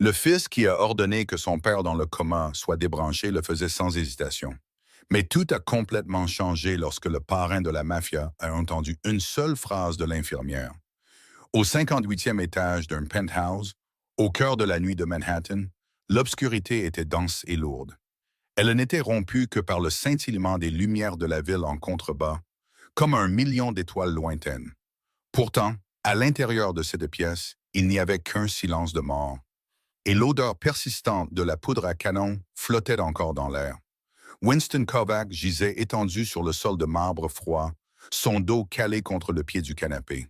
Le fils qui a ordonné que son père dans le coma soit débranché le faisait sans hésitation. Mais tout a complètement changé lorsque le parrain de la mafia a entendu une seule phrase de l'infirmière. Au 58e étage d'un penthouse, au cœur de la nuit de Manhattan, l'obscurité était dense et lourde. Elle n'était rompue que par le scintillement des lumières de la ville en contrebas, comme un million d'étoiles lointaines. Pourtant, à l'intérieur de cette pièce, il n'y avait qu'un silence de mort, et l'odeur persistante de la poudre à canon flottait encore dans l'air. Winston Kovac gisait étendu sur le sol de marbre froid, son dos calé contre le pied du canapé.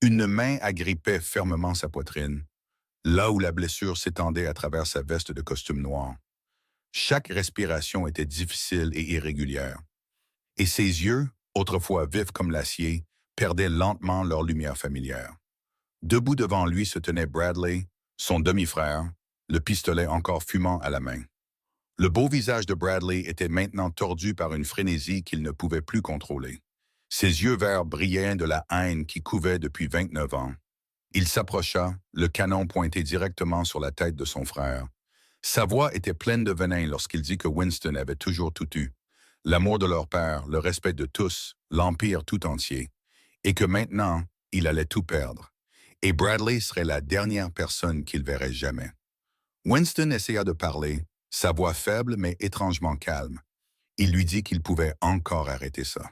Une main agrippait fermement sa poitrine, là où la blessure s'étendait à travers sa veste de costume noir. Chaque respiration était difficile et irrégulière, et ses yeux, autrefois vifs comme l'acier, perdaient lentement leur lumière familière. Debout devant lui se tenait Bradley, son demi-frère, le pistolet encore fumant à la main. Le beau visage de Bradley était maintenant tordu par une frénésie qu'il ne pouvait plus contrôler. Ses yeux verts brillaient de la haine qui couvait depuis 29 ans. Il s'approcha, le canon pointé directement sur la tête de son frère. Sa voix était pleine de venin lorsqu'il dit que Winston avait toujours tout eu. L'amour de leur père, le respect de tous, l'Empire tout entier. Et que maintenant, il allait tout perdre. Et Bradley serait la dernière personne qu'il verrait jamais. Winston essaya de parler, sa voix faible mais étrangement calme. Il lui dit qu'il pouvait encore arrêter ça.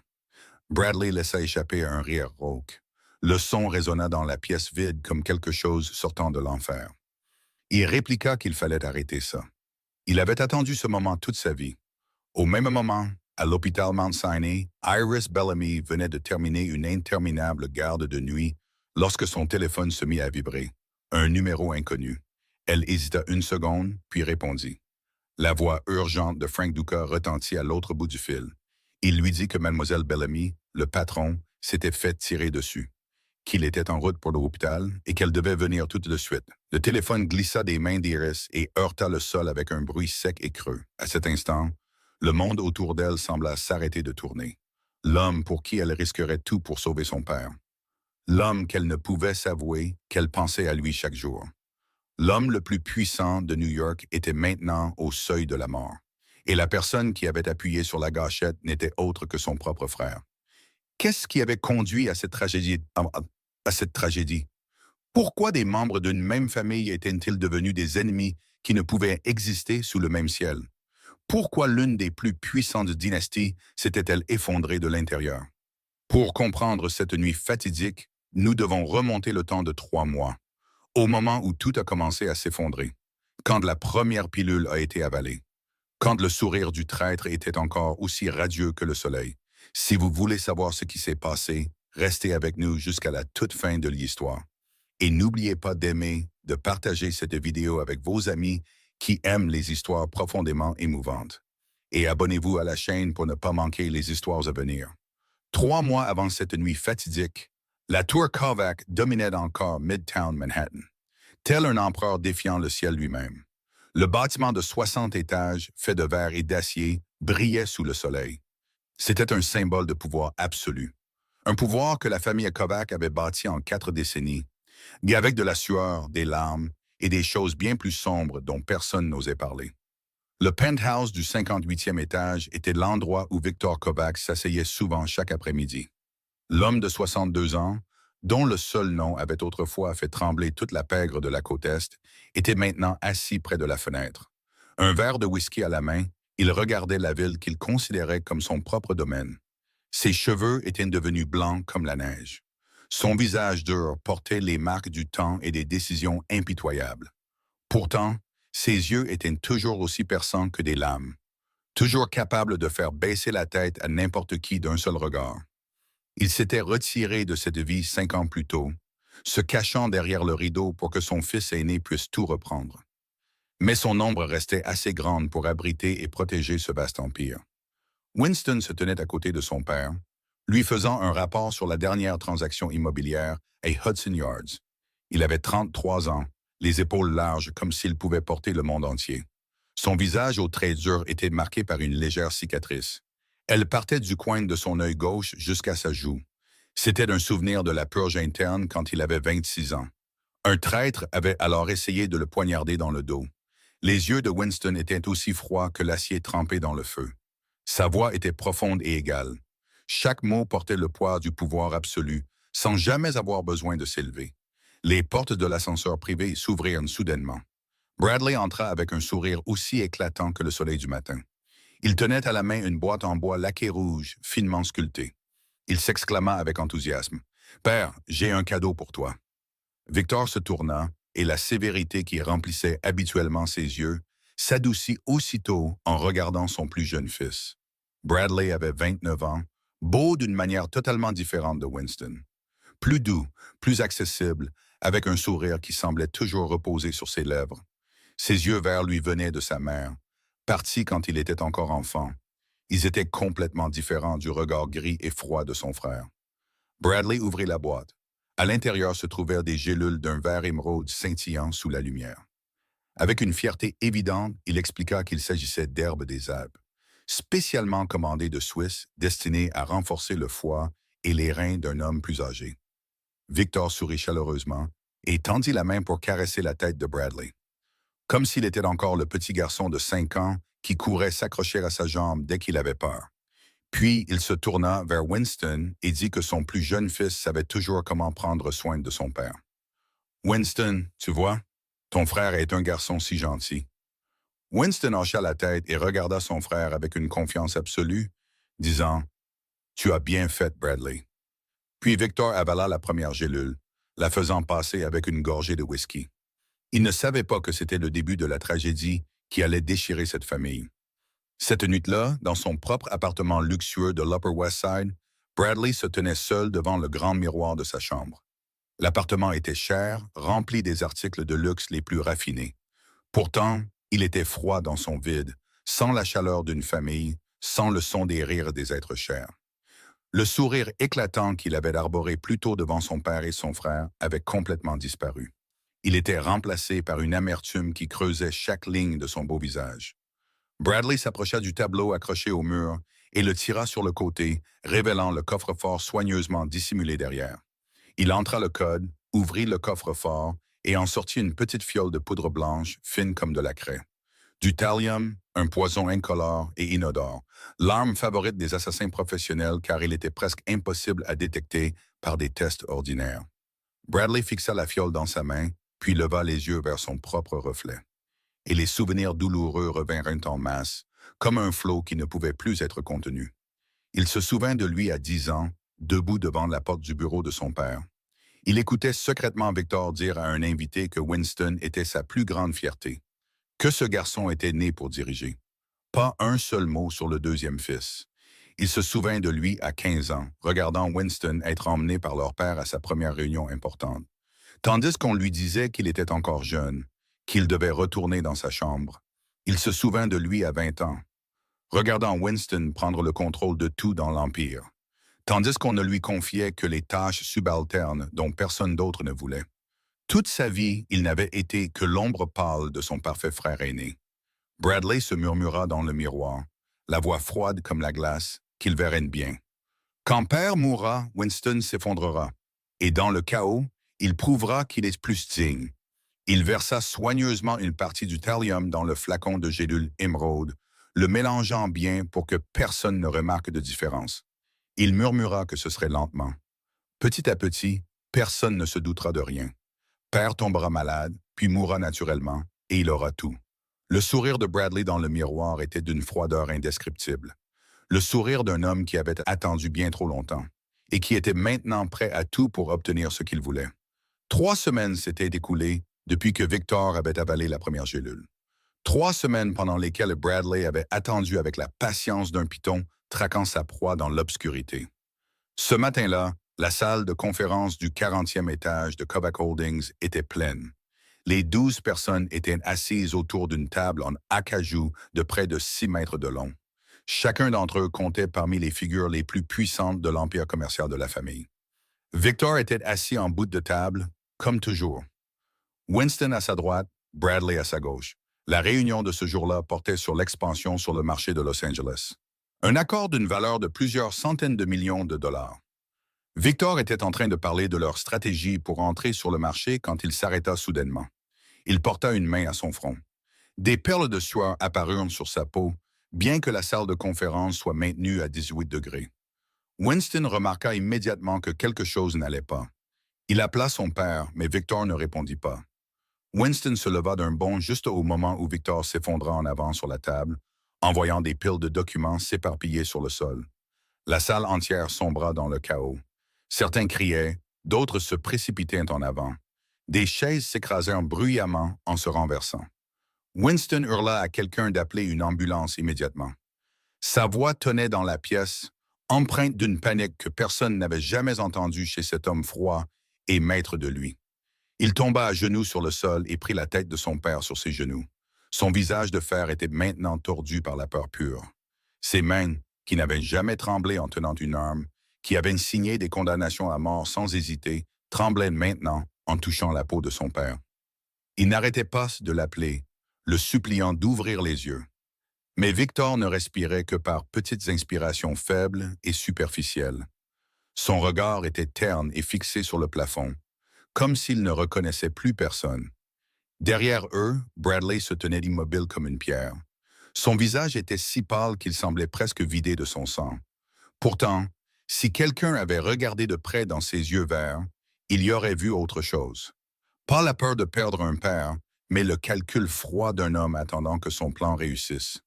Bradley laissa échapper un rire rauque. Le son résonna dans la pièce vide comme quelque chose sortant de l'enfer. Il répliqua qu'il fallait arrêter ça. Il avait attendu ce moment toute sa vie. Au même moment, à l'hôpital Mount Sinai, Iris Bellamy venait de terminer une interminable garde de nuit lorsque son téléphone se mit à vibrer. Un numéro inconnu. Elle hésita une seconde, puis répondit. La voix urgente de Frank Duca retentit à l'autre bout du fil. Il lui dit que Mademoiselle Bellamy, le patron, s'était fait tirer dessus, qu'il était en route pour l'hôpital et qu'elle devait venir tout de suite. Le téléphone glissa des mains d'Iris et heurta le sol avec un bruit sec et creux. À cet instant, le monde autour d'elle sembla s'arrêter de tourner. L'homme pour qui elle risquerait tout pour sauver son père. L'homme qu'elle ne pouvait s'avouer qu'elle pensait à lui chaque jour. L'homme le plus puissant de New York était maintenant au seuil de la mort. Et la personne qui avait appuyé sur la gâchette n'était autre que son propre frère. Qu'est-ce qui avait conduit à cette tragédie? Pourquoi des membres d'une même famille étaient-ils devenus des ennemis qui ne pouvaient exister sous le même ciel? Pourquoi l'une des plus puissantes dynasties s'était-elle effondrée de l'intérieur? Pour comprendre cette nuit fatidique, nous devons remonter le temps de 3 mois, au moment où tout a commencé à s'effondrer, quand la première pilule a été avalée, quand le sourire du traître était encore aussi radieux que le soleil. Si vous voulez savoir ce qui s'est passé, restez avec nous jusqu'à la toute fin de l'histoire. Et n'oubliez pas d'aimer, de partager cette vidéo avec vos amis qui aiment les histoires profondément émouvantes. Et abonnez-vous à la chaîne pour ne pas manquer les histoires à venir. 3 mois avant cette nuit fatidique, la tour Kovac dominait encore Midtown Manhattan, tel un empereur défiant le ciel lui-même. Le bâtiment de 60 étages, fait de verre et d'acier, brillait sous le soleil. C'était un symbole de pouvoir absolu. Un pouvoir que la famille Kovac avait bâti en 4 décennies, mais avec de la sueur, des larmes et des choses bien plus sombres dont personne n'osait parler. Le penthouse du 58e étage était l'endroit où Victor Kovac s'asseyait souvent chaque après-midi. L'homme de 62 ans, dont le seul nom avait autrefois fait trembler toute la pègre de la côte Est, était maintenant assis près de la fenêtre. Un verre de whisky à la main, il regardait la ville qu'il considérait comme son propre domaine. Ses cheveux étaient devenus blancs comme la neige. Son visage dur portait les marques du temps et des décisions impitoyables. Pourtant, ses yeux étaient toujours aussi perçants que des lames, toujours capables de faire baisser la tête à n'importe qui d'un seul regard. Il s'était retiré de cette vie 5 ans plus tôt, se cachant derrière le rideau pour que son fils aîné puisse tout reprendre. Mais son ombre restait assez grande pour abriter et protéger ce vaste empire. Winston se tenait à côté de son père, lui faisant un rapport sur la dernière transaction immobilière à Hudson Yards. Il avait 33 ans, les épaules larges comme s'il pouvait porter le monde entier. Son visage aux traits durs était marqué par une légère cicatrice. Elle partait du coin de son œil gauche jusqu'à sa joue. C'était un souvenir de la purge interne quand il avait 26 ans. Un traître avait alors essayé de le poignarder dans le dos. Les yeux de Winston étaient aussi froids que l'acier trempé dans le feu. Sa voix était profonde et égale. Chaque mot portait le poids du pouvoir absolu, sans jamais avoir besoin de s'élever. Les portes de l'ascenseur privé s'ouvrirent soudainement. Bradley entra avec un sourire aussi éclatant que le soleil du matin. Il tenait à la main une boîte en bois laquée rouge, finement sculptée. Il s'exclama avec enthousiasme. « Père, j'ai un cadeau pour toi. » Victor se tourna, et la sévérité qui remplissait habituellement ses yeux s'adoucit aussitôt en regardant son plus jeune fils. Bradley avait 29 ans, beau d'une manière totalement différente de Winston. Plus doux, plus accessible, avec un sourire qui semblait toujours reposer sur ses lèvres. Ses yeux verts lui venaient de sa mère, partie quand il était encore enfant. Ils étaient complètement différents du regard gris et froid de son frère. Bradley ouvrit la boîte. À l'intérieur se trouvèrent des gélules d'un vert émeraude scintillant sous la lumière. Avec une fierté évidente, il expliqua qu'il s'agissait d'herbes des Alpes, spécialement commandées de Suisse, destinées à renforcer le foie et les reins d'un homme plus âgé. Victor sourit chaleureusement et tendit la main pour caresser la tête de Bradley. Comme s'il était encore le petit garçon de 5 ans qui courait s'accrocher à sa jambe dès qu'il avait peur. Puis il se tourna vers Winston et dit que son plus jeune fils savait toujours comment prendre soin de son père. « Winston, tu vois, ton frère est un garçon si gentil. » Winston hocha la tête et regarda son frère avec une confiance absolue, disant « Tu as bien fait, Bradley. » Puis Victor avala la première gélule, la faisant passer avec une gorgée de whisky. Il ne savait pas que c'était le début de la tragédie qui allait déchirer cette famille. Cette nuit-là, dans son propre appartement luxueux de l'Upper West Side, Bradley se tenait seul devant le grand miroir de sa chambre. L'appartement était cher, rempli des articles de luxe les plus raffinés. Pourtant, il était froid dans son vide, sans la chaleur d'une famille, sans le son des rires des êtres chers. Le sourire éclatant qu'il avait arboré plus tôt devant son père et son frère avait complètement disparu. Il était remplacé par une amertume qui creusait chaque ligne de son beau visage. Bradley s'approcha du tableau accroché au mur et le tira sur le côté, révélant le coffre-fort soigneusement dissimulé derrière. Il entra le code, ouvrit le coffre-fort et en sortit une petite fiole de poudre blanche, fine comme de la craie. Du thallium, un poison incolore et inodore, l'arme favorite des assassins professionnels car il était presque impossible à détecter par des tests ordinaires. Bradley fixa la fiole dans sa main, puis leva les yeux vers son propre reflet. Et les souvenirs douloureux revinrent en masse, comme un flot qui ne pouvait plus être contenu. Il se souvint de lui à 10 ans, debout devant la porte du bureau de son père. Il écoutait secrètement Victor dire à un invité que Winston était sa plus grande fierté, que ce garçon était né pour diriger. Pas un seul mot sur le deuxième fils. Il se souvint de lui à 15 ans, regardant Winston être emmené par leur père à sa première réunion importante. Tandis qu'on lui disait qu'il était encore jeune, qu'il devait retourner dans sa chambre. Il se souvint de lui à 20 ans, regardant Winston prendre le contrôle de tout dans l'Empire, tandis qu'on ne lui confiait que les tâches subalternes dont personne d'autre ne voulait. Toute sa vie, il n'avait été que l'ombre pâle de son parfait frère aîné. Bradley se murmura dans le miroir, la voix froide comme la glace, qu'il verrait bien. Quand père mourra, Winston s'effondrera, et dans le chaos, il prouvera qu'il est plus digne. Il versa soigneusement une partie du thallium dans le flacon de gélule émeraude, le mélangeant bien pour que personne ne remarque de différence. Il murmura que ce serait lentement. Petit à petit, personne ne se doutera de rien. Père tombera malade, puis mourra naturellement, et il aura tout. Le sourire de Bradley dans le miroir était d'une froideur indescriptible. Le sourire d'un homme qui avait attendu bien trop longtemps, et qui était maintenant prêt à tout pour obtenir ce qu'il voulait. 3 semaines s'étaient écoulées depuis que Victor avait avalé la première gélule. 3 semaines pendant lesquelles Bradley avait attendu avec la patience d'un python traquant sa proie dans l'obscurité. Ce matin-là, la salle de conférence du 40e étage de Kovac Holdings était pleine. Les 12 personnes étaient assises autour d'une table en acajou de près de 6 mètres de long. Chacun d'entre eux comptait parmi les figures les plus puissantes de l'empire commercial de la famille. Victor était assis en bout de table, comme toujours. Winston à sa droite, Bradley à sa gauche. La réunion de ce jour-là portait sur l'expansion sur le marché de Los Angeles. Un accord d'une valeur de plusieurs centaines de millions de dollars. Victor était en train de parler de leur stratégie pour entrer sur le marché quand il s'arrêta soudainement. Il porta une main à son front. Des perles de sueur apparurent sur sa peau, bien que la salle de conférence soit maintenue à 18 degrés. Winston remarqua immédiatement que quelque chose n'allait pas. Il appela son père, mais Victor ne répondit pas. Winston se leva d'un bond juste au moment où Victor s'effondra en avant sur la table, en voyant des piles de documents s'éparpiller sur le sol. La salle entière sombra dans le chaos. Certains criaient, d'autres se précipitaient en avant. Des chaises s'écrasèrent bruyamment en se renversant. Winston hurla à quelqu'un d'appeler une ambulance immédiatement. Sa voix tonnait dans la pièce, empreinte d'une panique que personne n'avait jamais entendue chez cet homme froid et maître de lui. Il tomba à genoux sur le sol et prit la tête de son père sur ses genoux. Son visage de fer était maintenant tordu par la peur pure. Ses mains, qui n'avaient jamais tremblé en tenant une arme, qui avaient signé des condamnations à mort sans hésiter, tremblaient maintenant en touchant la peau de son père. Il n'arrêtait pas de l'appeler, le suppliant d'ouvrir les yeux. Mais Victor ne respirait que par petites inspirations faibles et superficielles. Son regard était terne et fixé sur le plafond, comme s'il ne reconnaissait plus personne. Derrière eux, Bradley se tenait immobile comme une pierre. Son visage était si pâle qu'il semblait presque vidé de son sang. Pourtant, si quelqu'un avait regardé de près dans ses yeux verts, il y aurait vu autre chose. Pas la peur de perdre un père, mais le calcul froid d'un homme attendant que son plan réussisse.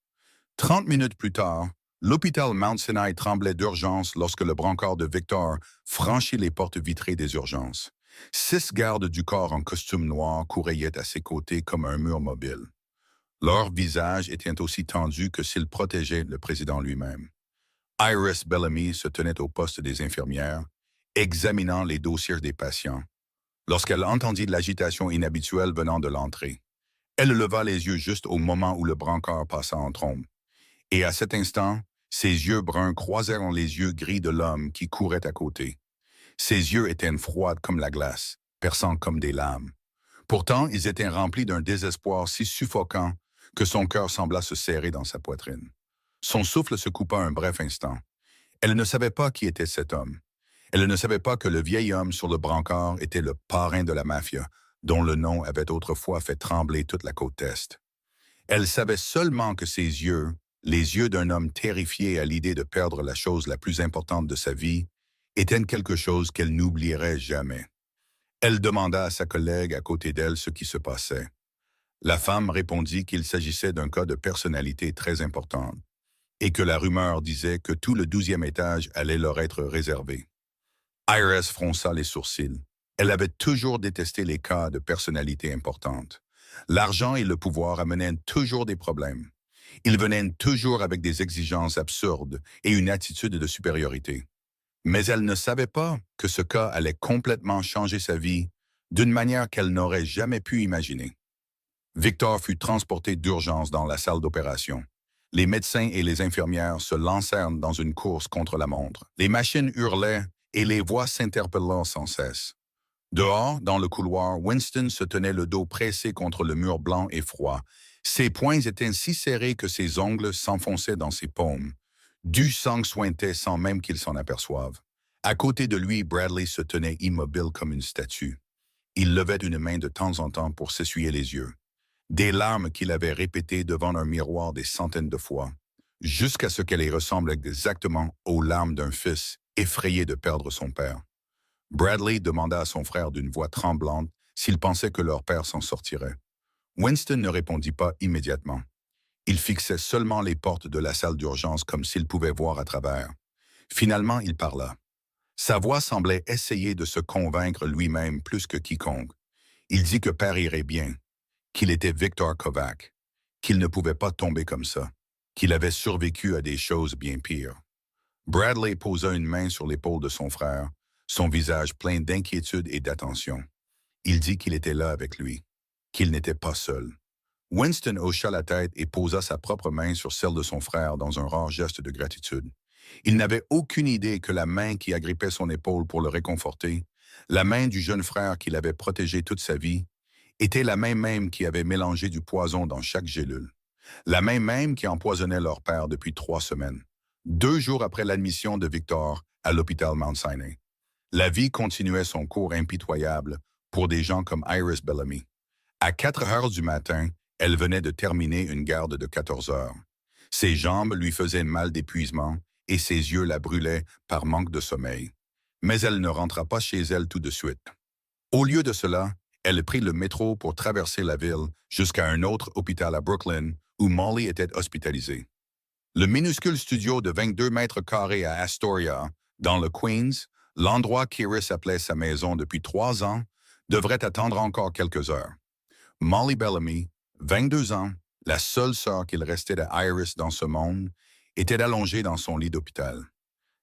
30 minutes plus tard, l'hôpital Mount Sinai tremblait d'urgence lorsque le brancard de Victor franchit les portes vitrées des urgences. 6 gardes du corps en costume noir couraillaient à ses côtés comme un mur mobile. Leur visage était aussi tendu que s'ils protégeaient le président lui-même. Iris Bellamy se tenait au poste des infirmières, examinant les dossiers des patients, lorsqu'elle entendit de l'agitation inhabituelle venant de l'entrée. Elle leva les yeux juste au moment où le brancard passa en trombe. Et à cet instant, ses yeux bruns croisèrent les yeux gris de l'homme qui courait à côté. Ses yeux étaient froids comme la glace, perçants comme des lames. Pourtant, ils étaient remplis d'un désespoir si suffocant que son cœur sembla se serrer dans sa poitrine. Son souffle se coupa un bref instant. Elle ne savait pas qui était cet homme. Elle ne savait pas que le vieil homme sur le brancard était le parrain de la mafia, dont le nom avait autrefois fait trembler toute la côte Est. Elle savait seulement que ses yeux, les yeux d'un homme terrifié à l'idée de perdre la chose la plus importante de sa vie, étaient quelque chose qu'elle n'oublierait jamais. Elle demanda à sa collègue à côté d'elle ce qui se passait. La femme répondit qu'il s'agissait d'un cas de personnalité très importante et que la rumeur disait que tout le 12e étage allait leur être réservé. Iris fronça les sourcils. Elle avait toujours détesté les cas de personnalité importante. L'argent et le pouvoir amenaient toujours des problèmes. Ils venaient toujours avec des exigences absurdes et une attitude de supériorité. Mais elle ne savait pas que ce cas allait complètement changer sa vie d'une manière qu'elle n'aurait jamais pu imaginer. Victor fut transporté d'urgence dans la salle d'opération. Les médecins et les infirmières se lancèrent dans une course contre la montre. Les machines hurlaient et les voix s'interpellaient sans cesse. Dehors, dans le couloir, Winston se tenait le dos pressé contre le mur blanc et froid. Ses poings étaient si serrés que ses ongles s'enfonçaient dans ses paumes. Du sang suintait sans même qu'il s'en aperçoive. À côté de lui, Bradley se tenait immobile comme une statue. Il levait une main de temps en temps pour s'essuyer les yeux. Des larmes qu'il avait répétées devant un miroir des centaines de fois, jusqu'à ce qu'elles ressemblent exactement aux larmes d'un fils effrayé de perdre son père. Bradley demanda à son frère d'une voix tremblante s'il pensait que leur père s'en sortirait. Winston ne répondit pas immédiatement. Il fixait seulement les portes de la salle d'urgence comme s'il pouvait voir à travers. Finalement, il parla. Sa voix semblait essayer de se convaincre lui-même plus que quiconque. Il dit que père irait bien, qu'il était Victor Kovac, qu'il ne pouvait pas tomber comme ça, qu'il avait survécu à des choses bien pires. Bradley posa une main sur l'épaule de son frère, son visage plein d'inquiétude et d'attention. Il dit qu'il était là avec lui, qu'il n'était pas seul. Winston hocha la tête et posa sa propre main sur celle de son frère dans un rare geste de gratitude. Il n'avait aucune idée que la main qui agrippait son épaule pour le réconforter, la main du jeune frère qui l'avait protégé toute sa vie, était la main même qui avait mélangé du poison dans chaque gélule. La main même qui empoisonnait leur père depuis 3 semaines, 2 jours après l'admission de Victor à l'hôpital Mount Sinai. La vie continuait son cours impitoyable pour des gens comme Iris Bellamy. À 4 heures du matin, elle venait de terminer une garde de 14 heures. Ses jambes lui faisaient mal d'épuisement et ses yeux la brûlaient par manque de sommeil. Mais elle ne rentra pas chez elle tout de suite. Au lieu de cela, elle prit le métro pour traverser la ville jusqu'à un autre hôpital à Brooklyn où Molly était hospitalisée. Le minuscule studio de 22 mètres carrés à Astoria, dans le Queens, l'endroit qu'Iris appelait sa maison depuis 3 ans, devrait attendre encore quelques heures. Molly Bellamy, 22 ans, la seule sœur qu'il restait d'Iris dans ce monde, était allongée dans son lit d'hôpital.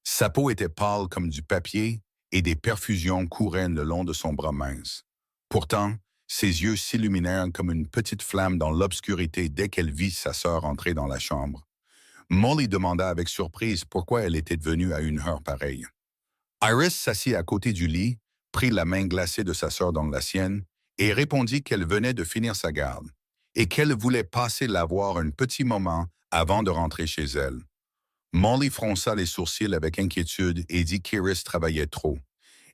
Sa peau était pâle comme du papier et des perfusions couraient le long de son bras mince. Pourtant, ses yeux s'illuminèrent comme une petite flamme dans l'obscurité dès qu'elle vit sa sœur entrer dans la chambre. Molly demanda avec surprise pourquoi elle était venue à une heure pareille. Iris s'assit à côté du lit, prit la main glacée de sa sœur dans la sienne et répondit qu'elle venait de finir sa garde et qu'elle voulait passer la voir un petit moment avant de rentrer chez elle. Molly fronça les sourcils avec inquiétude et dit qu'Iris travaillait trop.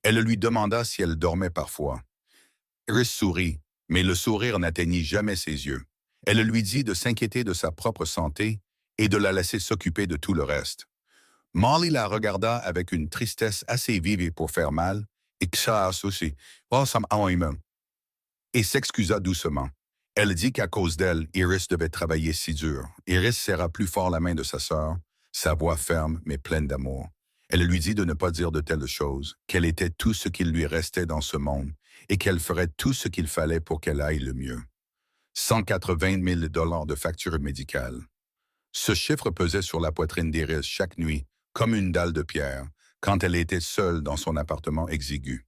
Elle lui demanda si elle dormait parfois. Iris sourit, mais le sourire n'atteignit jamais ses yeux. Elle lui dit de s'inquiéter de sa propre santé et de la laisser s'occuper de tout le reste. Molly la regarda avec une tristesse assez vive pour faire mal, et ça aussi, oh, ça m'a et s'excusa doucement. Elle dit qu'à cause d'elle, Iris devait travailler si dur. Iris serra plus fort la main de sa sœur, sa voix ferme mais pleine d'amour. Elle lui dit de ne pas dire de telles choses, qu'elle était tout ce qu'il lui restait dans ce monde et qu'elle ferait tout ce qu'il fallait pour qu'elle aille le mieux. 180 000 $ de facture médicale. Ce chiffre pesait sur la poitrine d'Iris chaque nuit, comme une dalle de pierre, quand elle était seule dans son appartement exigu.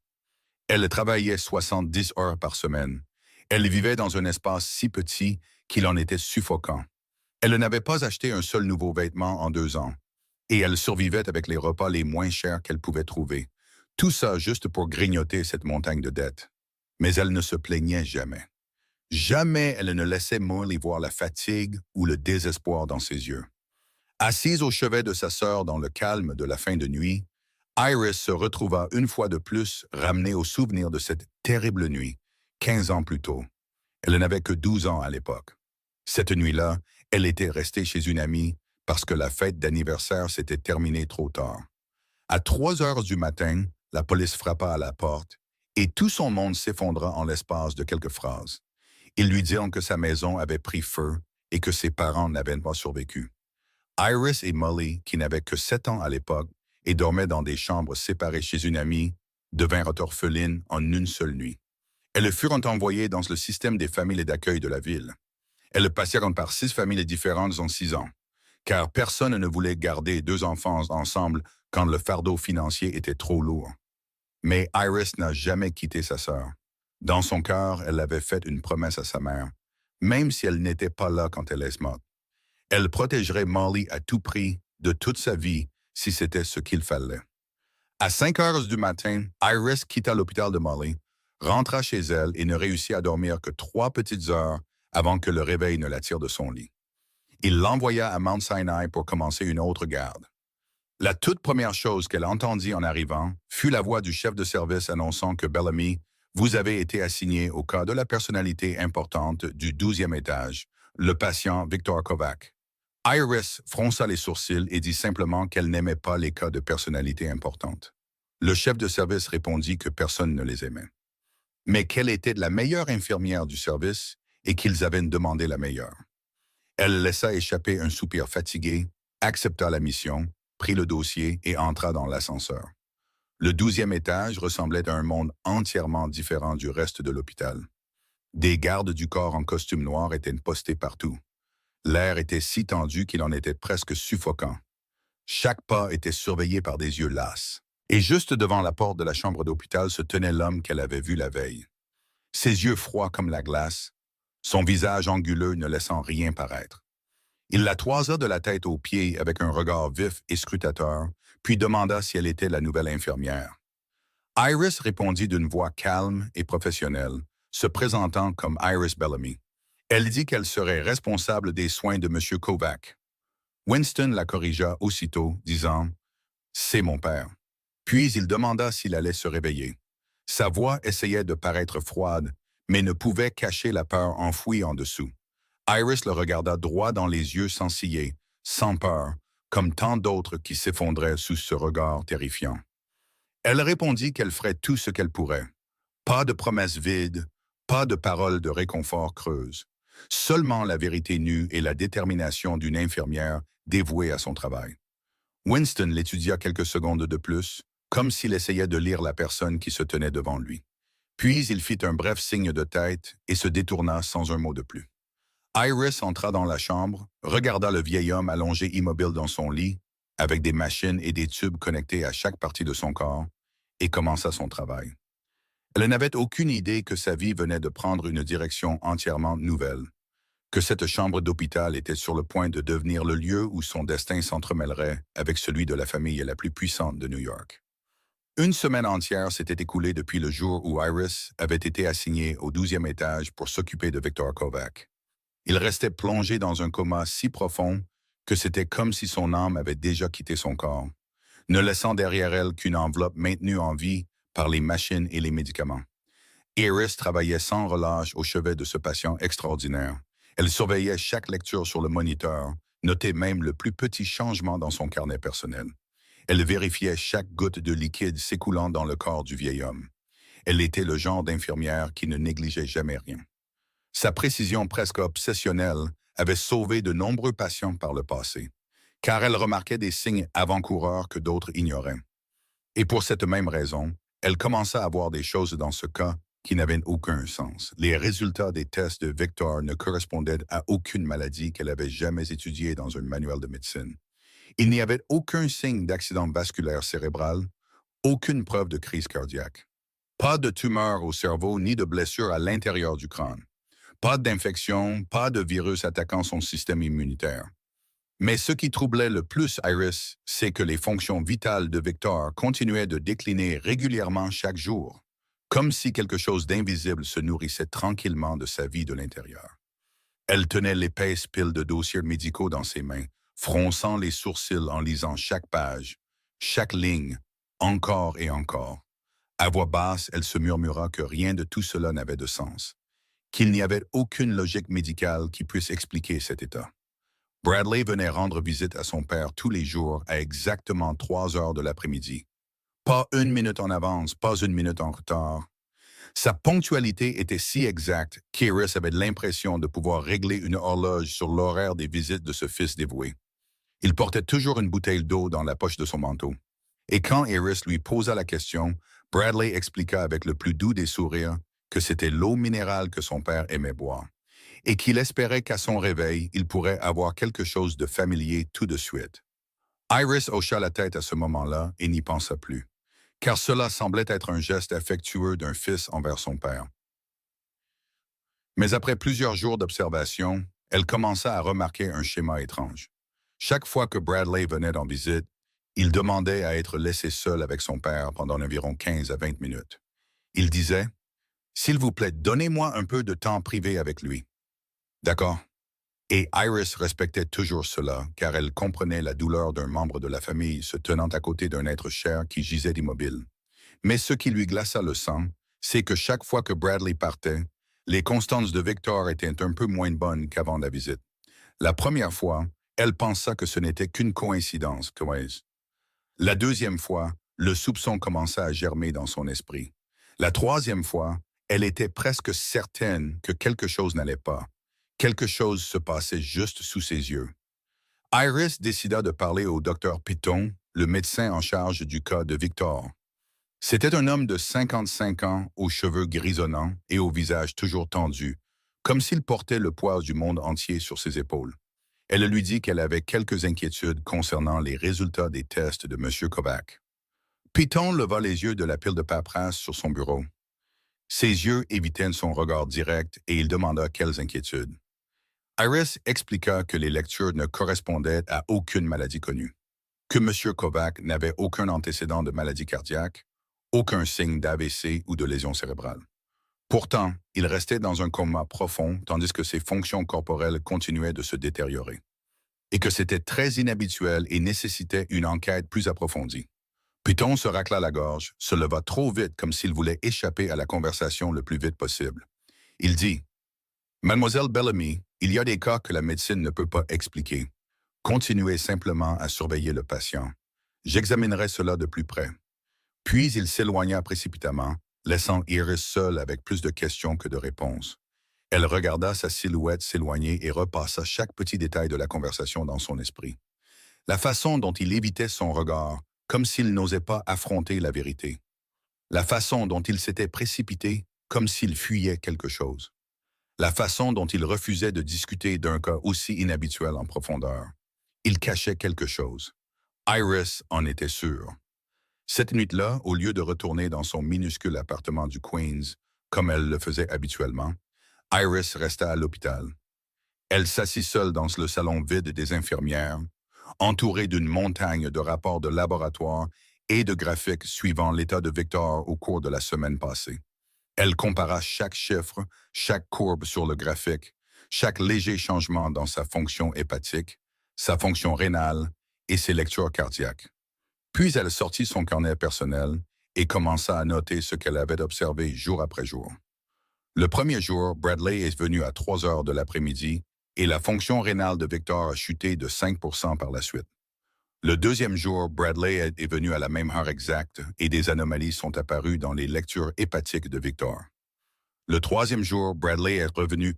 Elle travaillait 70 heures par semaine. Elle vivait dans un espace si petit qu'il en était suffocant. Elle n'avait pas acheté un seul nouveau vêtement en 2 ans, et elle survivait avec les repas les moins chers qu'elle pouvait trouver. Tout ça juste pour grignoter cette montagne de dettes. Mais elle ne se plaignait jamais. Jamais elle ne laissait Molly voir la fatigue ou le désespoir dans ses yeux. Assise au chevet de sa sœur dans le calme de la fin de nuit, Iris se retrouva une fois de plus ramenée au souvenir de cette terrible nuit, 15 ans plus tôt. Elle n'avait que 12 ans à l'époque. Cette nuit-là, elle était restée chez une amie parce que la fête d'anniversaire s'était terminée trop tard. À 3 heures du matin, la police frappa à la porte et tout son monde s'effondra en l'espace de quelques phrases. Ils lui dirent que sa maison avait pris feu et que ses parents n'avaient pas survécu. Iris et Molly, qui n'avaient que 7 ans à l'époque et dormaient dans des chambres séparées chez une amie, devinrent orphelines en une seule nuit. Elles furent envoyées dans le système des familles d'accueil de la ville. Elles passèrent par 6 familles différentes en 6 ans, car personne ne voulait garder 2 enfants ensemble quand le fardeau financier était trop lourd. Mais Iris n'a jamais quitté sa sœur. Dans son cœur, elle avait fait une promesse à sa mère, même si elle n'était pas là quand elle est morte. Elle protégerait Molly à tout prix, de toute sa vie, si c'était ce qu'il fallait. À 5 heures du matin, Iris quitta l'hôpital de Molly, rentra chez elle et ne réussit à dormir que 3 petites heures avant que le réveil ne la tire de son lit. Il l'envoya à Mount Sinai pour commencer une autre garde. La toute première chose qu'elle entendit en arrivant fut la voix du chef de service annonçant que Bellamy, vous avez été assigné au cas de la personnalité importante du 12e étage, le patient Victor Kovac. Iris fronça les sourcils et dit simplement qu'elle n'aimait pas les cas de personnalité importante. Le chef de service répondit que personne ne les aimait, mais qu'elle était la meilleure infirmière du service et qu'ils avaient demandé la meilleure. Elle laissa échapper un soupir fatigué, accepta la mission, prit le dossier et entra dans l'ascenseur. Le 12e étage ressemblait à un monde entièrement différent du reste de l'hôpital. Des gardes du corps en costume noir étaient postés partout. L'air était si tendu qu'il en était presque suffocant. Chaque pas était surveillé par des yeux lasses. Et juste devant la porte de la chambre d'hôpital se tenait l'homme qu'elle avait vu la veille. Ses yeux froids comme la glace, son visage anguleux ne laissant rien paraître. Il la toisa de la tête aux pieds avec un regard vif et scrutateur, puis demanda si elle était la nouvelle infirmière. Iris répondit d'une voix calme et professionnelle, se présentant comme Iris Bellamy. Elle dit qu'elle serait responsable des soins de M. Kovac. Winston la corrigea aussitôt, disant « C'est mon père ». Puis il demanda s'il allait se réveiller. Sa voix essayait de paraître froide, mais ne pouvait cacher la peur enfouie en dessous. Iris le regarda droit dans les yeux sans ciller, sans peur, comme tant d'autres qui s'effondraient sous ce regard terrifiant. Elle répondit qu'elle ferait tout ce qu'elle pourrait. Pas de promesses vides, pas de paroles de réconfort creuses. Seulement la vérité nue et la détermination d'une infirmière dévouée à son travail. Winston l'étudia quelques secondes de plus, comme s'il essayait de lire la personne qui se tenait devant lui. Puis il fit un bref signe de tête et se détourna sans un mot de plus. Iris entra dans la chambre, regarda le vieil homme allongé immobile dans son lit, avec des machines et des tubes connectés à chaque partie de son corps, et commença son travail. Elle n'avait aucune idée que sa vie venait de prendre une direction entièrement nouvelle, que cette chambre d'hôpital était sur le point de devenir le lieu où son destin s'entremêlerait avec celui de la famille la plus puissante de New York. Une semaine entière s'était écoulée depuis le jour où Iris avait été assignée au 12e étage pour s'occuper de Victor Kovac. Il restait plongé dans un coma si profond que c'était comme si son âme avait déjà quitté son corps, ne laissant derrière elle qu'une enveloppe maintenue en vie par les machines et les médicaments. Iris travaillait sans relâche au chevet de ce patient extraordinaire. Elle surveillait chaque lecture sur le moniteur, notait même le plus petit changement dans son carnet personnel. Elle vérifiait chaque goutte de liquide s'écoulant dans le corps du vieil homme. Elle était le genre d'infirmière qui ne négligeait jamais rien. Sa précision presque obsessionnelle avait sauvé de nombreux patients par le passé, car elle remarquait des signes avant-coureurs que d'autres ignoraient. Et pour cette même raison, elle commença à voir des choses dans ce cas qui n'avaient aucun sens. Les résultats des tests de Victor ne correspondaient à aucune maladie qu'elle avait jamais étudiée dans un manuel de médecine. Il n'y avait aucun signe d'accident vasculaire cérébral, aucune preuve de crise cardiaque. Pas de tumeur au cerveau ni de blessure à l'intérieur du crâne. Pas d'infection, pas de virus attaquant son système immunitaire. Mais ce qui troublait le plus Iris, c'est que les fonctions vitales de Victor continuaient de décliner régulièrement chaque jour, comme si quelque chose d'invisible se nourrissait tranquillement de sa vie de l'intérieur. Elle tenait l'épaisse pile de dossiers médicaux dans ses mains, fronçant les sourcils en lisant chaque page, chaque ligne, encore et encore. À voix basse, elle se murmura que rien de tout cela n'avait de sens, qu'il n'y avait aucune logique médicale qui puisse expliquer cet état. Bradley venait rendre visite à son père tous les jours à exactement 3 heures de l'après-midi. Pas une minute en avance, pas une minute en retard. Sa ponctualité était si exacte qu'Iris avait l'impression de pouvoir régler une horloge sur l'horaire des visites de ce fils dévoué. Il portait toujours une bouteille d'eau dans la poche de son manteau. Et quand Iris lui posa la question, Bradley expliqua avec le plus doux des sourires que c'était l'eau minérale que son père aimait boire, et qu'il espérait qu'à son réveil, il pourrait avoir quelque chose de familier tout de suite. Iris hocha la tête à ce moment-là et n'y pensa plus, car cela semblait être un geste affectueux d'un fils envers son père. Mais après plusieurs jours d'observation, elle commença à remarquer un schéma étrange. Chaque fois que Bradley venait en visite, il demandait à être laissé seul avec son père pendant environ 15 à 20 minutes. Il disait « S'il vous plaît, donnez-moi un peu de temps privé avec lui. » D'accord. Et Iris respectait toujours cela, car elle comprenait la douleur d'un membre de la famille se tenant à côté d'un être cher qui gisait immobile. Mais ce qui lui glaça le sang, c'est que chaque fois que Bradley partait, les constances de Victor étaient un peu moins bonnes qu'avant la visite. La première fois, elle pensa que ce n'était qu'une coïncidence, La deuxième fois, le soupçon commença à germer dans son esprit. La troisième fois, elle était presque certaine que quelque chose n'allait pas. Quelque chose se passait juste sous ses yeux. Iris décida de parler au docteur Piton, le médecin en charge du cas de Victor. C'était un homme de 55 ans, aux cheveux grisonnants et au visage toujours tendu, comme s'il portait le poids du monde entier sur ses épaules. Elle lui dit qu'elle avait quelques inquiétudes concernant les résultats des tests de M. Kovac. Piton leva les yeux de la pile de paperasse sur son bureau. Ses yeux évitaient son regard direct et il demanda quelles inquiétudes. Iris expliqua que les lectures ne correspondaient à aucune maladie connue, que M. Kovac n'avait aucun antécédent de maladie cardiaque, aucun signe d'AVC ou de lésion cérébrale. Pourtant, il restait dans un coma profond tandis que ses fonctions corporelles continuaient de se détériorer, et que c'était très inhabituel et nécessitait une enquête plus approfondie. Python se racla la gorge, se leva trop vite comme s'il voulait échapper à la conversation le plus vite possible. Il dit, Mademoiselle Bellamy, il y a des cas que la médecine ne peut pas expliquer. Continuez simplement à surveiller le patient. J'examinerai cela de plus près. Puis il s'éloigna précipitamment, laissant Iris seule avec plus de questions que de réponses. Elle regarda sa silhouette s'éloigner et repassa chaque petit détail de la conversation dans son esprit. La façon dont il évitait son regard, comme s'il n'osait pas affronter la vérité. La façon dont il s'était précipité, comme s'il fuyait quelque chose. La façon dont il refusait de discuter d'un cas aussi inhabituel en profondeur. Il cachait quelque chose. Iris en était sûre. Cette nuit-là, au lieu de retourner dans son minuscule appartement du Queens, comme elle le faisait habituellement, Iris resta à l'hôpital. Elle s'assit seule dans le salon vide des infirmières, entourée d'une montagne de rapports de laboratoire et de graphiques suivant l'état de Victor au cours de la semaine passée. Elle compara chaque chiffre, chaque courbe sur le graphique, chaque léger changement dans sa fonction hépatique, sa fonction rénale et ses lectures cardiaques. Puis elle sortit son carnet personnel et commença à noter ce qu'elle avait observé jour après jour. Le premier jour, Bradley est venu à 3 heures de l'après-midi et la fonction rénale de Victor a chuté de 5% par la suite. Le deuxième jour, Bradley est venu à la même heure exacte et des anomalies sont apparues dans les lectures hépatiques de Victor. Le troisième jour, Bradley est revenu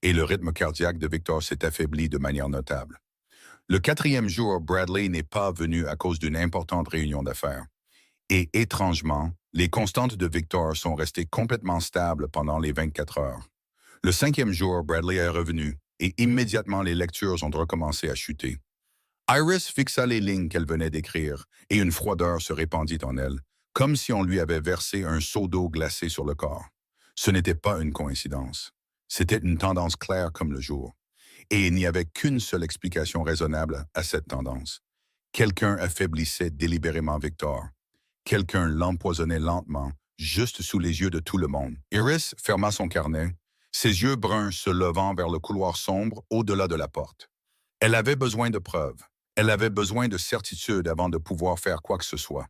et le rythme cardiaque de Victor s'est affaibli de manière notable. Le quatrième jour, Bradley n'est pas venu à cause d'une importante réunion d'affaires. Et étrangement, les constantes de Victor sont restées complètement stables pendant les 24 heures. Le cinquième jour, Bradley est revenu et immédiatement les lectures ont recommencé à chuter. Iris fixa les lignes qu'elle venait d'écrire et une froideur se répandit en elle, comme si on lui avait versé un seau d'eau glacée sur le corps. Ce n'était pas une coïncidence. C'était une tendance claire comme le jour. Et il n'y avait qu'une seule explication raisonnable à cette tendance. Quelqu'un affaiblissait délibérément Victor. Quelqu'un l'empoisonnait lentement, juste sous les yeux de tout le monde. Iris ferma son carnet, ses yeux bruns se levant vers le couloir sombre au-delà de la porte. Elle avait besoin de preuves. Elle avait besoin de certitude avant de pouvoir faire quoi que ce soit.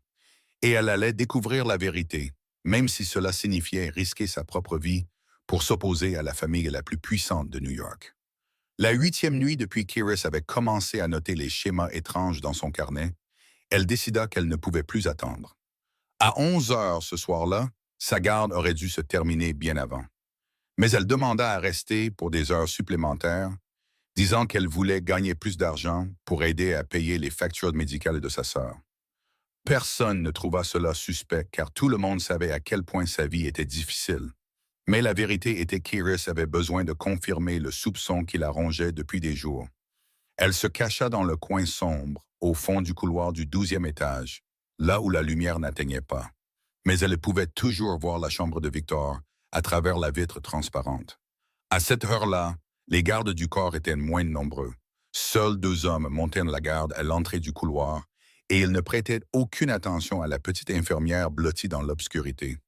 Et elle allait découvrir la vérité, même si cela signifiait risquer sa propre vie pour s'opposer à la famille la plus puissante de New York. La 8e nuit depuis qu'Iris avait commencé à noter les schémas étranges dans son carnet, elle décida qu'elle ne pouvait plus attendre. À 11 heures ce soir-là, sa garde aurait dû se terminer bien avant. Mais elle demanda à rester pour des heures supplémentaires, disant qu'elle voulait gagner plus d'argent pour aider à payer les factures médicales de sa sœur. Personne ne trouva cela suspect car tout le monde savait à quel point sa vie était difficile. Mais la vérité était qu'Iris avait besoin de confirmer le soupçon qui la rongeait depuis des jours. Elle se cacha dans le coin sombre, au fond du couloir du 12e étage, là où la lumière n'atteignait pas. Mais elle pouvait toujours voir la chambre de Victor à travers la vitre transparente. À cette heure-là, les gardes du corps étaient moins nombreux. Seuls 2 hommes montaient la garde à l'entrée du couloir et ils ne prêtaient aucune attention à la petite infirmière blottie dans l'obscurité.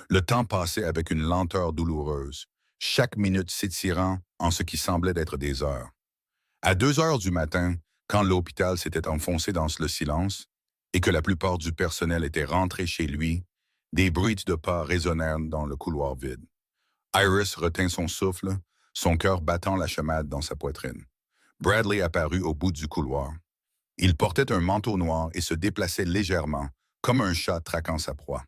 Le temps passait avec une lenteur douloureuse, chaque minute s'étirant en ce qui semblait être des heures. À 2 heures du matin, quand l'hôpital s'était enfoncé dans le silence et que la plupart du personnel était rentré chez lui, des bruits de pas résonnèrent dans le couloir vide. Iris retint son souffle, son cœur battant la chamade dans sa poitrine. Bradley apparut au bout du couloir. Il portait un manteau noir et se déplaçait légèrement, comme un chat traquant sa proie.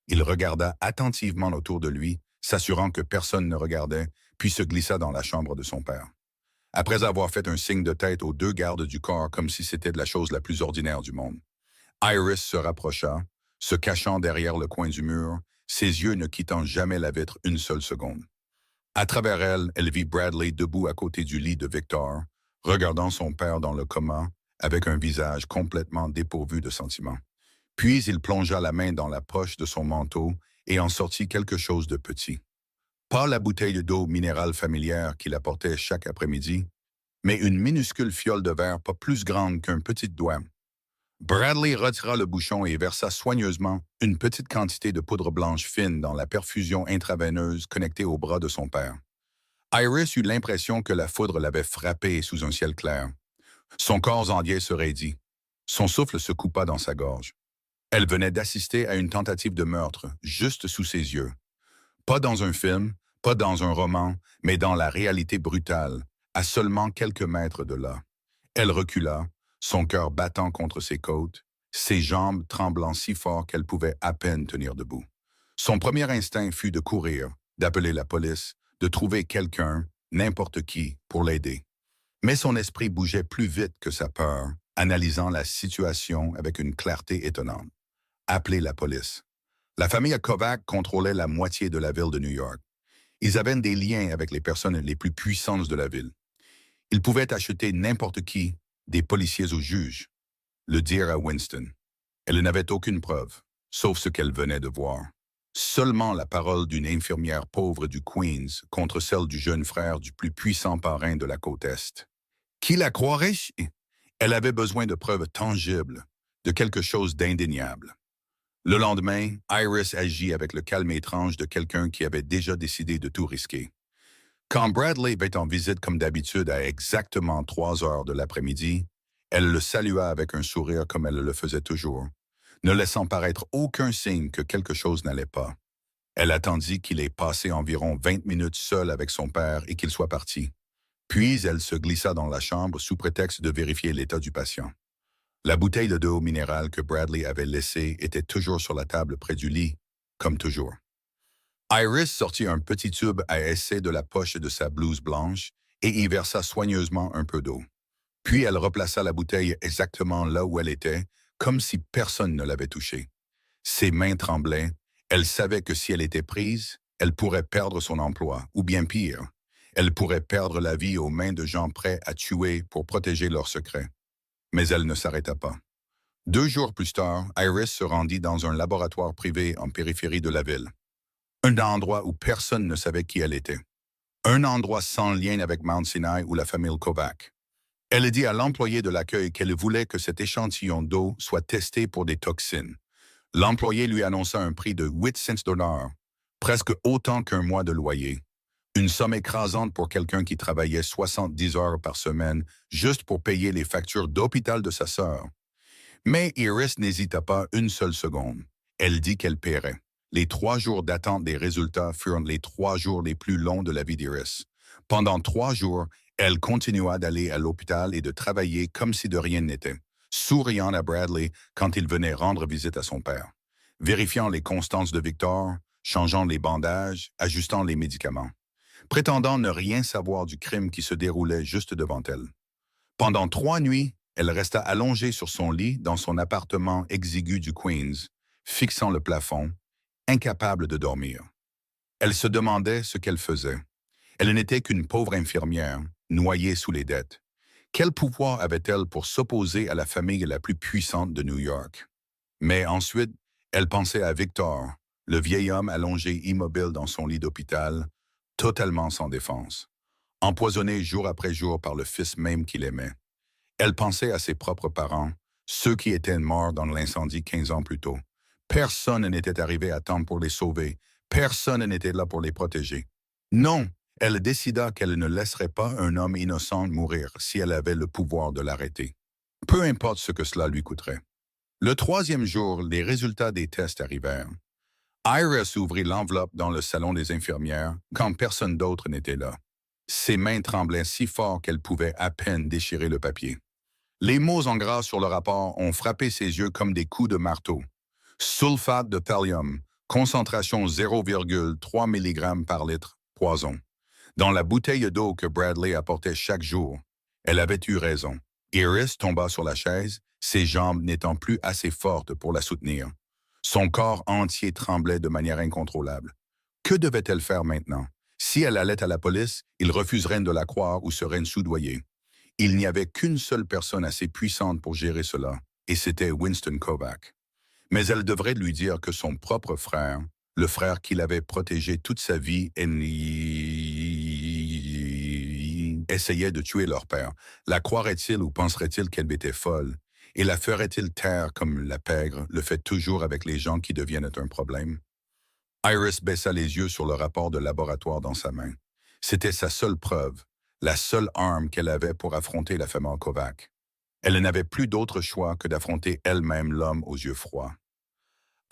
Il regarda attentivement autour de lui, s'assurant que personne ne regardait, puis se glissa dans la chambre de son père. Après avoir fait un signe de tête aux 2 gardes du corps comme si c'était de la chose la plus ordinaire du monde, Iris se rapprocha, se cachant derrière le coin du mur, ses yeux ne quittant jamais la vitre une seule seconde. À travers elle, elle vit Bradley debout à côté du lit de Victor, regardant son père dans le coma, avec un visage complètement dépourvu de sentiments. Puis il plongea la main dans la poche de son manteau et en sortit quelque chose de petit. Pas la bouteille d'eau minérale familière qu'il apportait chaque après-midi, mais une minuscule fiole de verre pas plus grande qu'un petit doigt. Bradley retira le bouchon et versa soigneusement une petite quantité de poudre blanche fine dans la perfusion intraveineuse connectée au bras de son père. Iris eut l'impression que la foudre l'avait frappé sous un ciel clair. Son corps entier se raidit. Son souffle se coupa dans sa gorge. Elle venait d'assister à une tentative de meurtre, juste sous ses yeux. Pas dans un film, pas dans un roman, mais dans la réalité brutale, à seulement quelques mètres de là. Elle recula, son cœur battant contre ses côtes, ses jambes tremblant si fort qu'elle pouvait à peine tenir debout. Son premier instinct fut de courir, d'appeler la police, de trouver quelqu'un, n'importe qui, pour l'aider. Mais son esprit bougeait plus vite que sa peur, analysant la situation avec une clarté étonnante. Appeler la police. La famille Kovac contrôlait la moitié de la ville de New York. Ils avaient des liens avec les personnes les plus puissantes de la ville. Ils pouvaient acheter n'importe qui, des policiers aux juges, le dire à Winston. Elle n'avait aucune preuve, sauf ce qu'elle venait de voir. Seulement la parole d'une infirmière pauvre du Queens contre celle du jeune frère du plus puissant parrain de la côte Est. Qui la croirait? Elle avait besoin de preuves tangibles, de quelque chose d'indéniable. Le lendemain, Iris agit avec le calme étrange de quelqu'un qui avait déjà décidé de tout risquer. Quand Bradley vint en visite comme d'habitude à exactement 3 heures de l'après-midi, elle le salua avec un sourire comme elle le faisait toujours, ne laissant paraître aucun signe que quelque chose n'allait pas. Elle attendit qu'il ait passé environ 20 minutes seul avec son père et qu'il soit parti. Puis elle se glissa dans la chambre sous prétexte de vérifier l'état du patient. La bouteille de eau minérale que Bradley avait laissée était toujours sur la table près du lit, comme toujours. Iris sortit un petit tube à essai de la poche de sa blouse blanche et y versa soigneusement un peu d'eau. Puis elle replaça la bouteille exactement là où elle était, comme si personne ne l'avait touchée. Ses mains tremblaient. Elle savait que si elle était prise, elle pourrait perdre son emploi, ou bien pire, elle pourrait perdre la vie aux mains de gens prêts à tuer pour protéger leurs secrets. Mais elle ne s'arrêta pas. 2 jours plus tard, Iris se rendit dans un laboratoire privé en périphérie de la ville. Un endroit où personne ne savait qui elle était. Un endroit sans lien avec Mount Sinai ou la famille Kovac. Elle dit à l'employé de l'accueil qu'elle voulait que cet échantillon d'eau soit testé pour des toxines. L'employé lui annonça un prix de 8 cents $, presque autant qu'un mois de loyer. Une somme écrasante pour quelqu'un qui travaillait 70 heures par semaine juste pour payer les factures d'hôpital de sa sœur. Mais Iris n'hésita pas une seule seconde. Elle dit qu'elle paierait. Les 3 jours d'attente des résultats furent les 3 jours les plus longs de la vie d'Iris. Pendant 3 jours, elle continua d'aller à l'hôpital et de travailler comme si de rien n'était, souriant à Bradley quand il venait rendre visite à son père, vérifiant les constances de Victor, changeant les bandages, ajustant les médicaments, prétendant ne rien savoir du crime qui se déroulait juste devant elle. Pendant 3 nuits, elle resta allongée sur son lit dans son appartement exigu du Queens, fixant le plafond, incapable de dormir. Elle se demandait ce qu'elle faisait. Elle n'était qu'une pauvre infirmière, noyée sous les dettes. Quel pouvoir avait-elle pour s'opposer à la famille la plus puissante de New York? Mais ensuite, elle pensait à Victor, le vieil homme allongé immobile dans son lit d'hôpital, totalement sans défense, empoisonné jour après jour par le fils même qu'il aimait. Elle pensait à ses propres parents, ceux qui étaient morts dans l'incendie 15 ans plus tôt. Personne n'était arrivé à temps pour les sauver. Personne n'était là pour les protéger. Non, elle décida qu'elle ne laisserait pas un homme innocent mourir si elle avait le pouvoir de l'arrêter. Peu importe ce que cela lui coûterait. Le 3e jour, les résultats des tests arrivèrent. Iris ouvrit l'enveloppe dans le salon des infirmières quand personne d'autre n'était là. Ses mains tremblaient si fort qu'elle pouvait à peine déchirer le papier. Les mots en gras sur le rapport ont frappé ses yeux comme des coups de marteau. Sulfate de thallium, concentration 0,3 mg par litre, poison. Dans la bouteille d'eau que Bradley apportait chaque jour, elle avait eu raison. Iris tomba sur la chaise, ses jambes n'étant plus assez fortes pour la soutenir. Son corps entier tremblait de manière incontrôlable. Que devait-elle faire maintenant? Si elle allait à la police, ils refuseraient de la croire ou seraient soudoyés. Il n'y avait qu'une seule personne assez puissante pour gérer cela, et c'était Winston Kovac. Mais elle devrait lui dire que son propre frère, le frère qu'il avait protégé toute sa vie, essayait de tuer leur père. La croirait-il ou penserait-il qu'elle était folle? Et la ferait-il taire comme la pègre le fait toujours avec les gens qui deviennent un problème? Iris baissa les yeux sur le rapport de laboratoire dans sa main. C'était sa seule preuve, la seule arme qu'elle avait pour affronter la famille Kovac. Elle n'avait plus d'autre choix que d'affronter elle-même l'homme aux yeux froids.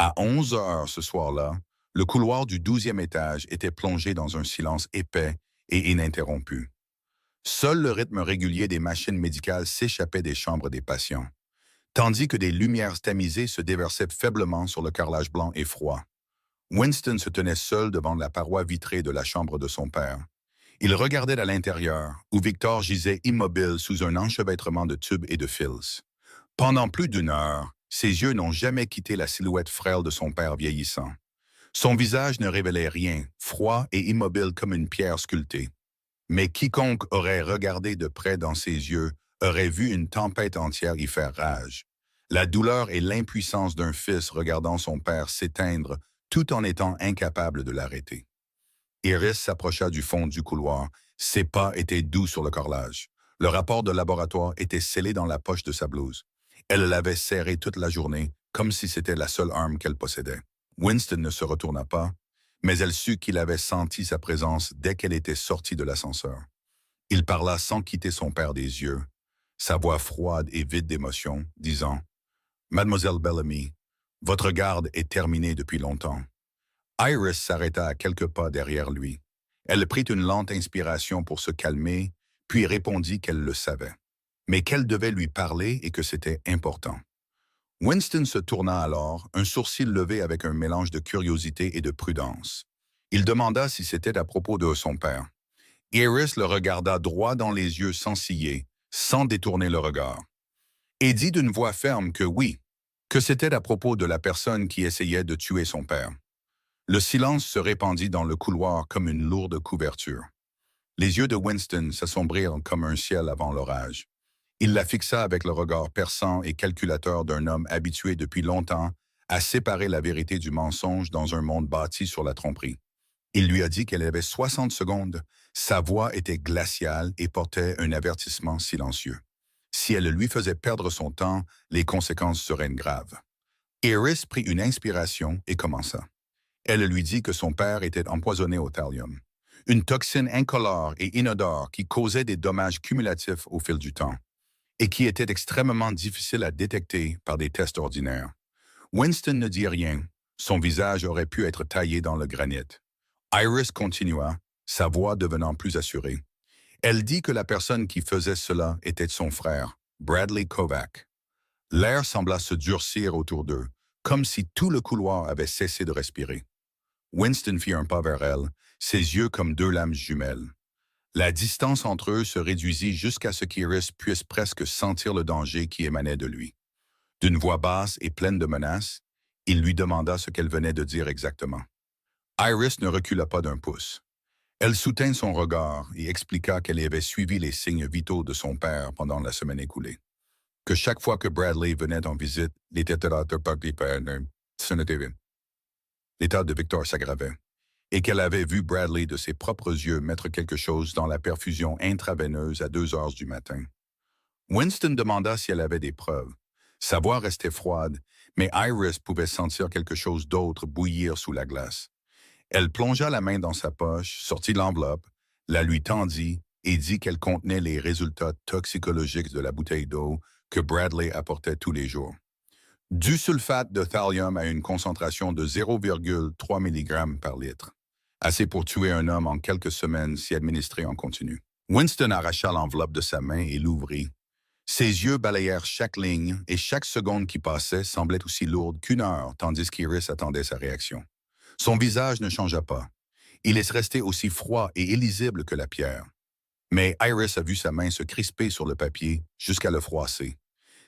À 11 heures ce soir-là, le couloir du 12e étage était plongé dans un silence épais et ininterrompu. Seul le rythme régulier des machines médicales s'échappait des chambres des patients, tandis que des lumières tamisées se déversaient faiblement sur le carrelage blanc et froid. Winston se tenait seul devant la paroi vitrée de la chambre de son père. Il regardait à l'intérieur, où Victor gisait immobile sous un enchevêtrement de tubes et de fils. Pendant plus d'une heure, ses yeux n'ont jamais quitté la silhouette frêle de son père vieillissant. Son visage ne révélait rien, froid et immobile comme une pierre sculptée. Mais quiconque aurait regardé de près dans ses yeux aurait vu une tempête entière y faire rage. La douleur et l'impuissance d'un fils regardant son père s'éteindre tout en étant incapable de l'arrêter. Iris s'approcha du fond du couloir. Ses pas étaient doux sur le carrelage. Le rapport de laboratoire était scellé dans la poche de sa blouse. Elle l'avait serré toute la journée, comme si c'était la seule arme qu'elle possédait. Winston ne se retourna pas, mais elle sut qu'il avait senti sa présence dès qu'elle était sortie de l'ascenseur. Il parla sans quitter son père des yeux, sa voix froide et vide d'émotion, disant « Mademoiselle Bellamy, votre garde est terminée depuis longtemps. » Iris s'arrêta à quelques pas derrière lui. Elle prit une lente inspiration pour se calmer, puis répondit qu'elle le savait, mais qu'elle devait lui parler et que c'était important. Winston se tourna alors, un sourcil levé avec un mélange de curiosité et de prudence. Il demanda si c'était à propos de son père. Iris le regarda droit dans les yeux sans ciller, sans détourner le regard, et dit d'une voix ferme que oui, que c'était à propos de la personne qui essayait de tuer son père. Le silence se répandit dans le couloir comme une lourde couverture. Les yeux de Winston s'assombrirent comme un ciel avant l'orage. Il la fixa avec le regard perçant et calculateur d'un homme habitué depuis longtemps à séparer la vérité du mensonge dans un monde bâti sur la tromperie. Il lui a dit qu'elle avait 60 secondes. Sa voix était glaciale et portait un avertissement silencieux. Si elle lui faisait perdre son temps, les conséquences seraient graves. Iris prit une inspiration et commença. Elle lui dit que son père était empoisonné au thallium, une toxine incolore et inodore qui causait des dommages cumulatifs au fil du temps et qui était extrêmement difficile à détecter par des tests ordinaires. Winston ne dit rien. Son visage aurait pu être taillé dans le granit. Iris continua, sa voix devenant plus assurée. Elle dit que la personne qui faisait cela était son frère, Bradley Kovac. L'air sembla se durcir autour d'eux, comme si tout le couloir avait cessé de respirer. Winston fit un pas vers elle, ses yeux comme deux lames jumelles. La distance entre eux se réduisit jusqu'à ce qu'Iris puisse presque sentir le danger qui émanait de lui. D'une voix basse et pleine de menaces, il lui demanda ce qu'elle venait de dire exactement. Iris ne recula pas d'un pouce. Elle soutint son regard et expliqua qu'elle avait suivi les signes vitaux de son père pendant la semaine écoulée. Que chaque fois que Bradley venait en visite, l'état de Victor s'aggravait, et qu'elle avait vu Bradley de ses propres yeux mettre quelque chose dans la perfusion intraveineuse à 2 heures du matin. Winston demanda si elle avait des preuves. Sa voix restait froide, mais Iris pouvait sentir quelque chose d'autre bouillir sous la glace. Elle plongea la main dans sa poche, sortit l'enveloppe, la lui tendit et dit qu'elle contenait les résultats toxicologiques de la bouteille d'eau que Bradley apportait tous les jours. Du sulfate de thallium à une concentration de 0,3 mg par litre. Assez pour tuer un homme en quelques semaines si administré en continu. Winston arracha l'enveloppe de sa main et l'ouvrit. Ses yeux balayèrent chaque ligne et chaque seconde qui passait semblait aussi lourde qu'une heure tandis qu'Iris attendait sa réaction. Son visage ne changea pas. Il est resté aussi froid et illisible que la pierre. Mais Iris a vu sa main se crisper sur le papier jusqu'à le froisser.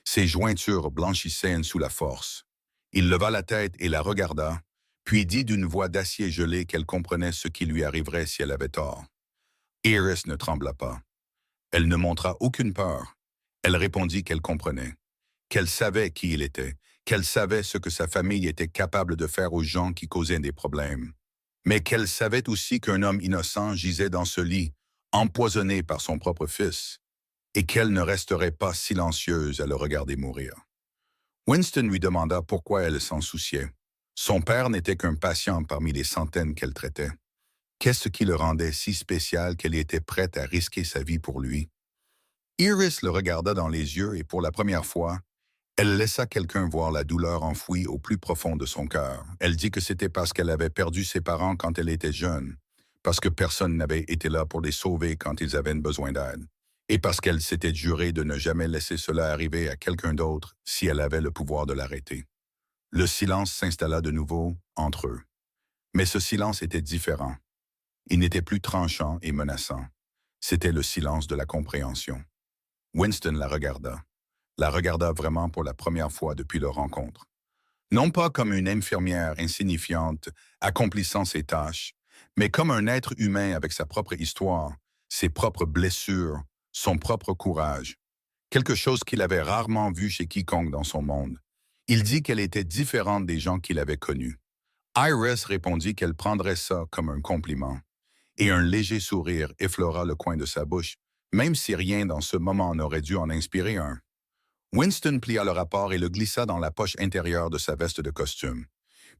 Ses jointures blanchissaient sous la force. Il leva la tête et la regarda, puis dit d'une voix d'acier gelé qu'elle comprenait ce qui lui arriverait si elle avait tort. Iris ne trembla pas. Elle ne montra aucune peur. Elle répondit qu'elle comprenait, qu'elle savait qui il était, qu'elle savait ce que sa famille était capable de faire aux gens qui causaient des problèmes, mais qu'elle savait aussi qu'un homme innocent gisait dans ce lit, empoisonné par son propre fils, et qu'elle ne resterait pas silencieuse à le regarder mourir. Winston lui demanda pourquoi elle s'en souciait. Son père n'était qu'un patient parmi les centaines qu'elle traitait. Qu'est-ce qui le rendait si spécial qu'elle était prête à risquer sa vie pour lui? Iris le regarda dans les yeux et pour la première fois, Elle laissa quelqu'un voir la douleur enfouie au plus profond de son cœur. Elle dit que c'était parce qu'elle avait perdu ses parents quand elle était jeune, parce que personne n'avait été là pour les sauver quand ils avaient besoin d'aide, et parce qu'elle s'était juré de ne jamais laisser cela arriver à quelqu'un d'autre si elle avait le pouvoir de l'arrêter. Le silence s'installa de nouveau entre eux. Mais ce silence était différent. Il n'était plus tranchant et menaçant. C'était le silence de la compréhension. Winston la regarda vraiment pour la première fois depuis leur rencontre. Non pas comme une infirmière insignifiante accomplissant ses tâches, mais comme un être humain avec sa propre histoire, ses propres blessures, son propre courage, quelque chose qu'il avait rarement vu chez quiconque dans son monde. Il dit qu'elle était différente des gens qu'il avait connus. Iris répondit qu'elle prendrait ça comme un compliment, et un léger sourire effleura le coin de sa bouche, même si rien dans ce moment n'aurait dû en inspirer un. Winston plia le rapport et le glissa dans la poche intérieure de sa veste de costume.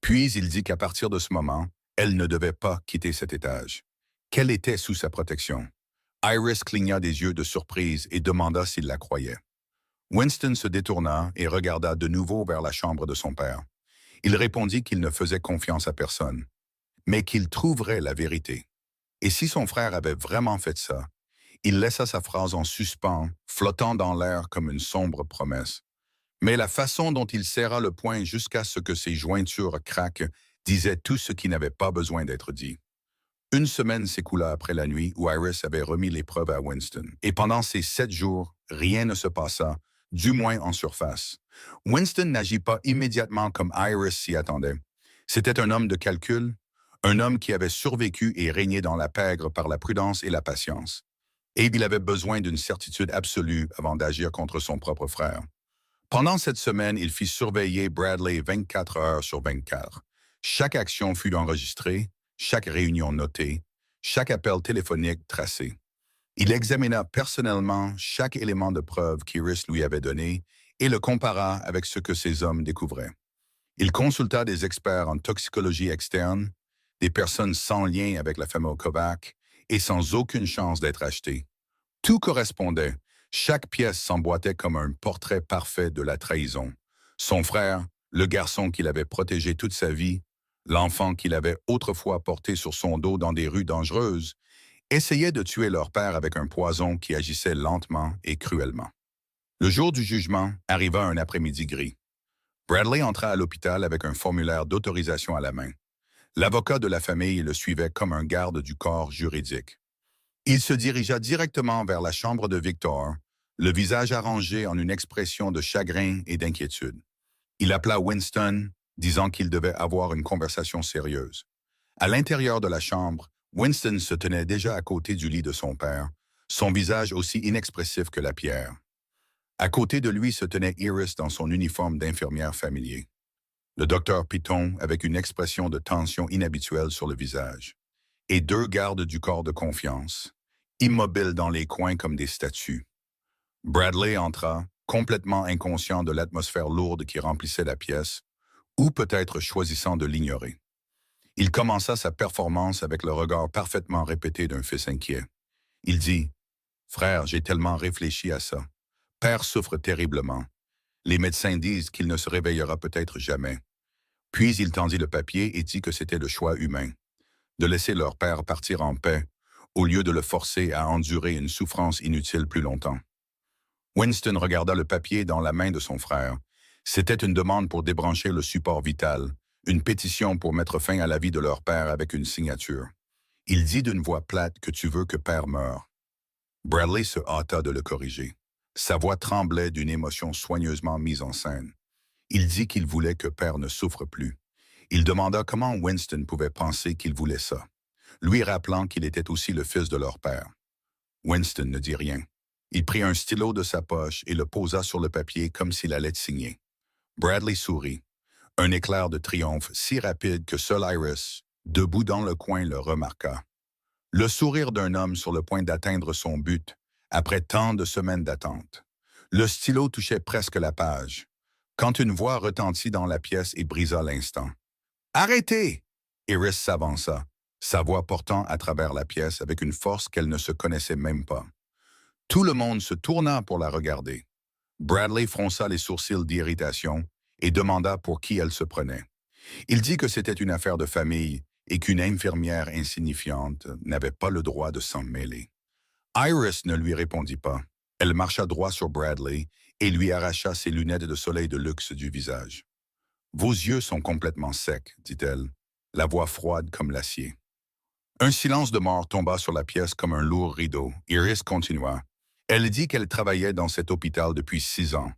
Puis il dit qu'à partir de ce moment, elle ne devait pas quitter cet étage, qu'elle était sous sa protection. Iris cligna des yeux de surprise et demanda s'il la croyait. Winston se détourna et regarda de nouveau vers la chambre de son père. Il répondit qu'il ne faisait confiance à personne, mais qu'il trouverait la vérité. Et si son frère avait vraiment fait ça, il laissa sa phrase en suspens, flottant dans l'air comme une sombre promesse. Mais la façon dont il serra le poing jusqu'à ce que ses jointures craquent disait tout ce qui n'avait pas besoin d'être dit. Une semaine s'écoula après la nuit où Iris avait remis l'épreuve à Winston. Et pendant ces 7 jours, rien ne se passa, du moins en surface. Winston n'agit pas immédiatement comme Iris s'y attendait. C'était un homme de calcul, un homme qui avait survécu et régné dans la pègre par la prudence et la patience. Et il avait besoin d'une certitude absolue avant d'agir contre son propre frère. Pendant cette semaine, il fit surveiller Bradley 24 heures sur 24. Chaque action fut enregistrée, chaque réunion notée, chaque appel téléphonique tracé. Il examina personnellement chaque élément de preuve qu'Iris lui avait donné et le compara avec ce que ces hommes découvraient. Il consulta des experts en toxicologie externe, des personnes sans lien avec la famille Kovac et sans aucune chance d'être achetées. Tout correspondait. Chaque pièce s'emboîtait comme un portrait parfait de la trahison. Son frère, le garçon qu'il avait protégé toute sa vie, l'enfant qu'il avait autrefois porté sur son dos dans des rues dangereuses, essayaient de tuer leur père avec un poison qui agissait lentement et cruellement. Le jour du jugement arriva un après-midi gris. Bradley entra à l'hôpital avec un formulaire d'autorisation à la main. L'avocat de la famille le suivait comme un garde du corps juridique. Il se dirigea directement vers la chambre de Victor, le visage arrangé en une expression de chagrin et d'inquiétude. Il appela Winston, disant qu'il devait avoir une conversation sérieuse. À l'intérieur de la chambre, Winston se tenait déjà à côté du lit de son père, son visage aussi inexpressif que la pierre. À côté de lui se tenait Iris dans son uniforme d'infirmière familier. Le docteur Piton avec une expression de tension inhabituelle sur le visage. Et 2 gardes du corps de confiance, immobiles dans les coins comme des statues. Bradley entra, complètement inconscient de l'atmosphère lourde qui remplissait la pièce, ou peut-être choisissant de l'ignorer. Il commença sa performance avec le regard parfaitement répété d'un fils inquiet. Il dit « Frère, j'ai tellement réfléchi à ça. Père souffre terriblement. Les médecins disent qu'il ne se réveillera peut-être jamais. » Puis il tendit le papier et dit que c'était le choix humain, de laisser leur père partir en paix, au lieu de le forcer à endurer une souffrance inutile plus longtemps. Winston regarda le papier dans la main de son frère. C'était une demande pour débrancher le support vital, une pétition pour mettre fin à la vie de leur père avec une signature. Il dit d'une voix plate que tu veux que père meure. Bradley se hâta de le corriger. Sa voix tremblait d'une émotion soigneusement mise en scène. Il dit qu'il voulait que père ne souffre plus. Il demanda comment Winston pouvait penser qu'il voulait ça, lui rappelant qu'il était aussi le fils de leur père. Winston ne dit rien. Il prit un stylo de sa poche et le posa sur le papier comme s'il allait signer. Bradley sourit. Un éclair de triomphe si rapide que seul Iris, debout dans le coin, le remarqua. Le sourire d'un homme sur le point d'atteindre son but, après tant de semaines d'attente. Le stylo touchait presque la page, quand une voix retentit dans la pièce et brisa l'instant. « Arrêtez !» Iris s'avança, sa voix portant à travers la pièce avec une force qu'elle ne se connaissait même pas. Tout le monde se tourna pour la regarder. Bradley fronça les sourcils d'irritation et demanda pour qui elle se prenait. Il dit que c'était une affaire de famille et qu'une infirmière insignifiante n'avait pas le droit de s'en mêler. Iris ne lui répondit pas. Elle marcha droit sur Bradley et lui arracha ses lunettes de soleil de luxe du visage. « Vos yeux sont complètement secs, dit-elle, la voix froide comme l'acier. Un silence de mort tomba sur la pièce comme un lourd rideau. Iris continua. Elle dit qu'elle travaillait dans cet hôpital depuis 6 ans,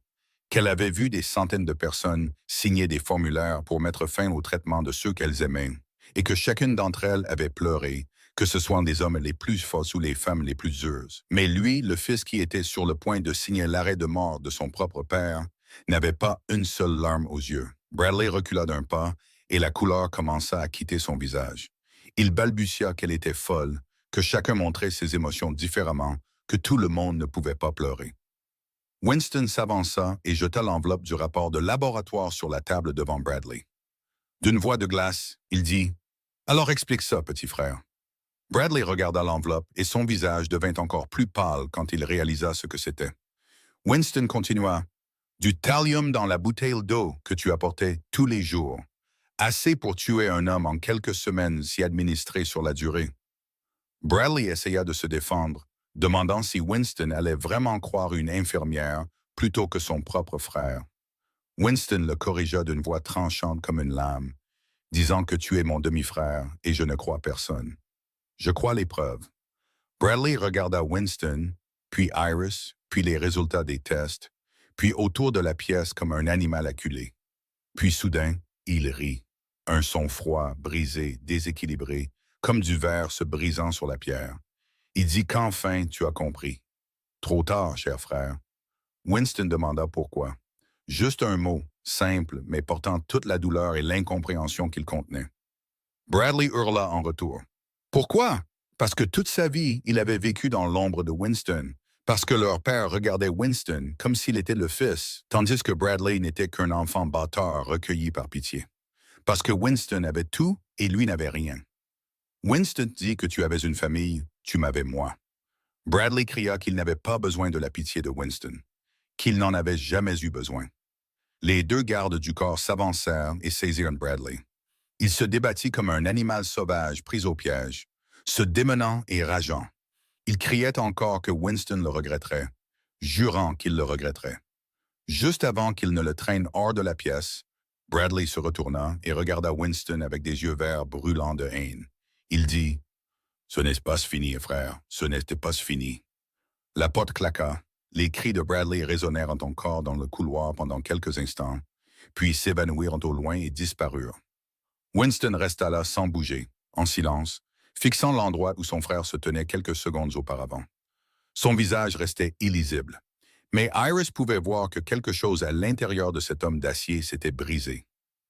qu'elle avait vu des centaines de personnes signer des formulaires pour mettre fin au traitement de ceux qu'elles aimaient, et que chacune d'entre elles avait pleuré, que ce soit les hommes les plus forts ou les femmes les plus heureuses. Mais lui, le fils qui était sur le point de signer l'arrêt de mort de son propre père, n'avait pas une seule larme aux yeux. Bradley recula d'un pas, et la couleur commença à quitter son visage. Il balbutia qu'elle était folle, que chacun montrait ses émotions différemment, que tout le monde ne pouvait pas pleurer. Winston s'avança et jeta l'enveloppe du rapport de laboratoire sur la table devant Bradley. D'une voix de glace, il dit « Alors explique ça, petit frère. » Bradley regarda l'enveloppe et son visage devint encore plus pâle quand il réalisa ce que c'était. Winston continua « Du thallium dans la bouteille d'eau que tu apportais tous les jours. Assez pour tuer un homme en quelques semaines si administré sur la durée. » Bradley essaya de se défendre, demandant si Winston allait vraiment croire une infirmière plutôt que son propre frère. Winston le corrigea d'une voix tranchante comme une lame, disant que tu es mon demi-frère et je ne crois personne. Je crois les preuves. Bradley regarda Winston, puis Iris, puis les résultats des tests, puis autour de la pièce comme un animal acculé. Puis soudain, il rit, un son froid, brisé, déséquilibré, comme du verre se brisant sur la pierre. Il dit qu'enfin tu as compris. Trop tard, cher frère. Winston demanda pourquoi. Juste un mot, simple, mais portant toute la douleur et l'incompréhension qu'il contenait. Bradley hurla en retour. Pourquoi? Parce que toute sa vie, il avait vécu dans l'ombre de Winston. Parce que leur père regardait Winston comme s'il était le fils, tandis que Bradley n'était qu'un enfant bâtard recueilli par pitié. Parce que Winston avait tout et lui n'avait rien. Winston dit que tu avais une famille, tu m'avais moi. Bradley cria qu'il n'avait pas besoin de la pitié de Winston, qu'il n'en avait jamais eu besoin. Les deux gardes du corps s'avancèrent et saisirent Bradley. Il se débattit comme un animal sauvage pris au piège, se démenant et rageant. Il criait encore que Winston le regretterait, jurant qu'il le regretterait. Juste avant qu'il ne le traîne hors de la pièce, Bradley se retourna et regarda Winston avec des yeux verts brûlants de haine. Il dit « Ce n'est pas fini, frère, ce n'était pas fini. » La porte claqua, les cris de Bradley résonnèrent encore dans le couloir pendant quelques instants, puis s'évanouirent au loin et disparurent. Winston resta là sans bouger, en silence, fixant l'endroit où son frère se tenait quelques secondes auparavant. Son visage restait illisible, mais Iris pouvait voir que quelque chose à l'intérieur de cet homme d'acier s'était brisé.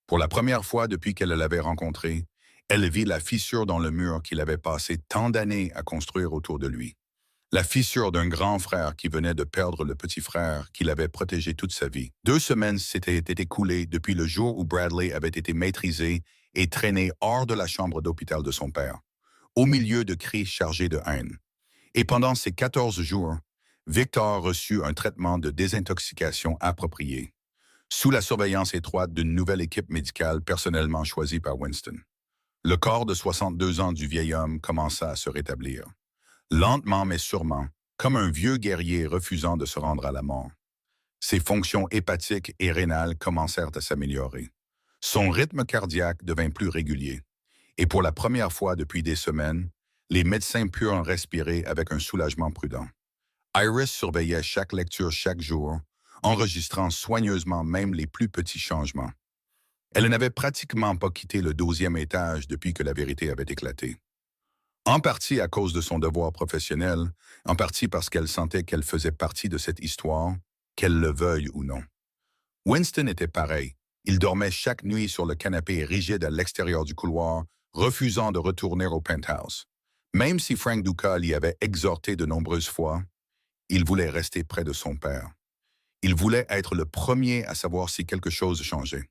Pour la première fois depuis qu'elle l'avait rencontré, elle vit la fissure dans le mur qu'il avait passé tant d'années à construire autour de lui. La fissure d'un grand frère qui venait de perdre le petit frère qu'il avait protégé toute sa vie. 2 semaines s'étaient écoulées depuis le jour où Bradley avait été maîtrisé et traîné hors de la chambre d'hôpital de son père, au milieu de cris chargés de haine. Et pendant ces 14 jours, Victor reçut un traitement de désintoxication approprié, sous la surveillance étroite d'une nouvelle équipe médicale personnellement choisie par Winston. Le corps de 62 ans du vieil homme commença à se rétablir. Lentement mais sûrement, comme un vieux guerrier refusant de se rendre à la mort. Ses fonctions hépatiques et rénales commencèrent à s'améliorer. Son rythme cardiaque devint plus régulier. Et pour la première fois depuis des semaines, les médecins purent en respirer avec un soulagement prudent. Iris surveillait chaque lecture chaque jour, enregistrant soigneusement même les plus petits changements. Elle n'avait pratiquement pas quitté le 12e étage depuis que la vérité avait éclaté. En partie à cause de son devoir professionnel, en partie parce qu'elle sentait qu'elle faisait partie de cette histoire, qu'elle le veuille ou non. Winston était pareil. Il dormait chaque nuit sur le canapé rigide à l'extérieur du couloir, refusant de retourner au penthouse. Même si Frank Ducal l'y avait exhorté de nombreuses fois, il voulait rester près de son père. Il voulait être le premier à savoir si quelque chose changeait.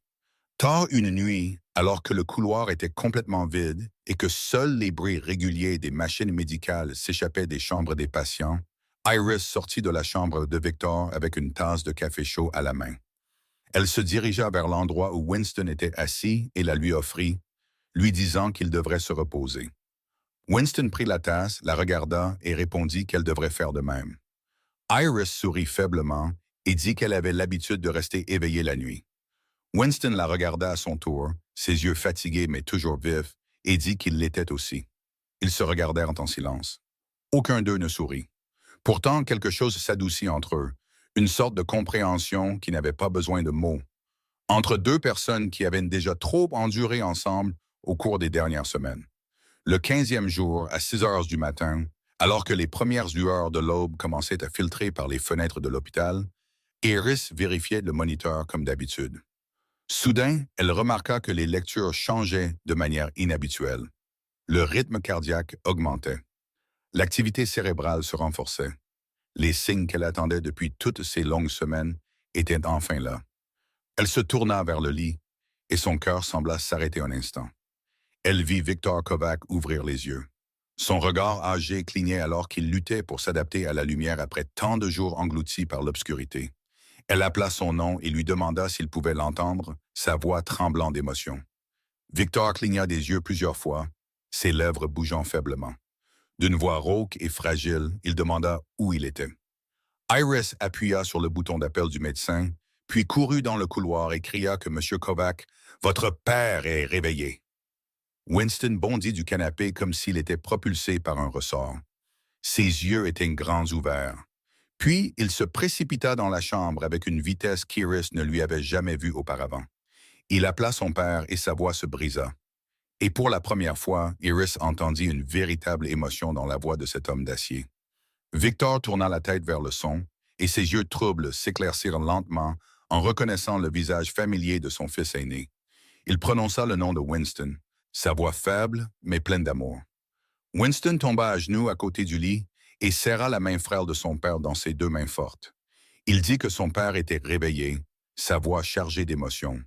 Tard une nuit, alors que le couloir était complètement vide et que seuls les bruits réguliers des machines médicales s'échappaient des chambres des patients, Iris sortit de la chambre de Victor avec une tasse de café chaud à la main. Elle se dirigea vers l'endroit où Winston était assis et la lui offrit, lui disant qu'il devrait se reposer. Winston prit la tasse, la regarda et répondit qu'elle devrait faire de même. Iris sourit faiblement et dit qu'elle avait l'habitude de rester éveillée la nuit. Winston la regarda à son tour, ses yeux fatigués mais toujours vifs, et dit qu'il l'était aussi. Ils se regardèrent en silence. Aucun d'eux ne sourit. Pourtant, quelque chose s'adoucit entre eux, une sorte de compréhension qui n'avait pas besoin de mots. Entre deux personnes qui avaient déjà trop enduré ensemble au cours des dernières semaines. Le 15e jour, à 6 heures du matin, alors que les premières lueurs de l'aube commençaient à filtrer par les fenêtres de l'hôpital, Iris vérifiait le moniteur comme d'habitude. Soudain, elle remarqua que les lectures changeaient de manière inhabituelle. Le rythme cardiaque augmentait. L'activité cérébrale se renforçait. Les signes qu'elle attendait depuis toutes ces longues semaines étaient enfin là. Elle se tourna vers le lit et son cœur sembla s'arrêter un instant. Elle vit Victor Kovac ouvrir les yeux. Son regard âgé clignait alors qu'il luttait pour s'adapter à la lumière après tant de jours engloutis par l'obscurité. Elle appela son nom et lui demanda s'il pouvait l'entendre, sa voix tremblant d'émotion. Victor cligna des yeux plusieurs fois, ses lèvres bougeant faiblement. D'une voix rauque et fragile, il demanda où il était. Iris appuya sur le bouton d'appel du médecin, puis courut dans le couloir et cria que M. Kovac, « Votre père est réveillé !» Winston bondit du canapé comme s'il était propulsé par un ressort. Ses yeux étaient grands ouverts. Puis, il se précipita dans la chambre avec une vitesse qu'Iris ne lui avait jamais vue auparavant. Il appela son père et sa voix se brisa. Et pour la première fois, Iris entendit une véritable émotion dans la voix de cet homme d'acier. Victor tourna la tête vers le son, et ses yeux troubles s'éclaircirent lentement en reconnaissant le visage familier de son fils aîné. Il prononça le nom de Winston, sa voix faible mais pleine d'amour. Winston tomba à genoux à côté du lit et serra la main frêle de son père dans ses deux mains fortes. Il dit que son père était réveillé, sa voix chargée d'émotion.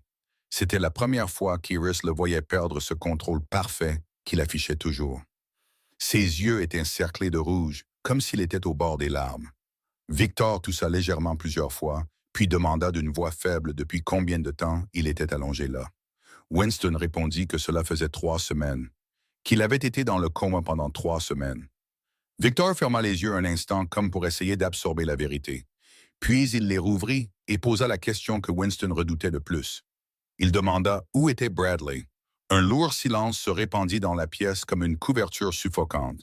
C'était la première fois qu'Iris le voyait perdre ce contrôle parfait qu'il affichait toujours. Ses yeux étaient encerclés de rouge, comme s'il était au bord des larmes. Victor toussa légèrement plusieurs fois, puis demanda d'une voix faible depuis combien de temps il était allongé là. Winston répondit que cela faisait 3 semaines, qu'il avait été dans le coma pendant 3 semaines. Victor ferma les yeux un instant comme pour essayer d'absorber la vérité. Puis il les rouvrit et posa la question que Winston redoutait le plus. Il demanda où était Bradley. Un lourd silence se répandit dans la pièce comme une couverture suffocante.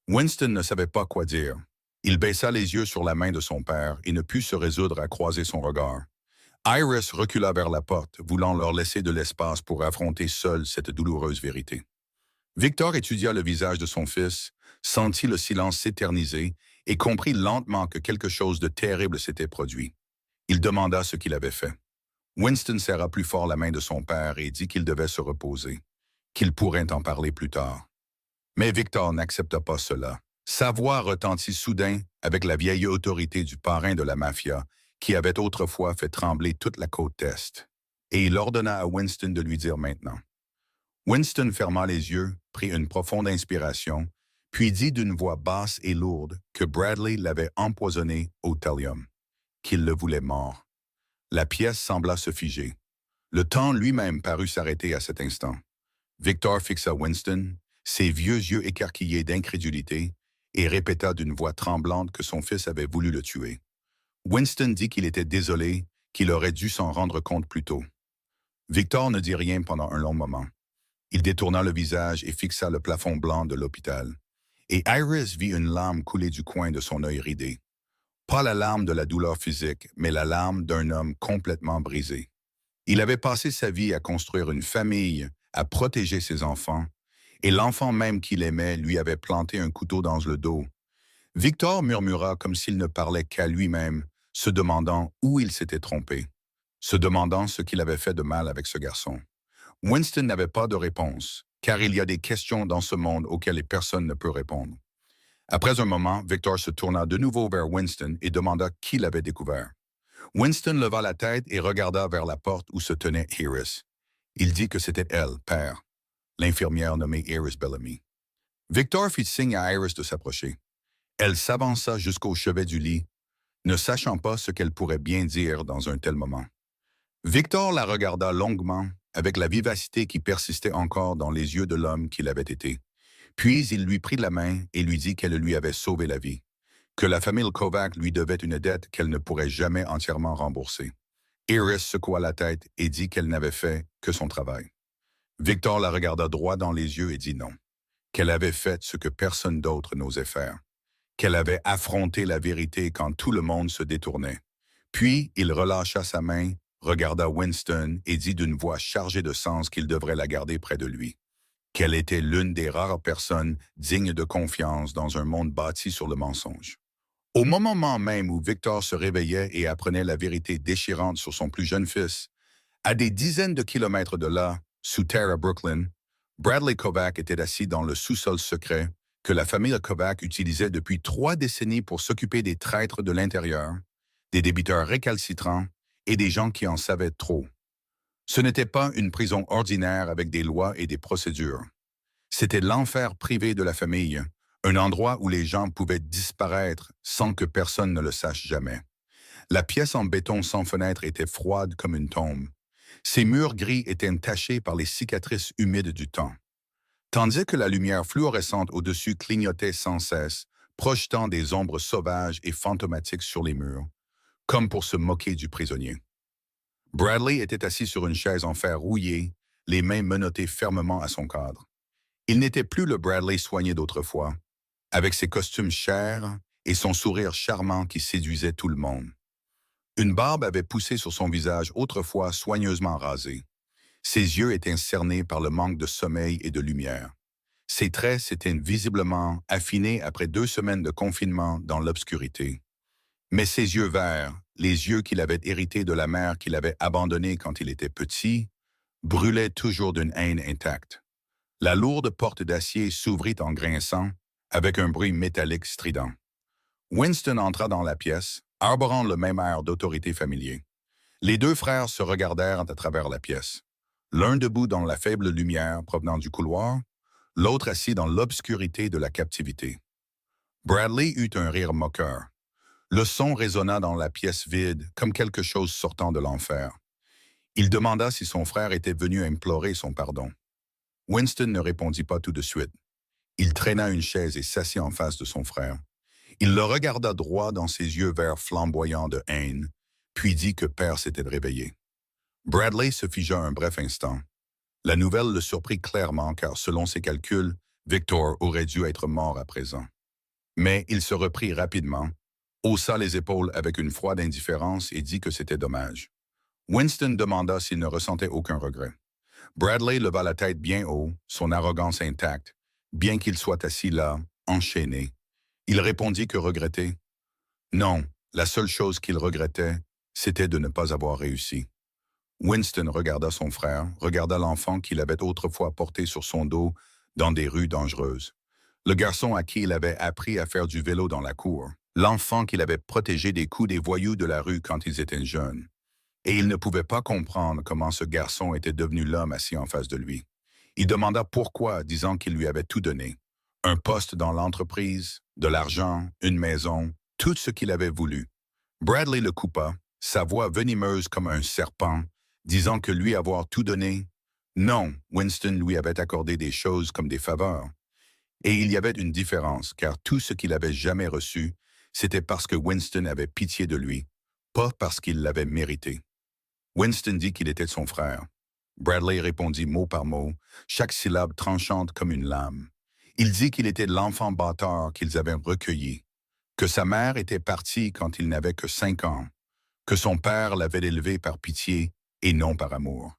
Winston ne savait pas quoi dire. Il baissa les yeux sur la main de son père et ne put se résoudre à croiser son regard. Iris recula vers la porte, voulant leur laisser de l'espace pour affronter seul cette douloureuse vérité. Victor étudia le visage de son fils, sentit le silence s'éterniser et comprit lentement que quelque chose de terrible s'était produit. Il demanda ce qu'il avait fait. Winston serra plus fort la main de son père et dit qu'il devait se reposer, qu'il pourrait en parler plus tard. Mais Victor n'accepta pas cela. Sa voix retentit soudain avec la vieille autorité du parrain de la mafia qui avait autrefois fait trembler toute la côte Est, et il ordonna à Winston de lui dire maintenant. Winston ferma les yeux, prit une profonde inspiration, puis dit d'une voix basse et lourde que Bradley l'avait empoisonné au thallium, qu'il le voulait mort. La pièce sembla se figer. Le temps lui-même parut s'arrêter à cet instant. Victor fixa Winston, ses vieux yeux écarquillés d'incrédulité, et répéta d'une voix tremblante que son fils avait voulu le tuer. Winston dit qu'il était désolé, qu'il aurait dû s'en rendre compte plus tôt. Victor ne dit rien pendant un long moment. Il détourna le visage et fixa le plafond blanc de l'hôpital. Et Iris vit une larme couler du coin de son œil ridé. Pas la larme de la douleur physique, mais la larme d'un homme complètement brisé. Il avait passé sa vie à construire une famille, à protéger ses enfants, et l'enfant même qu'il aimait lui avait planté un couteau dans le dos. Victor murmura comme s'il ne parlait qu'à lui-même, se demandant où il s'était trompé, se demandant ce qu'il avait fait de mal avec ce garçon. Winston n'avait pas de réponse, car il y a des questions dans ce monde auxquelles personne ne peut répondre. Après un moment, Victor se tourna de nouveau vers Winston et demanda qui l'avait découvert. Winston leva la tête et regarda vers la porte où se tenait Iris. Il dit que c'était elle, père, l'infirmière nommée Iris Bellamy. Victor fit signe à Iris de s'approcher. Elle s'avança jusqu'au chevet du lit, ne sachant pas ce qu'elle pourrait bien dire dans un tel moment. Victor la regarda longuement, avec la vivacité qui persistait encore dans les yeux de l'homme qu'il avait été. Puis il lui prit la main et lui dit qu'elle lui avait sauvé la vie, que la famille Kovac lui devait une dette qu'elle ne pourrait jamais entièrement rembourser. Iris secoua la tête et dit qu'elle n'avait fait que son travail. Victor la regarda droit dans les yeux et dit non, qu'elle avait fait ce que personne d'autre n'osait faire, qu'elle avait affronté la vérité quand tout le monde se détournait. Puis il relâcha sa main, regarda Winston et dit d'une voix chargée de sens qu'il devrait la garder près de lui, qu'elle était l'une des rares personnes dignes de confiance dans un monde bâti sur le mensonge. Au moment même où Victor se réveillait et apprenait la vérité déchirante sur son plus jeune fils, à des dizaines de kilomètres de là, sous terre à Brooklyn, Bradley Kovac était assis dans le sous-sol secret que la famille Kovac utilisait depuis 3 décennies pour s'occuper des traîtres de l'intérieur, des débiteurs récalcitrants et des gens qui en savaient trop. Ce n'était pas une prison ordinaire avec des lois et des procédures. C'était l'enfer privé de la famille, un endroit où les gens pouvaient disparaître sans que personne ne le sache jamais. La pièce en béton sans fenêtre était froide comme une tombe. Ses murs gris étaient tachés par les cicatrices humides du temps, tandis que la lumière fluorescente au-dessus clignotait sans cesse, projetant des ombres sauvages et fantomatiques sur les murs, comme pour se moquer du prisonnier. Bradley était assis sur une chaise en fer rouillé, les mains menottées fermement à son cadre. Il n'était plus le Bradley soigné d'autrefois, avec ses costumes chers et son sourire charmant qui séduisait tout le monde. Une barbe avait poussé sur son visage autrefois soigneusement rasé. Ses yeux étaient cernés par le manque de sommeil et de lumière. Ses traits s'étaient visiblement affinés après 2 semaines de confinement dans l'obscurité. Mais ses yeux verts, les yeux qu'il avait hérités de la mère qu'il avait abandonnée quand il était petit, brûlaient toujours d'une haine intacte. La lourde porte d'acier s'ouvrit en grinçant, avec un bruit métallique strident. Winston entra dans la pièce, arborant le même air d'autorité familier. Les 2 frères se regardèrent à travers la pièce, l'un debout dans la faible lumière provenant du couloir, l'autre assis dans l'obscurité de la captivité. Bradley eut un rire moqueur. Le son résonna dans la pièce vide, comme quelque chose sortant de l'enfer. Il demanda si son frère était venu implorer son pardon. Winston ne répondit pas tout de suite. Il traîna une chaise et s'assit en face de son frère. Il le regarda droit dans ses yeux verts flamboyants de haine, puis dit que père s'était réveillé. Bradley se figea un bref instant. La nouvelle le surprit clairement car, selon ses calculs, Victor aurait dû être mort à présent. Mais il se reprit rapidement, haussa les épaules avec une froide indifférence et dit que c'était dommage. Winston demanda s'il ne ressentait aucun regret. Bradley leva la tête bien haut, son arrogance intacte, bien qu'il soit assis là, enchaîné. Il répondit que regretter. Non, la seule chose qu'il regrettait, c'était de ne pas avoir réussi. Winston regarda son frère, regarda l'enfant qu'il avait autrefois porté sur son dos dans des rues dangereuses. Le garçon à qui il avait appris à faire du vélo dans la cour. L'enfant qu'il avait protégé des coups des voyous de la rue quand ils étaient jeunes. Et il ne pouvait pas comprendre comment ce garçon était devenu l'homme assis en face de lui. Il demanda pourquoi, disant qu'il lui avait tout donné. Un poste dans l'entreprise, de l'argent, une maison, tout ce qu'il avait voulu. Bradley le coupa, sa voix venimeuse comme un serpent, disant que lui avoir tout donné. Non, Winston lui avait accordé des choses comme des faveurs. Et il y avait une différence, car tout ce qu'il avait jamais reçu, c'était parce que Winston avait pitié de lui, pas parce qu'il l'avait mérité. Winston dit qu'il était son frère. Bradley répondit mot par mot, chaque syllabe tranchante comme une lame. Il dit qu'il était l'enfant bâtard qu'ils avaient recueilli, que sa mère était partie quand il n'avait que 5 ans, que son père l'avait élevé par pitié et non par amour,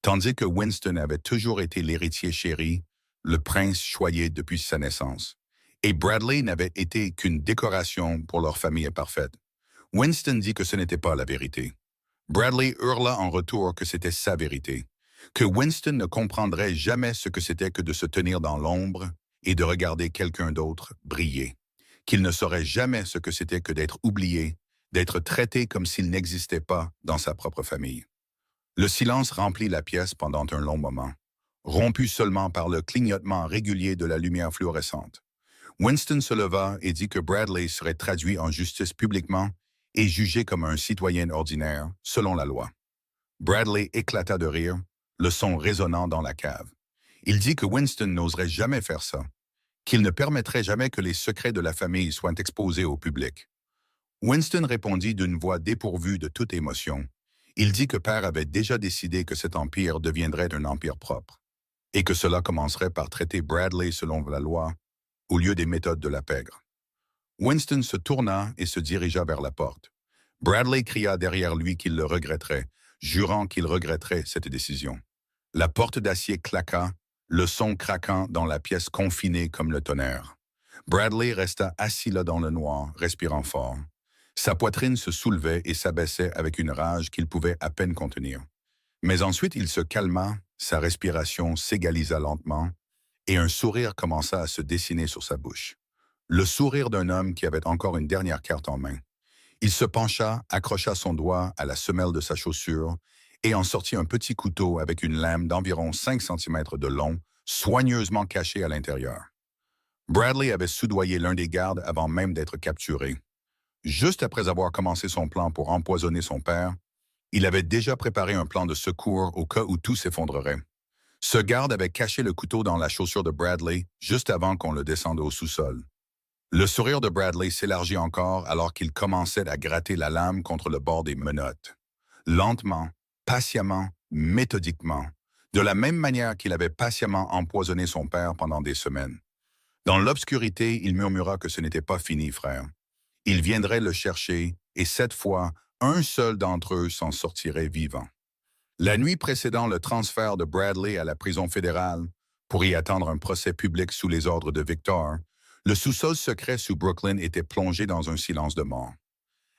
tandis que Winston avait toujours été l'héritier chéri, le prince choyé depuis sa naissance. Et Bradley n'avait été qu'une décoration pour leur famille parfaite. Winston dit que ce n'était pas la vérité. Bradley hurla en retour que c'était sa vérité, que Winston ne comprendrait jamais ce que c'était que de se tenir dans l'ombre et de regarder quelqu'un d'autre briller, qu'il ne saurait jamais ce que c'était que d'être oublié, d'être traité comme s'il n'existait pas dans sa propre famille. Le silence remplit la pièce pendant un long moment, rompu seulement par le clignotement régulier de la lumière fluorescente. Winston se leva et dit que Bradley serait traduit en justice publiquement et jugé comme un citoyen ordinaire, selon la loi. Bradley éclata de rire, le son résonnant dans la cave. Il dit que Winston n'oserait jamais faire ça, qu'il ne permettrait jamais que les secrets de la famille soient exposés au public. Winston répondit d'une voix dépourvue de toute émotion. Il dit que Père avait déjà décidé que cet empire deviendrait un empire propre, et que cela commencerait par traiter Bradley selon la loi, au lieu des méthodes de la pègre. Winston se tourna et se dirigea vers la porte. Bradley cria derrière lui qu'il le regretterait, jurant qu'il regretterait cette décision. La porte d'acier claqua, le son craquant dans la pièce confinée comme le tonnerre. Bradley resta assis là dans le noir, respirant fort. Sa poitrine se soulevait et s'abaissait avec une rage qu'il pouvait à peine contenir. Mais ensuite il se calma, sa respiration s'égalisa lentement, et un sourire commença à se dessiner sur sa bouche. Le sourire d'un homme qui avait encore une dernière carte en main. Il se pencha, accrocha son doigt à la semelle de sa chaussure et en sortit un petit couteau avec une lame d'environ 5 centimètres de long, soigneusement caché à l'intérieur. Bradley avait soudoyé l'un des gardes avant même d'être capturé. Juste après avoir commencé son plan pour empoisonner son père, il avait déjà préparé un plan de secours au cas où tout s'effondrerait. Ce garde avait caché le couteau dans la chaussure de Bradley juste avant qu'on le descende au sous-sol. Le sourire de Bradley s'élargit encore alors qu'il commençait à gratter la lame contre le bord des menottes. Lentement, patiemment, méthodiquement, de la même manière qu'il avait patiemment empoisonné son père pendant des semaines. Dans l'obscurité, il murmura que ce n'était pas fini, frère. Il viendrait le chercher, et cette fois, un seul d'entre eux s'en sortirait vivant. La nuit précédant le transfert de Bradley à la prison fédérale, pour y attendre un procès public sous les ordres de Victor, le sous-sol secret sous Brooklyn était plongé dans un silence de mort.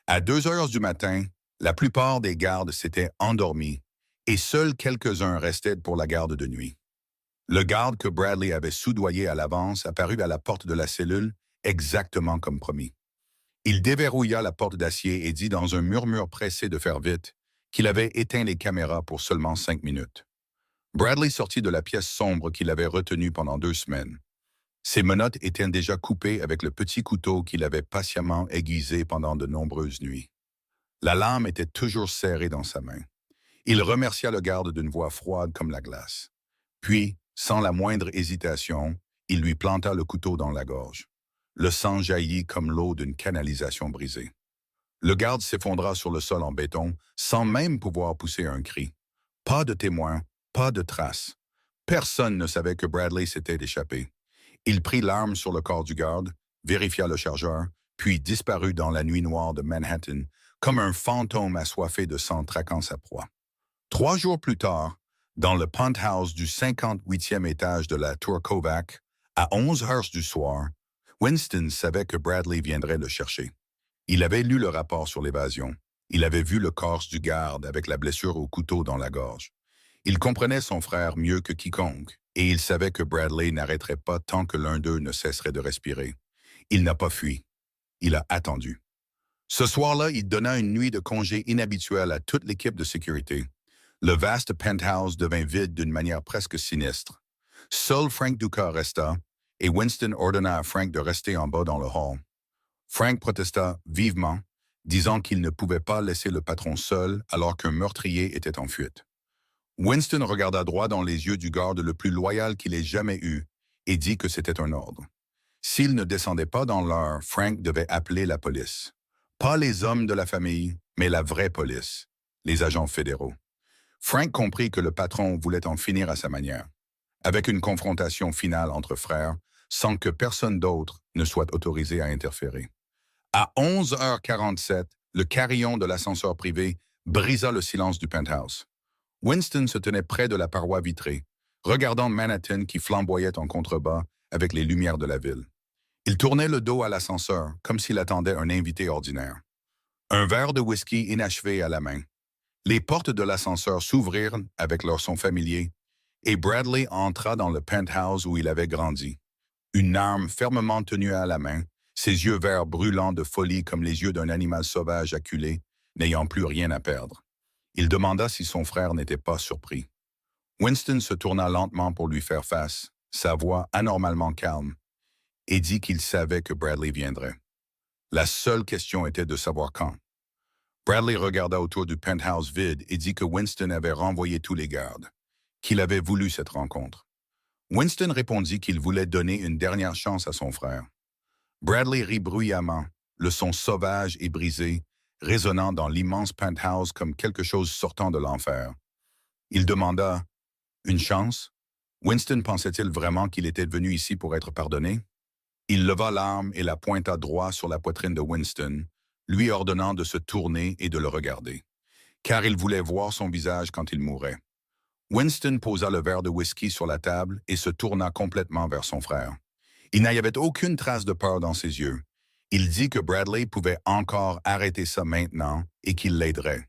À 2 heures du matin, la plupart des gardes s'étaient endormis, et seuls quelques-uns restaient pour la garde de nuit. Le garde que Bradley avait soudoyé à l'avance apparut à la porte de la cellule, exactement comme promis. Il déverrouilla la porte d'acier et dit dans un murmure pressé de faire vite qu'il avait éteint les caméras pour seulement 5 minutes. Bradley sortit de la pièce sombre qu'il avait retenue pendant 2 semaines. Ses menottes étaient déjà coupées avec le petit couteau qu'il avait patiemment aiguisé pendant de nombreuses nuits. La lame était toujours serrée dans sa main. Il remercia le garde d'une voix froide comme la glace. Puis, sans la moindre hésitation, il lui planta le couteau dans la gorge. Le sang jaillit comme l'eau d'une canalisation brisée. Le garde s'effondra sur le sol en béton, sans même pouvoir pousser un cri. Pas de témoins, pas de traces. Personne ne savait que Bradley s'était échappé. Il prit l'arme sur le corps du garde, vérifia le chargeur, puis disparut dans la nuit noire de Manhattan, comme un fantôme assoiffé de sang traquant sa proie. 3 jours plus tard, dans le penthouse du 58e étage de la Tour Kovac, à 11 heures du soir, Winston savait que Bradley viendrait le chercher. Il avait lu le rapport sur l'évasion. Il avait vu le corps du garde avec la blessure au couteau dans la gorge. Il comprenait son frère mieux que quiconque, et il savait que Bradley n'arrêterait pas tant que l'un d'eux ne cesserait de respirer. Il n'a pas fui. Il a attendu. Ce soir-là, il donna une nuit de congé inhabituelle à toute l'équipe de sécurité. Le vaste penthouse devint vide d'une manière presque sinistre. Seul Frank Duca resta, et Winston ordonna à Frank de rester en bas dans le hall. Frank protesta vivement, disant qu'il ne pouvait pas laisser le patron seul alors qu'un meurtrier était en fuite. Winston regarda droit dans les yeux du garde le plus loyal qu'il ait jamais eu et dit que c'était un ordre. S'il ne descendait pas dans l'heure, Frank devait appeler la police. Pas les hommes de la famille, mais la vraie police, les agents fédéraux. Frank comprit que le patron voulait en finir à sa manière, avec une confrontation finale entre frères, sans que personne d'autre ne soit autorisé à interférer. À 11h47, le carillon de l'ascenseur privé brisa le silence du penthouse. Winston se tenait près de la paroi vitrée, regardant Manhattan qui flamboyait en contrebas avec les lumières de la ville. Il tournait le dos à l'ascenseur, comme s'il attendait un invité ordinaire. Un verre de whisky inachevé à la main. Les portes de l'ascenseur s'ouvrirent avec leur son familier, et Bradley entra dans le penthouse où il avait grandi. Une arme fermement tenue à la main, ses yeux verts brûlants de folie comme les yeux d'un animal sauvage acculé, n'ayant plus rien à perdre. Il demanda si son frère n'était pas surpris. Winston se tourna lentement pour lui faire face, sa voix anormalement calme. et dit qu'il savait que Bradley viendrait. La seule question était de savoir quand. Bradley regarda autour du penthouse vide et dit que Winston avait renvoyé tous les gardes, qu'il avait voulu cette rencontre. Winston répondit qu'il voulait donner une dernière chance à son frère. Bradley rit bruyamment, le son sauvage et brisé, résonnant dans l'immense penthouse comme quelque chose sortant de l'enfer. Il demanda « Une chance ?» Winston pensait-il vraiment qu'il était venu ici pour être pardonné? Il leva l'arme et la pointa droit sur la poitrine de Winston, lui ordonnant de se tourner et de le regarder, car il voulait voir son visage quand il mourrait. Winston posa le verre de whisky sur la table et se tourna complètement vers son frère. Il n'y avait aucune trace de peur dans ses yeux. Il dit que Bradley pouvait encore arrêter ça maintenant et qu'il l'aiderait.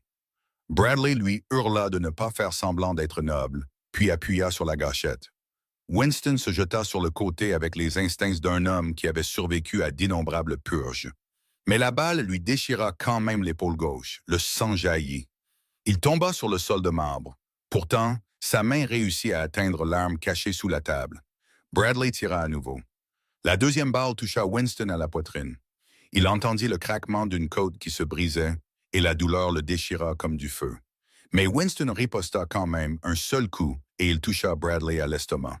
Bradley lui hurla de ne pas faire semblant d'être noble, puis appuya sur la gâchette. Winston se jeta sur le côté avec les instincts d'un homme qui avait survécu à d'innombrables purges. Mais la balle lui déchira quand même l'épaule gauche, le sang jaillit. Il tomba sur le sol de marbre. Pourtant, sa main réussit à atteindre l'arme cachée sous la table. Bradley tira à nouveau. La deuxième balle toucha Winston à la poitrine. Il entendit le craquement d'une côte qui se brisait et la douleur le déchira comme du feu. Mais Winston riposta quand même un seul coup et il toucha Bradley à l'estomac.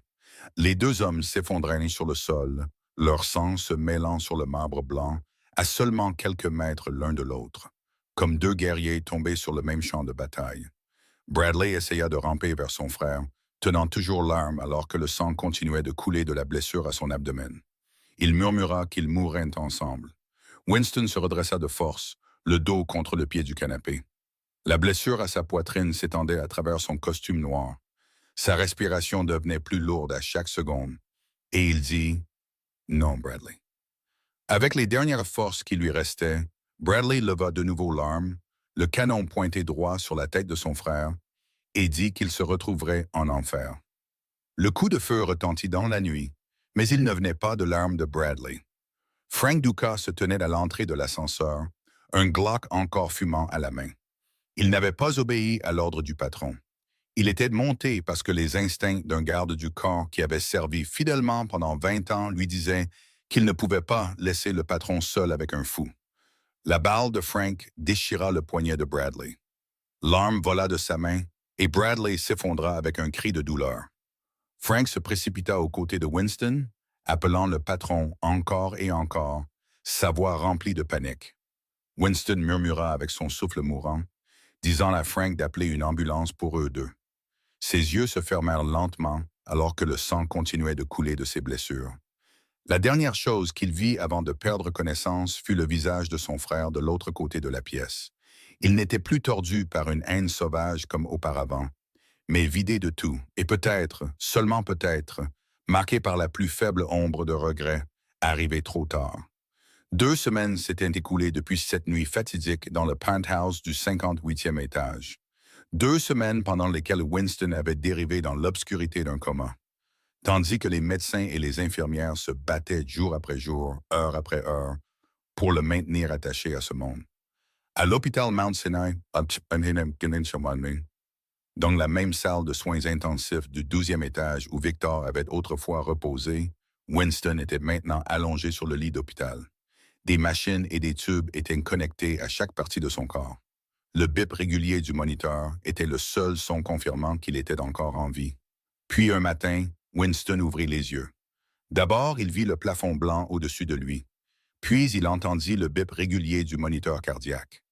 Les deux hommes s'effondrèrent sur le sol, leur sang se mêlant sur le marbre blanc, à seulement quelques mètres l'un de l'autre, comme deux guerriers tombés sur le même champ de bataille. Bradley essaya de ramper vers son frère, tenant toujours l'arme alors que le sang continuait de couler de la blessure à son abdomen. Il murmura qu'ils mourraient ensemble. Winston se redressa de force, le dos contre le pied du canapé. La blessure à sa poitrine s'étendait à travers son costume noir. Sa respiration devenait plus lourde à chaque seconde, et il dit « Non, Bradley ». Avec les dernières forces qui lui restaient, Bradley leva de nouveau l'arme, le canon pointé droit sur la tête de son frère, et dit qu'il se retrouverait en enfer. Le coup de feu retentit dans la nuit, mais il ne venait pas de l'arme de Bradley. Frank Dukas se tenait à l'entrée de l'ascenseur, un Glock encore fumant à la main. Il n'avait pas obéi à l'ordre du patron. Il était monté parce que les instincts d'un garde du corps qui avait servi fidèlement pendant 20 ans lui disaient qu'il ne pouvait pas laisser le patron seul avec un fou. La balle de Frank déchira le poignet de Bradley. L'arme vola de sa main et Bradley s'effondra avec un cri de douleur. Frank se précipita aux côtés de Winston, appelant le patron encore et encore, sa voix remplie de panique. Winston murmura avec son souffle mourant, disant à Frank d'appeler une ambulance pour eux deux. Ses yeux se fermèrent lentement alors que le sang continuait de couler de ses blessures. La dernière chose qu'il vit avant de perdre connaissance fut le visage de son frère de l'autre côté de la pièce. Il n'était plus tordu par une haine sauvage comme auparavant, mais vidé de tout, et peut-être, seulement peut-être, marqué par la plus faible ombre de regret, arrivé trop tard. 2 semaines s'étaient écoulées depuis cette nuit fatidique dans le penthouse du 58e étage. 2 semaines pendant lesquelles Winston avait dérivé dans l'obscurité d'un coma, tandis que les médecins et les infirmières se battaient jour après jour, heure après heure, pour le maintenir attaché à ce monde. À l'hôpital Mount Sinai, dans la même salle de soins intensifs du 12e étage où Victor avait autrefois reposé, Winston était maintenant allongé sur le lit d'hôpital. Des machines et des tubes étaient connectés à chaque partie de son corps. Le bip régulier du moniteur était le seul son confirmant qu'il était encore en vie. Puis un matin, Winston ouvrit les yeux. D'abord, il vit le plafond blanc au-dessus de lui. Puis il entendit le bip régulier du moniteur cardiaque.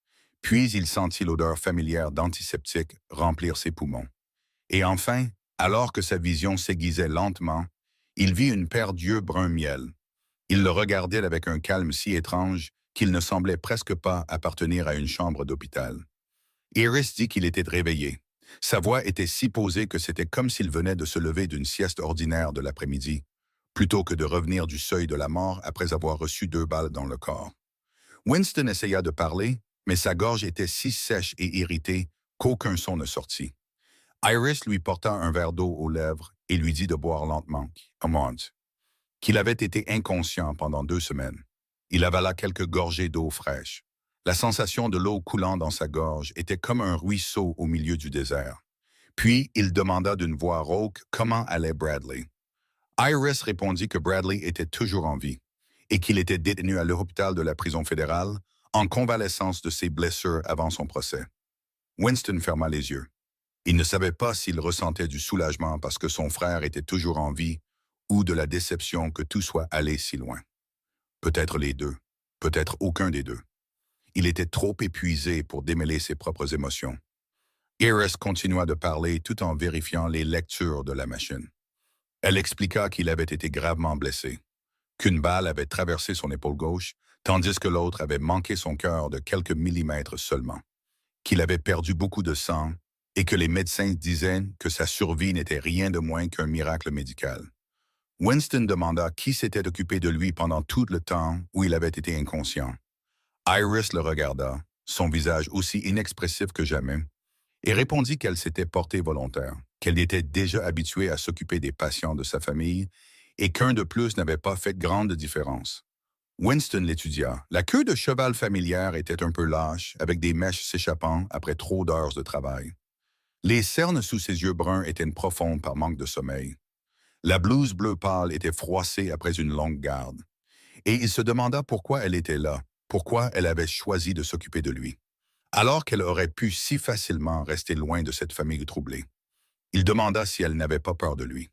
Puis il sentit l'odeur familière d'antiseptique remplir ses poumons. Et enfin, alors que sa vision s'aiguisait lentement, il vit une paire d'yeux brun miel. Il le regardait avec un calme si étrange qu'il ne semblait presque pas appartenir à une chambre d'hôpital. Iris dit qu'il était réveillé. Sa voix était si posée que c'était comme s'il venait de se lever d'une sieste ordinaire de l'après-midi, plutôt que de revenir du seuil de la mort après avoir reçu 2 balles dans le corps. Winston essaya de parler, mais sa gorge était si sèche et irritée qu'aucun son ne sortit. Iris lui porta un verre d'eau aux lèvres et lui dit de boire lentement, qu'il avait été inconscient pendant 2 semaines. Il avala quelques gorgées d'eau fraîche. La sensation de l'eau coulant dans sa gorge était comme un ruisseau au milieu du désert. Puis, il demanda d'une voix rauque comment allait Bradley. Iris répondit que Bradley était toujours en vie. et qu'il était détenu à l'hôpital de la prison fédérale en convalescence de ses blessures avant son procès. Winston ferma les yeux. Il ne savait pas s'il ressentait du soulagement parce que son frère était toujours en vie ou de la déception que tout soit allé si loin. Peut-être les deux, peut-être aucun des deux. Il était trop épuisé pour démêler ses propres émotions. Iris continua de parler tout en vérifiant les lectures de la machine. Elle expliqua qu'il avait été gravement blessé, qu'une balle avait traversé son épaule gauche, tandis que l'autre avait manqué son cœur de quelques millimètres seulement, qu'il avait perdu beaucoup de sang et que les médecins disaient que sa survie n'était rien de moins qu'un miracle médical. Winston demanda qui s'était occupé de lui pendant tout le temps où il avait été inconscient. Iris le regarda, son visage aussi inexpressif que jamais, et répondit qu'elle s'était portée volontaire, qu'elle était déjà habituée à s'occuper des patients de sa famille et qu'un de plus n'avait pas fait grande différence. Winston l'étudia. La queue de cheval familière était un peu lâche, avec des mèches s'échappant après trop d'heures de travail. Les cernes sous ses yeux bruns étaient profondes par manque de sommeil. La blouse bleu pâle était froissée après une longue garde. Et il se demanda pourquoi elle était là, pourquoi elle avait choisi de s'occuper de lui, alors qu'elle aurait pu si facilement rester loin de cette famille troublée. Il demanda si elle n'avait pas peur de lui.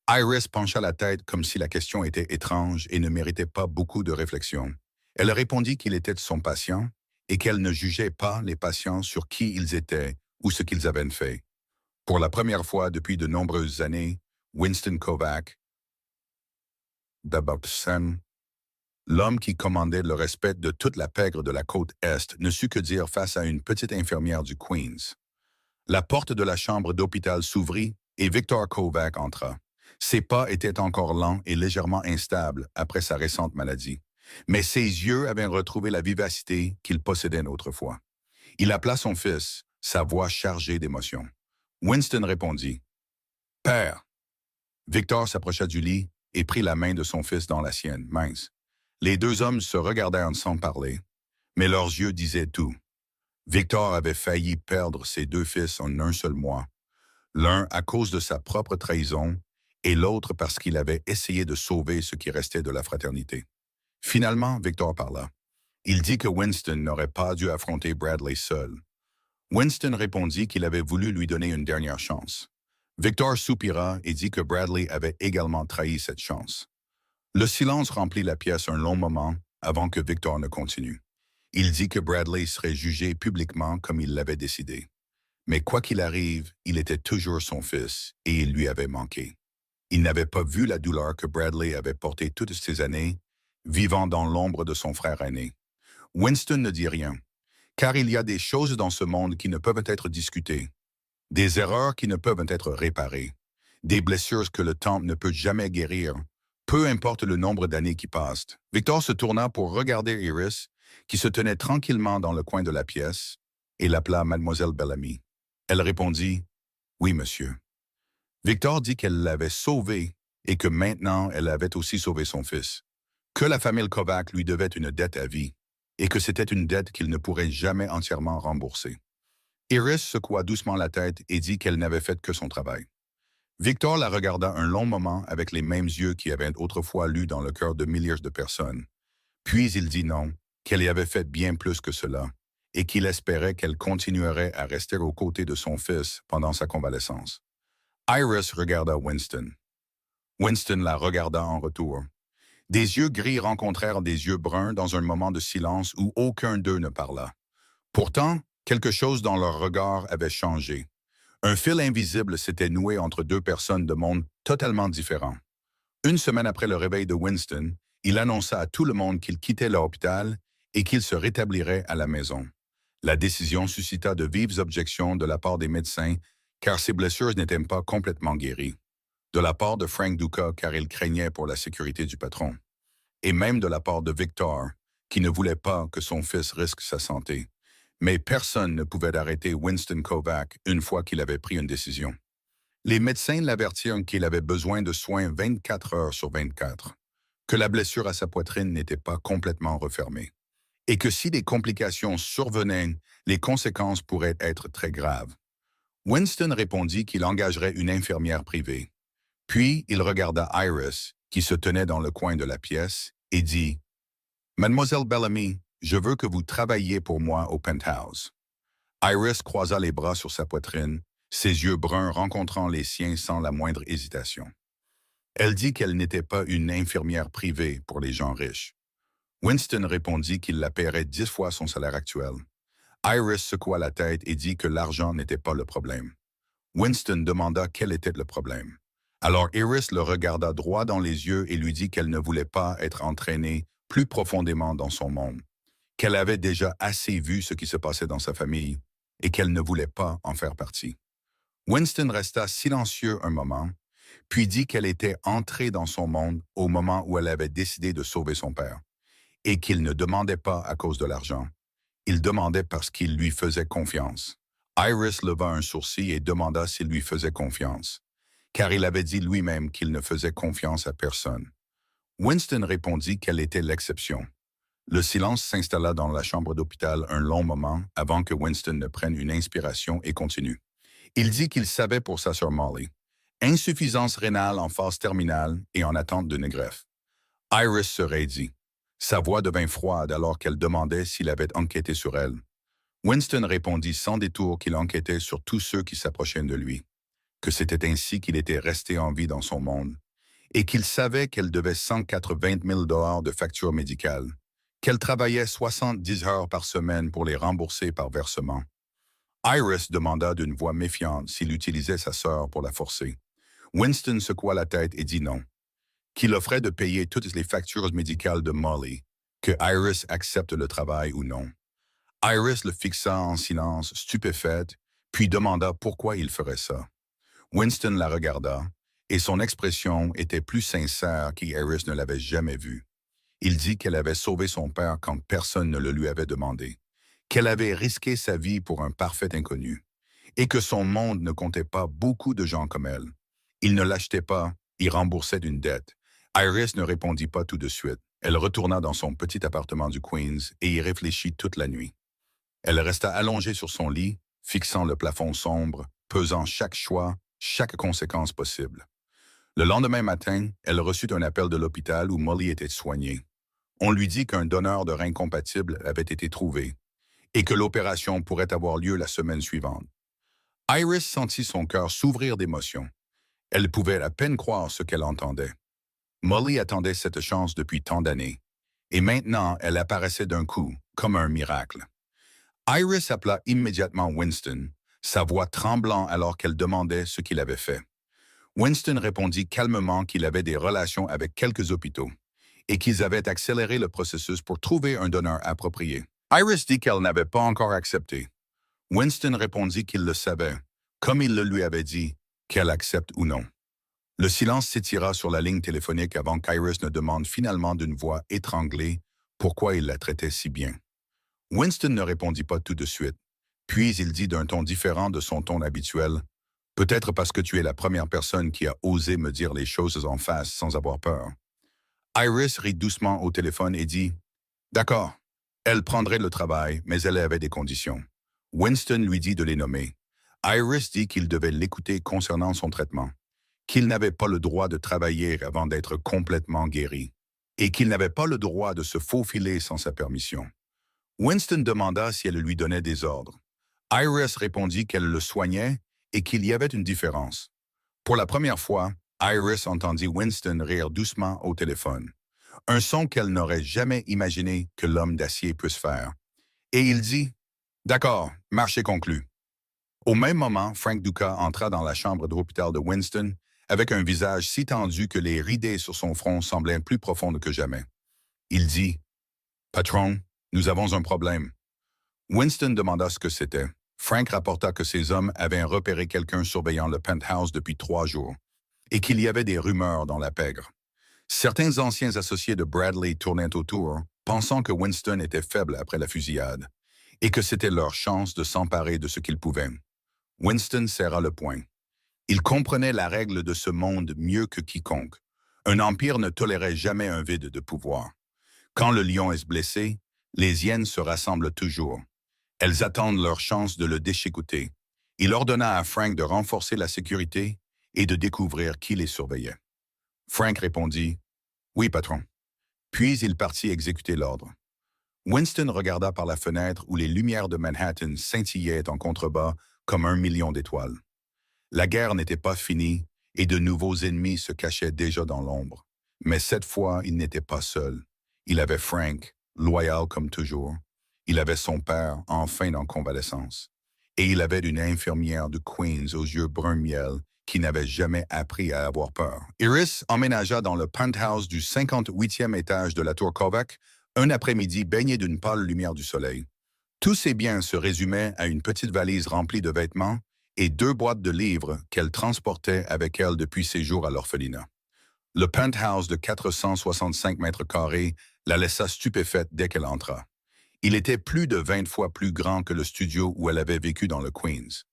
Iris pencha la tête comme si la question était étrange et ne méritait pas beaucoup de réflexion. Elle répondit qu'il était son patient et qu'elle ne jugeait pas les patients sur qui ils étaient ou ce qu'ils avaient fait. Pour la première fois depuis de nombreuses années, Winston Kovac, d'Ababsen, l'homme qui commandait le respect de toute la pègre de la côte Est, ne sut que dire face à une petite infirmière du Queens. La porte de la chambre d'hôpital s'ouvrit et Victor Kovac entra. Ses pas étaient encore lents et légèrement instables après sa récente maladie, mais ses yeux avaient retrouvé la vivacité qu'il possédait autrefois. Il appela son fils, sa voix chargée d'émotion. Winston répondit « Père ». Victor s'approcha du lit et prit la main de son fils dans la sienne, mince. Les deux hommes se regardèrent sans parler, mais leurs yeux disaient tout. Victor avait failli perdre ses deux fils en un seul mois, l'un à cause de sa propre trahison et l'autre parce qu'il avait essayé de sauver ce qui restait de la fraternité. Finalement, Victor parla. Il dit que Winston n'aurait pas dû affronter Bradley seul. Winston répondit qu'il avait voulu lui donner une dernière chance. Victor soupira et dit que Bradley avait également trahi cette chance. Le silence remplit la pièce un long moment avant que Victor ne continue. Il dit que Bradley serait jugé publiquement comme il l'avait décidé. Mais quoi qu'il arrive, il était toujours son fils et il lui avait manqué. Il n'avait pas vu la douleur que Bradley avait portée toutes ces années, vivant dans l'ombre de son frère aîné. Winston ne dit rien, car il y a des choses dans ce monde qui ne peuvent être discutées, des erreurs qui ne peuvent être réparées, des blessures que le temps ne peut jamais guérir, peu importe le nombre d'années qui passent. Victor se tourna pour regarder Iris, qui se tenait tranquillement dans le coin de la pièce, et l'appela Mademoiselle Bellamy. Elle répondit « Oui, monsieur ». Victor dit qu'elle l'avait sauvée et que maintenant elle avait aussi sauvé son fils, que la famille Kovac lui devait une dette à vie et que c'était une dette qu'il ne pourrait jamais entièrement rembourser. Iris secoua doucement la tête et dit qu'elle n'avait fait que son travail. Victor la regarda un long moment avec les mêmes yeux qui avaient autrefois lu dans le cœur de milliers de personnes. Puis il dit non, qu'elle y avait fait bien plus que cela, et qu'il espérait qu'elle continuerait à rester aux côtés de son fils pendant sa convalescence. Iris regarda Winston. Winston la regarda en retour. Des yeux gris rencontrèrent des yeux bruns dans un moment de silence où aucun d'eux ne parla. Pourtant, quelque chose dans leur regard avait changé. Un fil invisible s'était noué entre deux personnes de mondes totalement différents. Une semaine après le réveil de Winston, il annonça à tout le monde qu'il quittait l'hôpital et qu'il se rétablirait à la maison. La décision suscita de vives objections de la part des médecins car ses blessures n'étaient pas complètement guéries, de la part de Frank Duca car il craignait pour la sécurité du patron, et même de la part de Victor, qui ne voulait pas que son fils risque sa santé. Mais personne ne pouvait arrêter Winston Kovac une fois qu'il avait pris une décision. Les médecins l'avertirent qu'il avait besoin de soins 24 heures sur 24, que la blessure à sa poitrine n'était pas complètement refermée, et que si des complications survenaient, les conséquences pourraient être très graves. Winston répondit qu'il engagerait une infirmière privée. Puis il regarda Iris, qui se tenait dans le coin de la pièce, et dit « Mademoiselle Bellamy, je veux que vous travailliez pour moi au penthouse. » Iris croisa les bras sur sa poitrine, ses yeux bruns rencontrant les siens sans la moindre hésitation. Elle dit qu'elle n'était pas une infirmière privée pour les gens riches. Winston répondit qu'il la paierait 10 fois son salaire actuel. Iris secoua la tête et dit que l'argent n'était pas le problème. Winston demanda quel était le problème. Alors Iris le regarda droit dans les yeux et lui dit qu'elle ne voulait pas être entraînée plus profondément dans son monde, qu'elle avait déjà assez vu ce qui se passait dans sa famille et qu'elle ne voulait pas en faire partie. Winston resta silencieux un moment, puis dit qu'elle était entrée dans son monde au moment où elle avait décidé de sauver son père, et qu'il ne demandait pas à cause de l'argent. Il demandait parce qu'il lui faisait confiance. Iris leva un sourcil et demanda s'il lui faisait confiance, car il avait dit lui-même qu'il ne faisait confiance à personne. Winston répondit qu'elle était l'exception. Le silence s'installa dans la chambre d'hôpital un long moment avant que Winston ne prenne une inspiration et continue. Il dit qu'il savait pour sa sœur Molly. Insuffisance rénale en phase terminale et en attente d'une greffe. Iris se raidit. Sa voix devint froide alors qu'elle demandait s'il avait enquêté sur elle. Winston répondit sans détour qu'il enquêtait sur tous ceux qui s'approchaient de lui, que c'était ainsi qu'il était resté en vie dans son monde, et qu'il savait qu'elle devait 180 000 $ de factures médicales, qu'elle travaillait 70 heures par semaine pour les rembourser par versement. Iris demanda d'une voix méfiante s'il utilisait sa sœur pour la forcer. Winston secoua la tête et dit non, qu'il offrait de payer toutes les factures médicales de Molly, que Iris accepte le travail ou non. Iris le fixa en silence, stupéfaite, puis demanda pourquoi il ferait ça. Winston la regarda, et son expression était plus sincère qu'Iris ne l'avait jamais vue. Il dit qu'elle avait sauvé son père quand personne ne le lui avait demandé, qu'elle avait risqué sa vie pour un parfait inconnu, et que son monde ne comptait pas beaucoup de gens comme elle. Il ne l'achetait pas, il remboursait d'une dette. Iris ne répondit pas tout de suite. Elle retourna dans son petit appartement du Queens et y réfléchit toute la nuit. Elle resta allongée sur son lit, fixant le plafond sombre, pesant chaque choix, chaque conséquence possible. Le lendemain matin, elle reçut un appel de l'hôpital où Molly était soignée. On lui dit qu'un donneur de rein compatible avait été trouvé et que l'opération pourrait avoir lieu la semaine suivante. Iris sentit son cœur s'ouvrir d'émotion. Elle pouvait à peine croire ce qu'elle entendait. Molly attendait cette chance depuis tant d'années, et maintenant elle apparaissait d'un coup, comme un miracle. Iris appela immédiatement Winston, sa voix tremblant alors qu'elle demandait ce qu'il avait fait. Winston répondit calmement qu'il avait des relations avec quelques hôpitaux et qu'ils avaient accéléré le processus pour trouver un donneur approprié. Iris dit qu'elle n'avait pas encore accepté. Winston répondit qu'il le savait, comme il le lui avait dit, qu'elle accepte ou non. Le silence s'étira sur la ligne téléphonique avant qu'Iris ne demande finalement d'une voix étranglée pourquoi il la traitait si bien. Winston ne répondit pas tout de suite, puis il dit d'un ton différent de son ton habituel, « Peut-être parce que tu es la première personne qui a osé me dire les choses en face sans avoir peur. » Iris rit doucement au téléphone et dit, « D'accord, elle prendrait le travail, mais elle avait des conditions. » Winston lui dit de les nommer. Iris dit qu'il devait l'écouter concernant son traitement, qu'il n'avait pas le droit de travailler avant d'être complètement guéri, et qu'il n'avait pas le droit de se faufiler sans sa permission. Winston demanda si elle lui donnait des ordres. Iris répondit qu'elle le soignait et qu'il y avait une différence. Pour la première fois, Iris entendit Winston rire doucement au téléphone, un son qu'elle n'aurait jamais imaginé que l'homme d'acier puisse faire. Et il dit, « D'accord, marché conclu. » Au même moment, Frank Duca entra dans la chambre d'hôpital de Winston avec un visage si tendu que les ridées sur son front semblaient plus profondes que jamais. Il dit, « Patron, nous avons un problème. » Winston demanda ce que c'était. Frank rapporta que ses hommes avaient repéré quelqu'un surveillant le penthouse depuis 3 jours et qu'il y avait des rumeurs dans la pègre. Certains anciens associés de Bradley tournaient autour, pensant que Winston était faible après la fusillade et que c'était leur chance de s'emparer de ce qu'ils pouvaient. Winston serra le poing. Il comprenait la règle de ce monde mieux que quiconque. Un empire ne tolérait jamais un vide de pouvoir. Quand le lion est blessé, les hyènes se rassemblent toujours. Elles attendent leur chance de le déchiqueter. Il ordonna à Frank de renforcer la sécurité et de découvrir qui les surveillait. Frank répondit, « Oui, patron. » Puis il partit exécuter l'ordre. Winston regarda par la fenêtre où les lumières de Manhattan scintillaient en contrebas comme 1 million d'étoiles. La guerre n'était pas finie et de nouveaux ennemis se cachaient déjà dans l'ombre. Mais cette fois, il n'était pas seul. Il avait Frank, loyal comme toujours. Il avait son père, enfin en convalescence. Et il avait une infirmière de Queens aux yeux brun miel qui n'avait jamais appris à avoir peur. Iris emménagea dans le penthouse du 58e étage de la tour Kovac un après-midi baigné d'une pâle lumière du soleil. Tous ses biens se résumaient à une petite valise remplie de vêtements et 2 boîtes de livres qu'elle transportait avec elle depuis ses jours à l'orphelinat. Le penthouse de 465 mètres carrés la laissa stupéfaite dès qu'elle entra. Il était plus de 20 fois plus grand que le studio où elle avait vécu dans le Queens.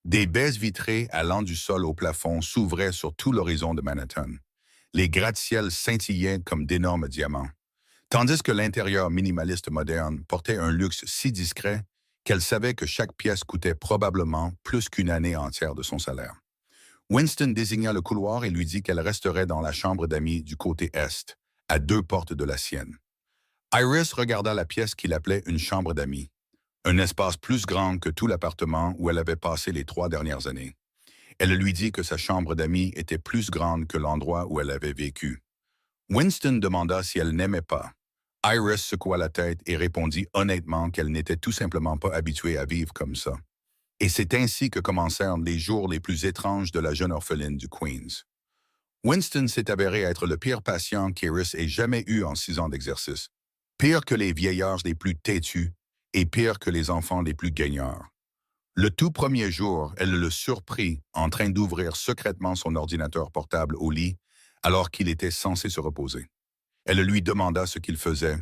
Des baies vitrées allant du sol au plafond s'ouvraient sur tout l'horizon de Manhattan. Les gratte-ciels scintillaient comme d'énormes diamants. Tandis que l'intérieur minimaliste moderne portait un luxe si discret qu'elle savait que chaque pièce coûtait probablement plus qu'une année entière de son salaire. Winston désigna le couloir et lui dit qu'elle resterait dans la chambre d'amis du côté est, à 2 portes de la sienne. Iris regarda la pièce qu'il appelait une chambre d'amis, un espace plus grand que tout l'appartement où elle avait passé les 3 dernières années. Elle lui dit que sa chambre d'amis était plus grande que l'endroit où elle avait vécu. Winston demanda si elle n'aimait pas. Iris secoua la tête et répondit honnêtement qu'elle n'était tout simplement pas habituée à vivre comme ça. Et c'est ainsi que commencèrent les jours les plus étranges de la jeune orpheline du Queens. Winston s'est avéré être le pire patient qu'Iris ait jamais eu en 6 ans d'exercice. Pire que les vieillards les plus têtus et pire que les enfants les plus gagneurs. Le tout premier jour, elle le surprit en train d'ouvrir secrètement son ordinateur portable au lit alors qu'il était censé se reposer. Elle lui demanda ce qu'il faisait,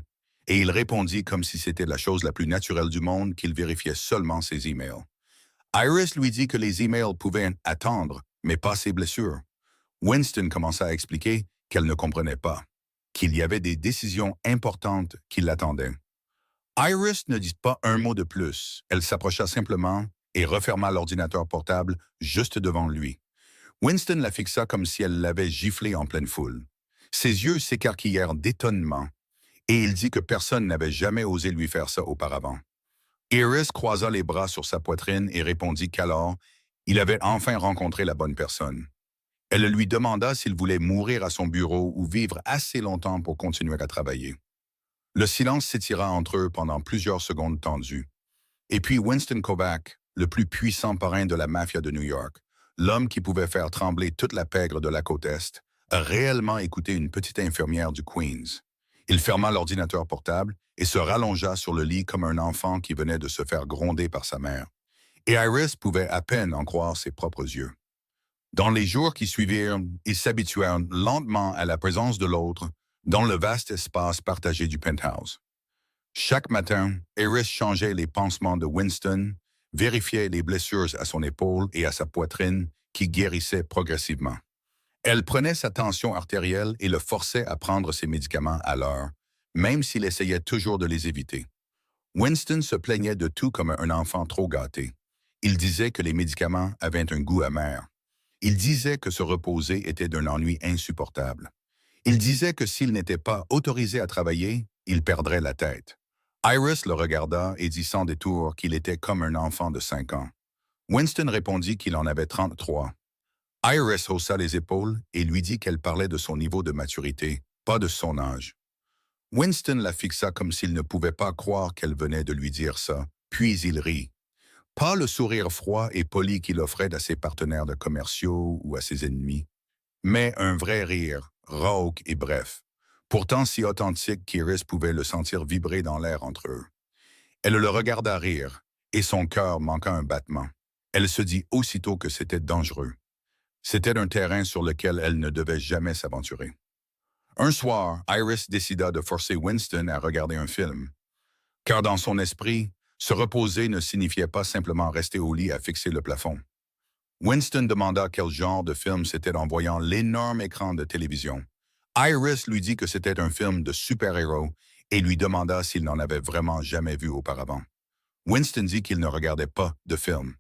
et il répondit comme si c'était la chose la plus naturelle du monde qu'il vérifiait seulement ses emails. Iris lui dit que les emails pouvaient attendre, mais pas ses blessures. Winston commença à expliquer qu'elle ne comprenait pas, qu'il y avait des décisions importantes qui l'attendaient. Iris ne dit pas un mot de plus. Elle s'approcha simplement et referma l'ordinateur portable juste devant lui. Winston la fixa comme si elle l'avait giflé en pleine foule. Ses yeux s'écarquillèrent d'étonnement, et il dit que personne n'avait jamais osé lui faire ça auparavant. Iris croisa les bras sur sa poitrine et répondit qu'alors, il avait enfin rencontré la bonne personne. Elle lui demanda s'il voulait mourir à son bureau ou vivre assez longtemps pour continuer à travailler. Le silence s'étira entre eux pendant plusieurs secondes tendues. Et puis Winston Kovac, le plus puissant parrain de la mafia de New York, l'homme qui pouvait faire trembler toute la pègre de la côte Est, a réellement écouté une petite infirmière du Queens. Il ferma l'ordinateur portable et se rallongea sur le lit comme un enfant qui venait de se faire gronder par sa mère. Et Iris pouvait à peine en croire ses propres yeux. Dans les jours qui suivirent, ils s'habituèrent lentement à la présence de l'autre dans le vaste espace partagé du penthouse. Chaque matin, Iris changeait les pansements de Winston, vérifiait les blessures à son épaule et à sa poitrine qui guérissaient progressivement. Elle prenait sa tension artérielle et le forçait à prendre ses médicaments à l'heure, même s'il essayait toujours de les éviter. Winston se plaignait de tout comme un enfant trop gâté. Il disait que les médicaments avaient un goût amer. Il disait que se reposer était d'un ennui insupportable. Il disait que s'il n'était pas autorisé à travailler, il perdrait la tête. Iris le regarda et dit sans détour qu'il était comme un enfant de 5 ans. Winston répondit qu'il en avait 33. Iris haussa les épaules et lui dit qu'elle parlait de son niveau de maturité, pas de son âge. Winston la fixa comme s'il ne pouvait pas croire qu'elle venait de lui dire ça, puis il rit. Pas le sourire froid et poli qu'il offrait à ses partenaires de commerciaux ou à ses ennemis, mais un vrai rire, rauque et bref, pourtant si authentique qu'Iris pouvait le sentir vibrer dans l'air entre eux. Elle le regarda rire, et son cœur manqua un battement. Elle se dit aussitôt que c'était dangereux. C'était un terrain sur lequel elle ne devait jamais s'aventurer. Un soir, Iris décida de forcer Winston à regarder un film, car dans son esprit, se reposer ne signifiait pas simplement rester au lit à fixer le plafond. Winston demanda quel genre de film c'était en voyant l'énorme écran de télévision. Iris lui dit que c'était un film de super-héros et lui demanda s'il n'en avait vraiment jamais vu auparavant. Winston dit qu'il ne regardait pas de film.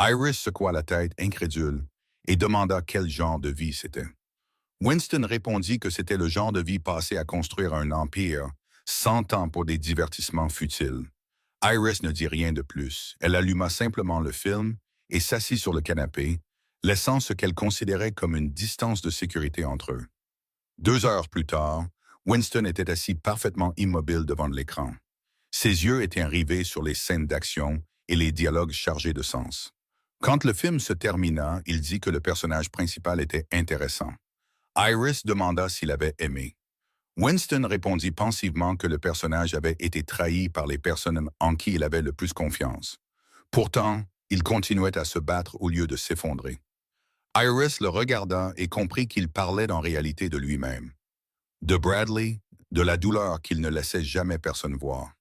Iris secoua la tête incrédule et demanda quel genre de vie c'était. Winston répondit que c'était le genre de vie passée à construire un empire, sans temps pour des divertissements futiles. Iris ne dit rien de plus. Elle alluma simplement le film et s'assit sur le canapé, laissant ce qu'elle considérait comme une distance de sécurité entre eux. 2 heures plus tard, Winston était assis parfaitement immobile devant l'écran. Ses yeux étaient rivés sur les scènes d'action et les dialogues chargés de sens. Quand le film se termina, il dit que le personnage principal était intéressant. Iris demanda s'il avait aimé. Winston répondit pensivement que le personnage avait été trahi par les personnes en qui il avait le plus confiance. Pourtant, il continuait à se battre au lieu de s'effondrer. Iris le regarda et comprit qu'il parlait en réalité de lui-même. De Bradley, de la douleur qu'il ne laissait jamais personne voir.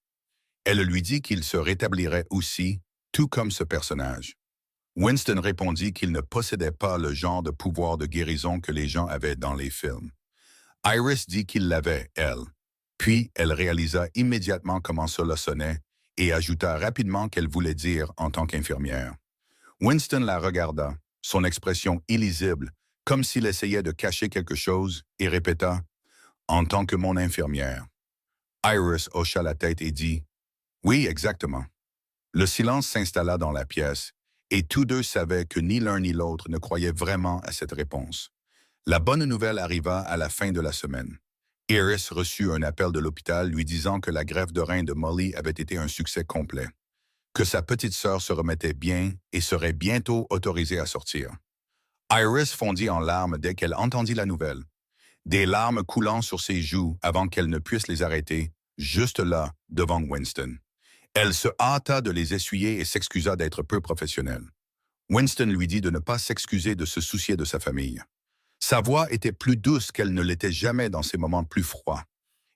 Elle lui dit qu'il se rétablirait aussi, tout comme ce personnage. Winston répondit qu'il ne possédait pas le genre de pouvoir de guérison que les gens avaient dans les films. Iris dit qu'il l'avait, elle. Puis elle réalisa immédiatement comment cela sonnait et ajouta rapidement qu'elle voulait dire en tant qu'infirmière. Winston la regarda, son expression illisible, comme s'il essayait de cacher quelque chose, et répéta « En tant que mon infirmière ». Iris hocha la tête et dit « Oui, exactement ». Le silence s'installa dans la pièce, et tous deux savaient que ni l'un ni l'autre ne croyait vraiment à cette réponse. La bonne nouvelle arriva à la fin de la semaine. Iris reçut un appel de l'hôpital lui disant que la greffe de rein de Molly avait été un succès complet, que sa petite sœur se remettait bien et serait bientôt autorisée à sortir. Iris fondit en larmes dès qu'elle entendit la nouvelle, des larmes coulant sur ses joues avant qu'elle ne puisse les arrêter, juste là, devant Winston. Elle se hâta de les essuyer et s'excusa d'être peu professionnelle. Winston lui dit de ne pas s'excuser de se soucier de sa famille. Sa voix était plus douce qu'elle ne l'était jamais dans ses moments plus froids,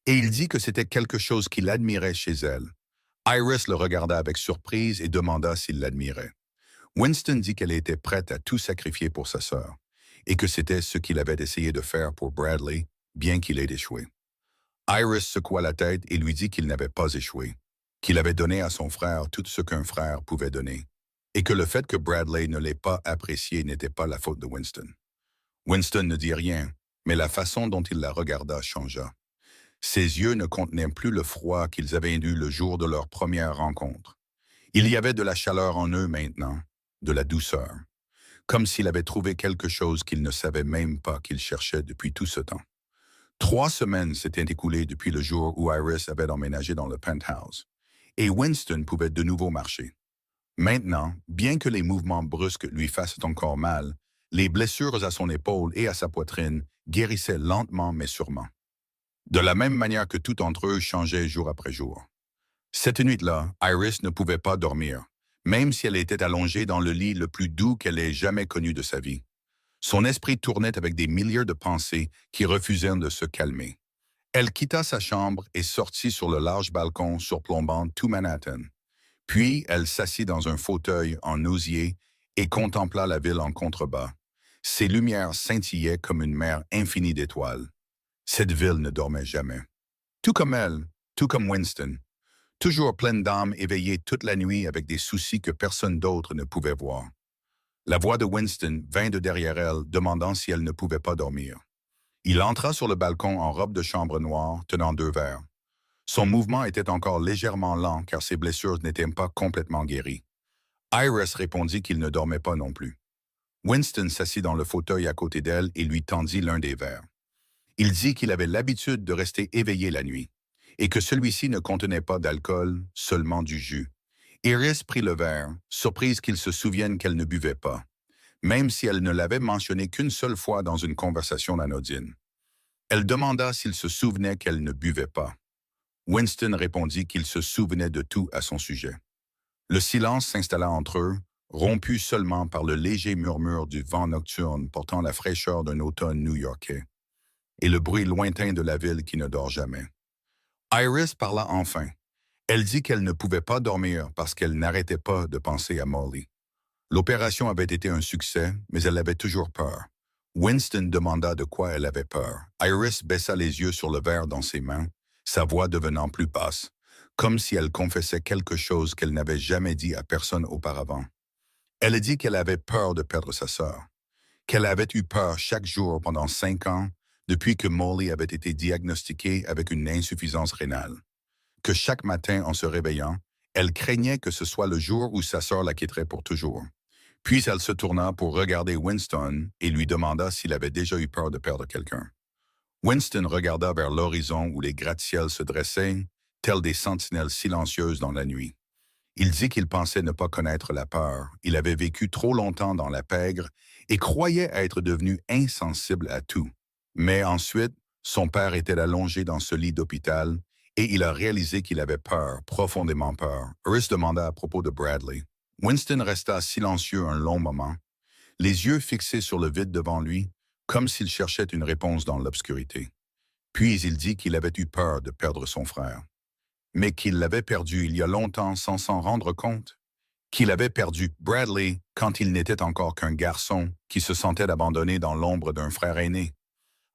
et il dit que c'était quelque chose qu'il admirait chez elle. Iris le regarda avec surprise et demanda s'il l'admirait. Winston dit qu'elle était prête à tout sacrifier pour sa sœur, et que c'était ce qu'il avait essayé de faire pour Bradley, bien qu'il ait échoué. Iris secoua la tête et lui dit qu'il n'avait pas échoué, qu'il avait donné à son frère tout ce qu'un frère pouvait donner, et que le fait que Bradley ne l'ait pas apprécié n'était pas la faute de Winston. Winston ne dit rien, mais la façon dont il la regarda changea. Ses yeux ne contenaient plus le froid qu'ils avaient eu le jour de leur première rencontre. Il y avait de la chaleur en eux maintenant, de la douceur, comme s'il avait trouvé quelque chose qu'il ne savait même pas qu'il cherchait depuis tout ce temps. 3 semaines s'étaient écoulées depuis le jour où Iris avait emménagé dans le penthouse, et Winston pouvait de nouveau marcher. Maintenant, bien que les mouvements brusques lui fassent encore mal, les blessures à son épaule et à sa poitrine guérissaient lentement mais sûrement. De la même manière que tout entre eux changeait jour après jour. Cette nuit-là, Iris ne pouvait pas dormir, même si elle était allongée dans le lit le plus doux qu'elle ait jamais connu de sa vie. Son esprit tournait avec des milliers de pensées qui refusaient de se calmer. Elle quitta sa chambre et sortit sur le large balcon surplombant tout Manhattan. Puis, elle s'assit dans un fauteuil en osier et contempla la ville en contrebas. Ses lumières scintillaient comme une mer infinie d'étoiles. Cette ville ne dormait jamais. Tout comme elle, tout comme Winston. Toujours pleine d'âme éveillée toute la nuit avec des soucis que personne d'autre ne pouvait voir. La voix de Winston vint de derrière elle, demandant si elle ne pouvait pas dormir. Il entra sur le balcon en robe de chambre noire, tenant 2 verres. Son mouvement était encore légèrement lent car ses blessures n'étaient pas complètement guéries. Iris répondit qu'il ne dormait pas non plus. Winston s'assit dans le fauteuil à côté d'elle et lui tendit l'un des verres. Il dit qu'il avait l'habitude de rester éveillé la nuit, et que celui-ci ne contenait pas d'alcool, seulement du jus. Iris prit le verre, surprise qu'il se souvienne qu'elle ne buvait pas, même si elle ne l'avait mentionné qu'une seule fois dans une conversation anodine. Elle demanda s'il se souvenait qu'elle ne buvait pas. Winston répondit qu'il se souvenait de tout à son sujet. Le silence s'installa entre eux, rompu seulement par le léger murmure du vent nocturne portant la fraîcheur d'un automne new-yorkais, et le bruit lointain de la ville qui ne dort jamais. Iris parla enfin. Elle dit qu'elle ne pouvait pas dormir parce qu'elle n'arrêtait pas de penser à Molly. L'opération avait été un succès, mais elle avait toujours peur. Winston demanda de quoi elle avait peur. Iris baissa les yeux sur le verre dans ses mains, sa voix devenant plus basse, comme si elle confessait quelque chose qu'elle n'avait jamais dit à personne auparavant. Elle dit qu'elle avait peur de perdre sa sœur, qu'elle avait eu peur chaque jour pendant 5 ans, depuis que Molly avait été diagnostiquée avec une insuffisance rénale, que chaque matin en se réveillant, elle craignait que ce soit le jour où sa sœur la quitterait pour toujours. Puis elle se tourna pour regarder Winston et lui demanda s'il avait déjà eu peur de perdre quelqu'un. Winston regarda vers l'horizon où les gratte-ciels se dressaient, tels des sentinelles silencieuses dans la nuit. Il dit qu'il pensait ne pas connaître la peur. Il avait vécu trop longtemps dans la pègre et croyait être devenu insensible à tout. Mais ensuite, son père était allongé dans ce lit d'hôpital et il a réalisé qu'il avait peur, profondément peur. Harris demanda à propos de Bradley. Winston resta silencieux un long moment, les yeux fixés sur le vide devant lui, comme s'il cherchait une réponse dans l'obscurité. Puis il dit qu'il avait eu peur de perdre son frère, mais qu'il l'avait perdu il y a longtemps sans s'en rendre compte, qu'il avait perdu Bradley quand il n'était encore qu'un garçon qui se sentait abandonné dans l'ombre d'un frère aîné.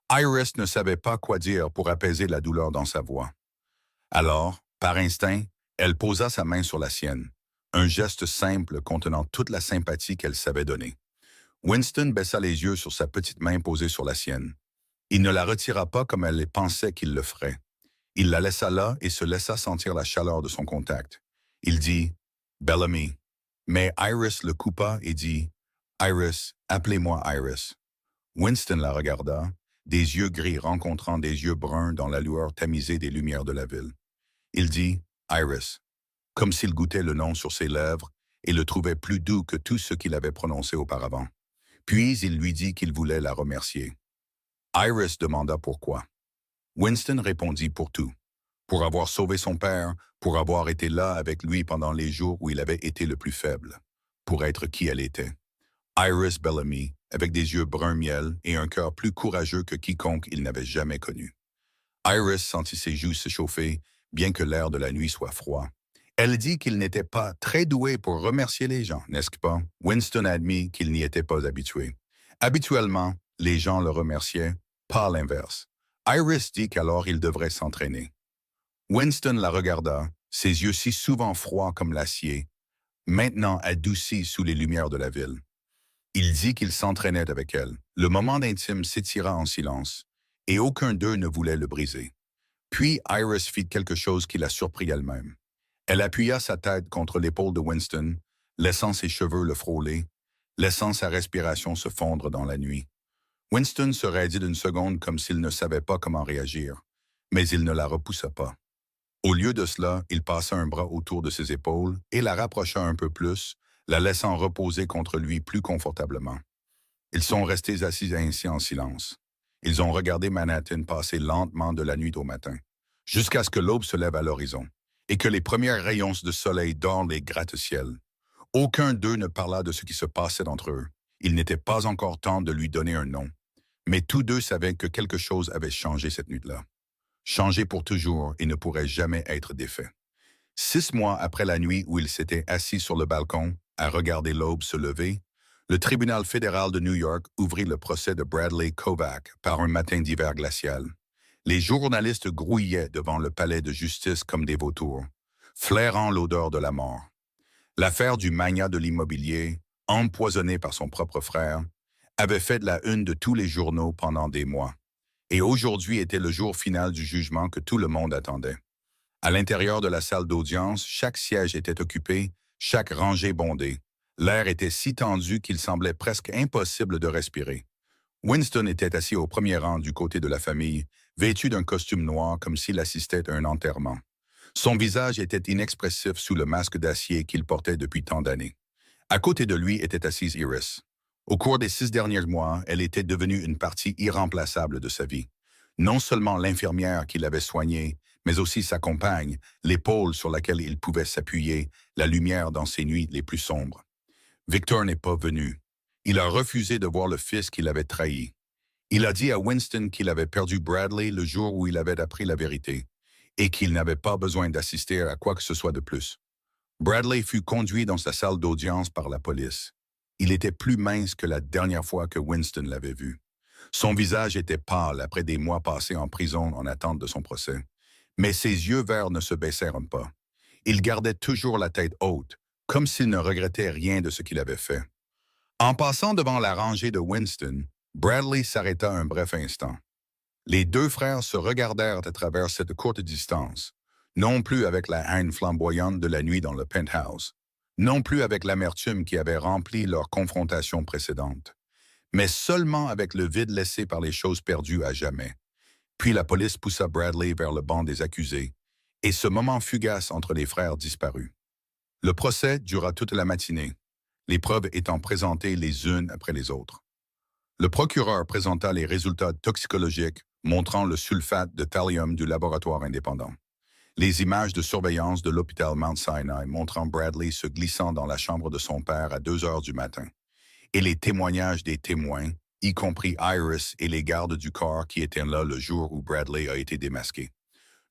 Iris ne savait pas quoi dire pour apaiser la douleur dans sa voix. Alors, par instinct, elle posa sa main sur la sienne, un geste simple contenant toute la sympathie qu'elle savait donner. Winston baissa les yeux sur sa petite main posée sur la sienne. Il ne la retira pas comme elle pensait qu'il le ferait. Il la laissa là et se laissa sentir la chaleur de son contact. Il dit « Bellamy ». Mais Iris le coupa et dit « Iris, appelez-moi Iris ». Winston la regarda, des yeux gris rencontrant des yeux bruns dans la lueur tamisée des lumières de la ville. Il dit « Iris », comme s'il goûtait le nom sur ses lèvres et le trouvait plus doux que tout ce qu'il avait prononcé auparavant. Puis il lui dit qu'il voulait la remercier. Iris demanda pourquoi. Winston répondit pour tout. Pour avoir sauvé son père, pour avoir été là avec lui pendant les jours où il avait été le plus faible, pour être qui elle était. Iris Bellamy, avec des yeux brun miel et un cœur plus courageux que quiconque il n'avait jamais connu. Iris sentit ses joues s'échauffer, bien que l'air de la nuit soit froid. Elle dit qu'il n'était pas très doué pour remercier les gens, n'est-ce pas? Winston admit qu'il n'y était pas habitué. Habituellement, les gens le remerciaient, pas l'inverse. Iris dit qu'alors il devrait s'entraîner. Winston la regarda, ses yeux si souvent froids comme l'acier, maintenant adoucis sous les lumières de la ville. Il dit qu'il s'entraînait avec elle. Le moment d'intime s'étira en silence, et aucun d'eux ne voulait le briser. Puis Iris fit quelque chose qui la surprit elle-même. Elle appuya sa tête contre l'épaule de Winston, laissant ses cheveux le frôler, laissant sa respiration se fondre dans la nuit. Winston se raidit d'une seconde comme s'il ne savait pas comment réagir, mais il ne la repoussa pas. Au lieu de cela, il passa un bras autour de ses épaules et la rapprocha un peu plus, la laissant reposer contre lui plus confortablement. Ils sont restés assis ainsi en silence. Ils ont regardé Manhattan passer lentement de la nuit au matin, jusqu'à ce que l'aube se lève à l'horizon et que les premiers rayons de soleil dorent les gratte-ciels. Aucun d'eux ne parla de ce qui se passait entre eux. Il n'était pas encore temps de lui donner un nom. Mais tous deux savaient que quelque chose avait changé cette nuit-là. Changé pour toujours et ne pourrait jamais être défait. 6 mois après la nuit où ils s'étaient assis sur le balcon à regarder l'aube se lever, le tribunal fédéral de New York ouvrit le procès de Bradley Kovac par un matin d'hiver glacial. Les journalistes grouillaient devant le palais de justice comme des vautours, flairant l'odeur de la mort. L'affaire du magnat de l'immobilier, empoisonné par son propre frère, avait fait de la une de tous les journaux pendant des mois. Et aujourd'hui était le jour final du jugement que tout le monde attendait. À l'intérieur de la salle d'audience, chaque siège était occupé, chaque rangée bondée. L'air était si tendu qu'il semblait presque impossible de respirer. Winston était assis au premier rang du côté de la famille, vêtu d'un costume noir comme s'il assistait à un enterrement. Son visage était inexpressif sous le masque d'acier qu'il portait depuis tant d'années. À côté de lui était assise Iris. Au cours des 6 derniers mois, elle était devenue une partie irremplaçable de sa vie. Non seulement l'infirmière qui l'avait soignée, mais aussi sa compagne, l'épaule sur laquelle il pouvait s'appuyer, la lumière dans ses nuits les plus sombres. Victor n'est pas venu. Il a refusé de voir le fils qu'il avait trahi. Il a dit à Winston qu'il avait perdu Bradley le jour où il avait appris la vérité, et qu'il n'avait pas besoin d'assister à quoi que ce soit de plus. Bradley fut conduit dans sa salle d'audience par la police. Il était plus mince que la dernière fois que Winston l'avait vu. Son visage était pâle après des mois passés en prison en attente de son procès. Mais ses yeux verts ne se baissèrent pas. Il gardait toujours la tête haute, comme s'il ne regrettait rien de ce qu'il avait fait. En passant devant la rangée de Winston, Bradley s'arrêta un bref instant. Les deux frères se regardèrent à travers cette courte distance, non plus avec la haine flamboyante de la nuit dans le penthouse, non plus avec l'amertume qui avait rempli leur confrontation précédente, mais seulement avec le vide laissé par les choses perdues à jamais. Puis la police poussa Bradley vers le banc des accusés, et ce moment fugace entre les frères disparut. Le procès dura toute la matinée, les preuves étant présentées les unes après les autres. Le procureur présenta les résultats toxicologiques montrant le sulfate de thallium du laboratoire indépendant. Les images de surveillance de l'hôpital Mount Sinai montrant Bradley se glissant dans la chambre de son père à 2 heures du matin. Et les témoignages des témoins, y compris Iris et les gardes du corps qui étaient là le jour où Bradley a été démasqué.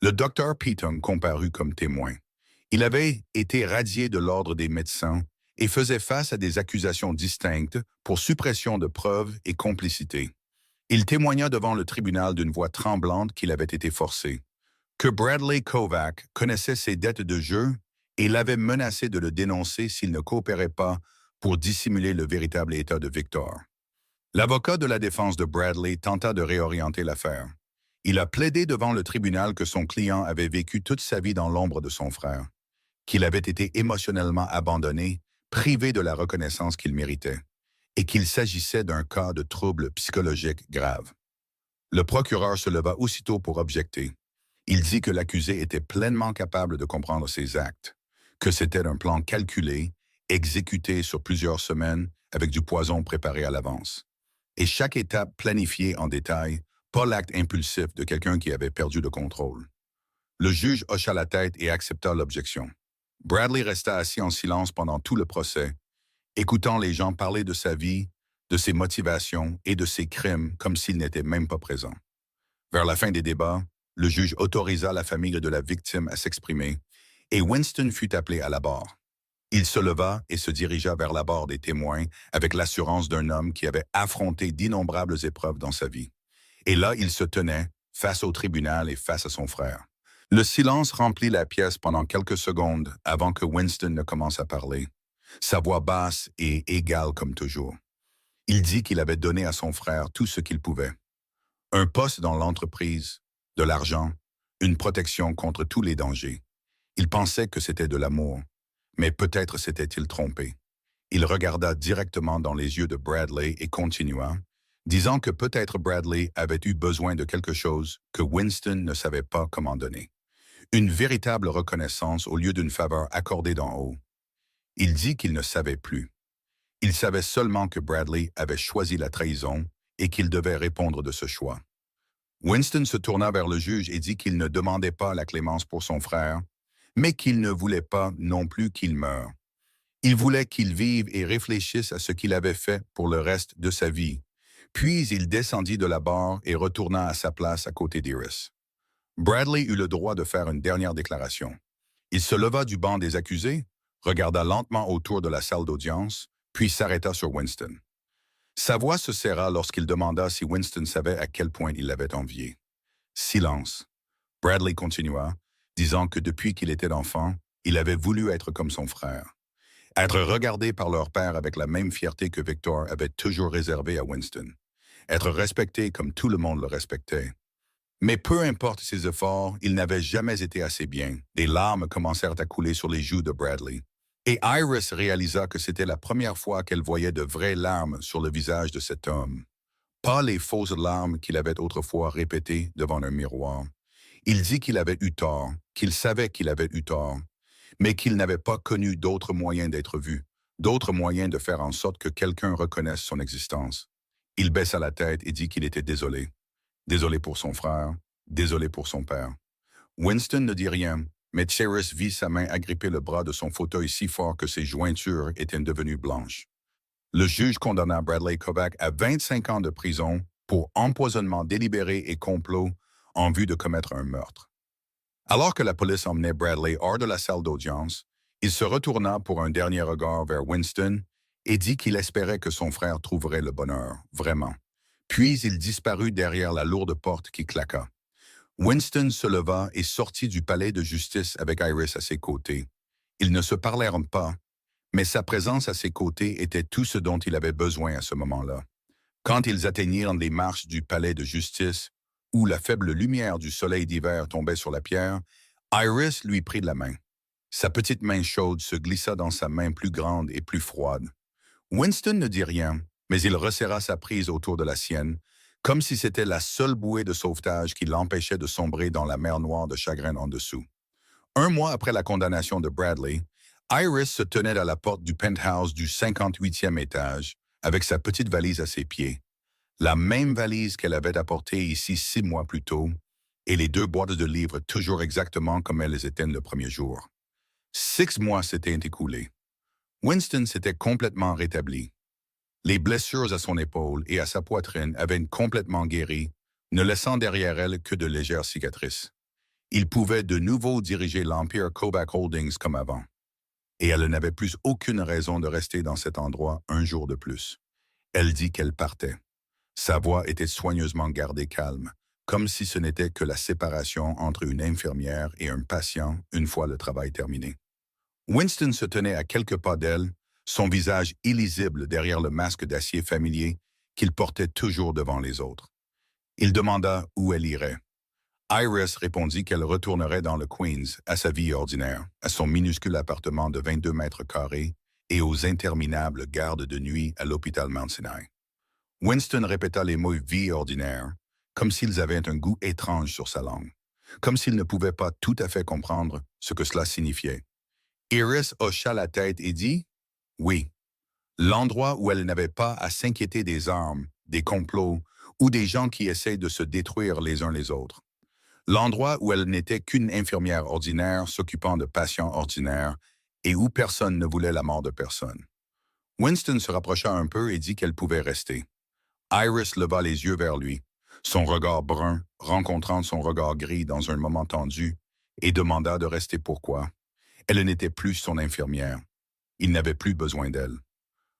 Le docteur Peaton comparut comme témoin. Il avait été radié de l'ordre des médecins et faisait face à des accusations distinctes pour suppression de preuves et complicité. Il témoigna devant le tribunal d'une voix tremblante qu'il avait été forcé, que Bradley Kovac connaissait ses dettes de jeu et l'avait menacé de le dénoncer s'il ne coopérait pas pour dissimuler le véritable état de Victor. L'avocat de la défense de Bradley tenta de réorienter l'affaire. Il a plaidé devant le tribunal que son client avait vécu toute sa vie dans l'ombre de son frère, qu'il avait été émotionnellement abandonné, privé de la reconnaissance qu'il méritait, et qu'il s'agissait d'un cas de trouble psychologique grave. Le procureur se leva aussitôt pour objecter. Il dit que l'accusé était pleinement capable de comprendre ses actes, que c'était un plan calculé, exécuté sur plusieurs semaines avec du poison préparé à l'avance. Et chaque étape planifiée en détail, pas l'acte impulsif de quelqu'un qui avait perdu le contrôle. Le juge hocha la tête et accepta l'objection. Bradley resta assis en silence pendant tout le procès, écoutant les gens parler de sa vie, de ses motivations et de ses crimes comme s'il n'était même pas présent. Vers la fin des débats, le juge autorisa la famille de la victime à s'exprimer et Winston fut appelé à la barre. Il se leva et se dirigea vers la barre des témoins avec l'assurance d'un homme qui avait affronté d'innombrables épreuves dans sa vie. Et là, il se tenait, face au tribunal et face à son frère. Le silence remplit la pièce pendant quelques secondes avant que Winston ne commence à parler, sa voix basse et égale comme toujours. Il dit qu'il avait donné à son frère tout ce qu'il pouvait. Un poste dans l'entreprise, de l'argent, une protection contre tous les dangers. Il pensait que c'était de l'amour, mais peut-être s'était-il trompé. Il regarda directement dans les yeux de Bradley et continua, disant que peut-être Bradley avait eu besoin de quelque chose que Winston ne savait pas comment donner. Une véritable reconnaissance au lieu d'une faveur accordée d'en haut. Il dit qu'il ne savait plus. Il savait seulement que Bradley avait choisi la trahison et qu'il devait répondre de ce choix. Winston se tourna vers le juge et dit qu'il ne demandait pas la clémence pour son frère, mais qu'il ne voulait pas non plus qu'il meure. Il voulait qu'il vive et réfléchisse à ce qu'il avait fait pour le reste de sa vie. Puis il descendit de la barre et retourna à sa place à côté d'Iris. Bradley eut le droit de faire une dernière déclaration. Il se leva du banc des accusés, regarda lentement autour de la salle d'audience, puis s'arrêta sur Winston. Sa voix se serra lorsqu'il demanda si Winston savait à quel point il l'avait envié. Silence. Bradley continua, disant que depuis qu'il était enfant, il avait voulu être comme son frère. Être regardé par leur père avec la même fierté que Victor avait toujours réservé à Winston. Être respecté comme tout le monde le respectait. Mais peu importe ses efforts, il n'avait jamais été assez bien. Des larmes commencèrent à couler sur les joues de Bradley. Et Iris réalisa que c'était la première fois qu'elle voyait de vraies larmes sur le visage de cet homme. Pas les fausses larmes qu'il avait autrefois répétées devant un miroir. Il dit qu'il avait eu tort, qu'il savait qu'il avait eu tort, mais qu'il n'avait pas connu d'autres moyens d'être vu, d'autres moyens de faire en sorte que quelqu'un reconnaisse son existence. Il baissa la tête et dit qu'il était désolé. Désolé pour son frère, désolé pour son père. Winston ne dit rien, mais Cheris vit sa main agripper le bras de son fauteuil si fort que ses jointures étaient devenues blanches. Le juge condamna Bradley Kovac à 25 ans de prison pour empoisonnement délibéré et complot en vue de commettre un meurtre. Alors que la police emmenait Bradley hors de la salle d'audience, il se retourna pour un dernier regard vers Winston et dit qu'il espérait que son frère trouverait le bonheur, vraiment. Puis il disparut derrière la lourde porte qui claqua. Winston se leva et sortit du palais de justice avec Iris à ses côtés. Ils ne se parlèrent pas, mais sa présence à ses côtés était tout ce dont il avait besoin à ce moment-là. Quand ils atteignirent les marches du palais de justice, où la faible lumière du soleil d'hiver tombait sur la pierre, Iris lui prit la main. Sa petite main chaude se glissa dans sa main plus grande et plus froide. Winston ne dit rien, mais il resserra sa prise autour de la sienne, comme si c'était la seule bouée de sauvetage qui l'empêchait de sombrer dans la mer noire de chagrin en dessous. Un mois après la condamnation de Bradley, Iris se tenait à la porte du penthouse du 58e étage, avec sa petite valise à ses pieds. La même valise qu'elle avait apportée ici 6 mois plus tôt, et les 2 boîtes de livres toujours exactement comme elles étaient le premier jour. 6 mois s'étaient écoulés. Winston s'était complètement rétabli. Les blessures à son épaule et à sa poitrine avaient complètement guéri, ne laissant derrière elles que de légères cicatrices. Il pouvait de nouveau diriger l'Empire Kobach Holdings comme avant. Et elle n'avait plus aucune raison de rester dans cet endroit un jour de plus. Elle dit qu'elle partait. Sa voix était soigneusement gardée calme, comme si ce n'était que la séparation entre une infirmière et un patient une fois le travail terminé. Winston se tenait à quelques pas d'elle, son visage illisible derrière le masque d'acier familier qu'il portait toujours devant les autres. Il demanda où elle irait. Iris répondit qu'elle retournerait dans le Queens, à sa vie ordinaire, à son minuscule appartement de 22 mètres carrés et aux interminables gardes de nuit à l'hôpital Mount Sinai. Winston répéta les mots « vie ordinaire », comme s'ils avaient un goût étrange sur sa langue, comme s'il ne pouvait pas tout à fait comprendre ce que cela signifiait. Iris hocha la tête et dit « oui ». L'endroit où elle n'avait pas à s'inquiéter des armes, des complots ou des gens qui essayent de se détruire les uns les autres. L'endroit où elle n'était qu'une infirmière ordinaire s'occupant de patients ordinaires et où personne ne voulait la mort de personne. Winston se rapprocha un peu et dit qu'elle pouvait rester. Iris leva les yeux vers lui, son regard brun rencontrant son regard gris dans un moment tendu, et demanda de rester pourquoi. Elle n'était plus son infirmière. Il n'avait plus besoin d'elle.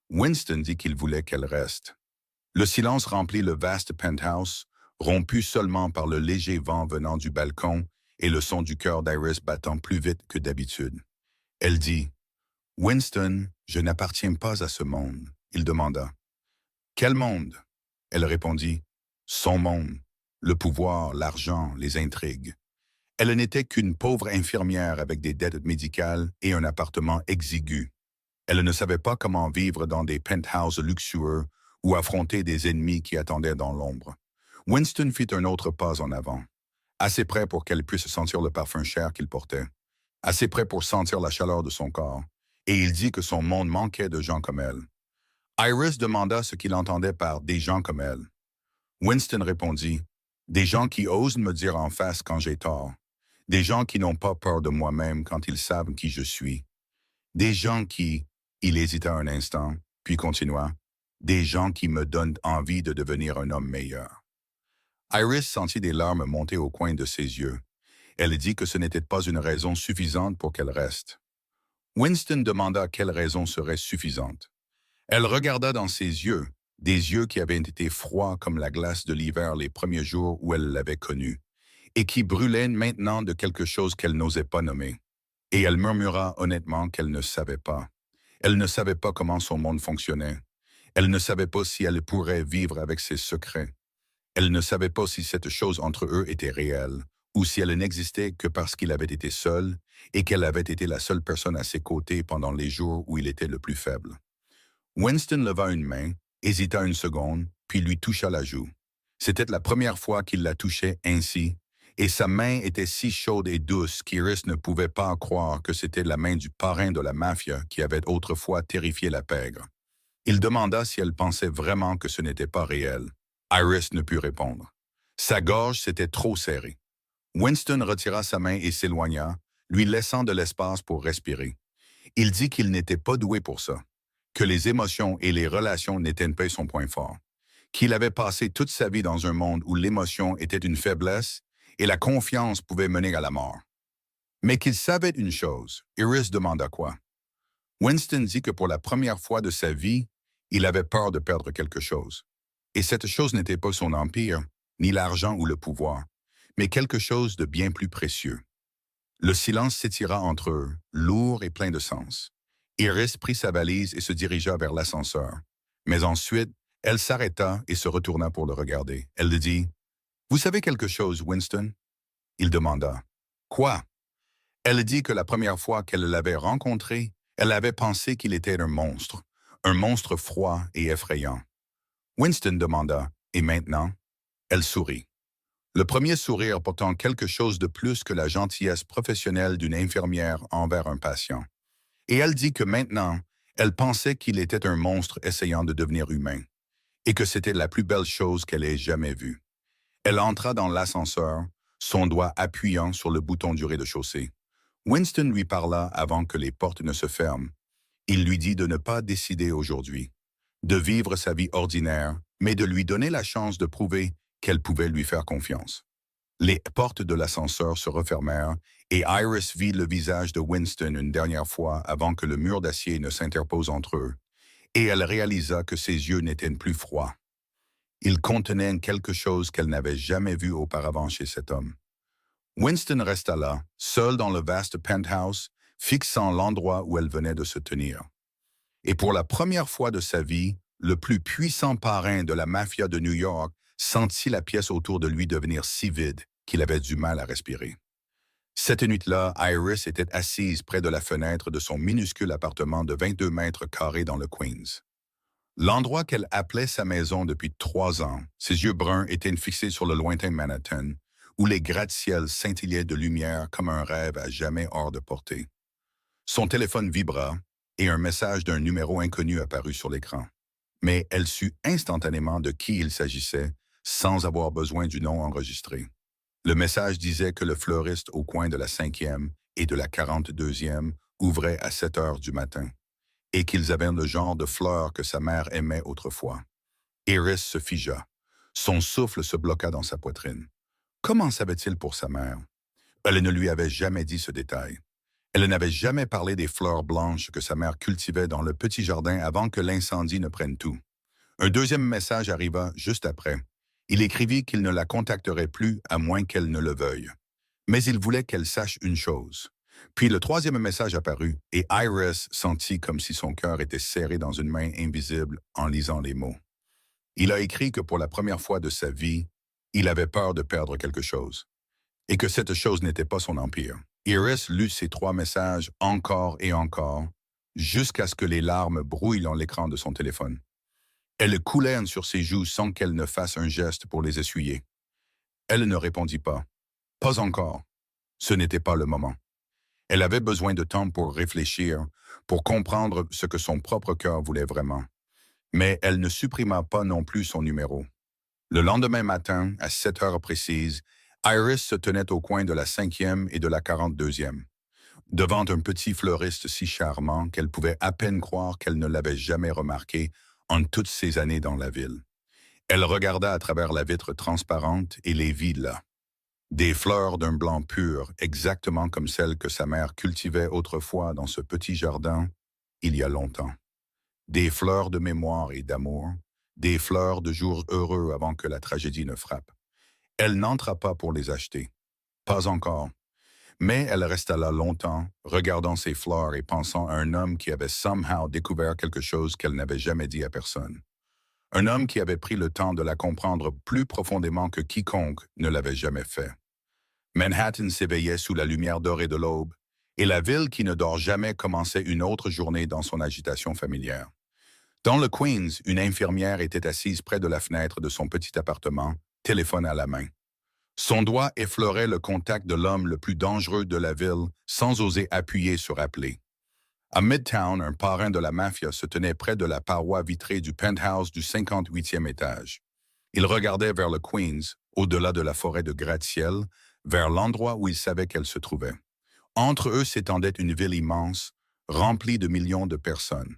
Winston dit qu'il voulait qu'elle reste. Le silence remplit le vaste penthouse, rompu seulement par le léger vent venant du balcon et le son du cœur d'Iris battant plus vite que d'habitude. Elle dit « Winston, je n'appartiens pas à ce monde. » Il demanda « Quel monde ?» Elle répondit « Son monde, le pouvoir, l'argent, les intrigues. » Elle n'était qu'une pauvre infirmière avec des dettes médicales et un appartement exigu. Elle ne savait pas comment vivre dans des penthouses luxueux ou affronter des ennemis qui attendaient dans l'ombre. Winston fit un autre pas en avant, assez près pour qu'elle puisse sentir le parfum cher qu'il portait, assez près pour sentir la chaleur de son corps, et il dit que son monde manquait de gens comme elle. Iris demanda ce qu'il entendait par « des gens comme elle ». Winston répondit « des gens qui osent me dire en face quand j'ai tort, des gens qui n'ont pas peur de moi-même quand ils savent qui je suis, des gens qui… » Il hésita un instant, puis continua « des gens qui me donnent envie de devenir un homme meilleur. » Iris sentit des larmes monter au coin de ses yeux. Elle dit que ce n'était pas une raison suffisante pour qu'elle reste. Winston demanda quelle raison serait suffisante. Elle regarda dans ses yeux, des yeux qui avaient été froids comme la glace de l'hiver les premiers jours où elle l'avait connu, et qui brûlaient maintenant de quelque chose qu'elle n'osait pas nommer. Et elle murmura honnêtement qu'elle ne savait pas. Elle ne savait pas comment son monde fonctionnait. Elle ne savait pas si elle pourrait vivre avec ses secrets. Elle ne savait pas si cette chose entre eux était réelle, ou si elle n'existait que parce qu'il avait été seul et qu'elle avait été la seule personne à ses côtés pendant les jours où il était le plus faible. Winston leva une main, hésita une seconde, puis lui toucha la joue. C'était la première fois qu'il la touchait ainsi, et sa main était si chaude et douce qu'Iris ne pouvait pas croire que c'était la main du parrain de la mafia qui avait autrefois terrifié la pègre. Il demanda si elle pensait vraiment que ce n'était pas réel. Iris ne put répondre. Sa gorge s'était trop serrée. Winston retira sa main et s'éloigna, lui laissant de l'espace pour respirer. Il dit qu'il n'était pas doué pour ça, que les émotions et les relations n'étaient pas son point fort, qu'il avait passé toute sa vie dans un monde où l'émotion était une faiblesse et la confiance pouvait mener à la mort. Mais qu'il savait une chose. Iris demanda quoi. Winston dit que pour la première fois de sa vie, il avait peur de perdre quelque chose. Et cette chose n'était pas son empire, ni l'argent ou le pouvoir, mais quelque chose de bien plus précieux. Le silence s'étira entre eux, lourd et plein de sens. Iris prit sa valise et se dirigea vers l'ascenseur. Mais ensuite, elle s'arrêta et se retourna pour le regarder. Elle dit Vous savez quelque chose, Winston? Il demanda. Quoi? Elle dit que la première fois qu'elle l'avait rencontré, elle avait pensé qu'il était un monstre froid et effrayant. Winston demanda. Et maintenant? Elle sourit. Le premier sourire portant quelque chose de plus que la gentillesse professionnelle d'une infirmière envers un patient. Et elle dit que maintenant, elle pensait qu'il était un monstre essayant de devenir humain, et que c'était la plus belle chose qu'elle ait jamais vue. Elle entra dans l'ascenseur, son doigt appuyant sur le bouton du rez-de-chaussée. Winston lui parla avant que les portes ne se ferment. Il lui dit de ne pas décider aujourd'hui, de vivre sa vie ordinaire, mais de lui donner la chance de prouver qu'elle pouvait lui faire confiance. Les portes de l'ascenseur se refermèrent et Iris vit le visage de Winston une dernière fois avant que le mur d'acier ne s'interpose entre eux, et elle réalisa que ses yeux n'étaient plus froids. Ils contenaient quelque chose qu'elle n'avait jamais vu auparavant chez cet homme. Winston resta là, seul dans le vaste penthouse, fixant l'endroit où elle venait de se tenir. Et pour la première fois de sa vie, le plus puissant parrain de la mafia de New York sentit la pièce autour de lui devenir si vide qu'il avait du mal à respirer. Cette nuit-là, Iris était assise près de la fenêtre de son minuscule appartement de 22 mètres carrés dans le Queens. L'endroit qu'elle appelait sa maison depuis 3 ans, ses yeux bruns étaient fixés sur le lointain Manhattan, où les gratte-ciels scintillaient de lumière comme un rêve à jamais hors de portée. Son téléphone vibra et un message d'un numéro inconnu apparut sur l'écran. Mais elle sut instantanément de qui il s'agissait, sans avoir besoin du nom enregistré. Le message disait que le fleuriste au coin de la 5e et de la 42e ouvrait à 7 heures du matin, et qu'ils avaient le genre de fleurs que sa mère aimait autrefois. Iris se figea. Son souffle se bloqua dans sa poitrine. Comment savait-il pour sa mère? Elle ne lui avait jamais dit ce détail. Elle n'avait jamais parlé des fleurs blanches que sa mère cultivait dans le petit jardin avant que l'incendie ne prenne tout. Un deuxième message arriva juste après. Il écrivit qu'il ne la contacterait plus à moins qu'elle ne le veuille. Mais il voulait qu'elle sache une chose. Puis le troisième message apparut et Iris sentit comme si son cœur était serré dans une main invisible en lisant les mots. Il a écrit que pour la première fois de sa vie, il avait peur de perdre quelque chose. Et que cette chose n'était pas son empire. Iris lut ces 3 messages encore et encore, jusqu'à ce que les larmes brouillent dans l'écran de son téléphone. Elles coulèrent sur ses joues sans qu'elle ne fasse un geste pour les essuyer. Elle ne répondit pas. Pas encore. Ce n'était pas le moment. Elle avait besoin de temps pour réfléchir, pour comprendre ce que son propre cœur voulait vraiment. Mais elle ne supprima pas non plus son numéro. Le lendemain matin, à 7 heures précises, Iris se tenait au coin de la 5e et de la 42e, devant un petit fleuriste si charmant qu'elle pouvait à peine croire qu'elle ne l'avait jamais remarqué en toutes ces années dans la ville. Elle regarda à travers la vitre transparente et les vit là. Des fleurs d'un blanc pur, exactement comme celles que sa mère cultivait autrefois dans ce petit jardin, il y a longtemps. Des fleurs de mémoire et d'amour, des fleurs de jours heureux avant que la tragédie ne frappe. Elle n'entra pas pour les acheter. Pas encore. Mais elle resta là longtemps, regardant ces fleurs et pensant à un homme qui avait somehow découvert quelque chose qu'elle n'avait jamais dit à personne. Un homme qui avait pris le temps de la comprendre plus profondément que quiconque ne l'avait jamais fait. Manhattan s'éveillait sous la lumière dorée de l'aube, et la ville qui ne dort jamais commençait une autre journée dans son agitation familière. Dans le Queens, une infirmière était assise près de la fenêtre de son petit appartement, téléphone à la main. Son doigt effleurait le contact de l'homme le plus dangereux de la ville sans oser appuyer sur appeler. À Midtown, un parrain de la mafia se tenait près de la paroi vitrée du penthouse du 58e étage. Il regardait vers le Queens, au-delà de la forêt de gratte-ciel, vers l'endroit où il savait qu'elle se trouvait. Entre eux s'étendait une ville immense, remplie de millions de personnes.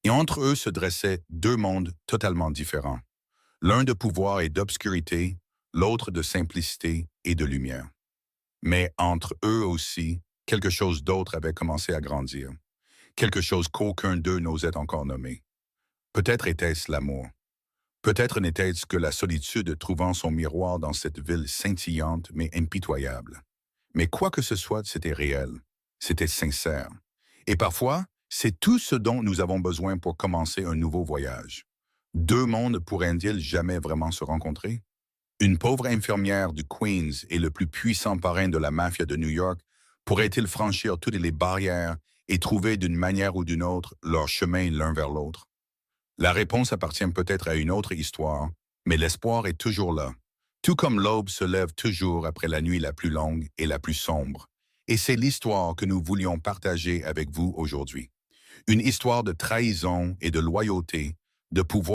Et entre eux se dressaient 2 mondes totalement différents. L'un de pouvoir et d'obscurité, l'autre de simplicité et de lumière. Mais entre eux aussi, quelque chose d'autre avait commencé à grandir. Quelque chose qu'aucun d'eux n'osait encore nommer. Peut-être était-ce l'amour. Peut-être n'était-ce que la solitude trouvant son miroir dans cette ville scintillante mais impitoyable. Mais quoi que ce soit, c'était réel. C'était sincère. Et parfois, c'est tout ce dont nous avons besoin pour commencer un nouveau voyage. 2 mondes pourraient-ils jamais vraiment se rencontrer? Une pauvre infirmière du Queens et le plus puissant parrain de la mafia de New York pourraient-ils franchir toutes les barrières et trouver d'une manière ou d'une autre leur chemin l'un vers l'autre? La réponse appartient peut-être à une autre histoire, mais l'espoir est toujours là. Tout comme l'aube se lève toujours après la nuit la plus longue et la plus sombre. Et c'est l'histoire que nous voulions partager avec vous aujourd'hui. Une histoire de trahison et de loyauté, de pouvoir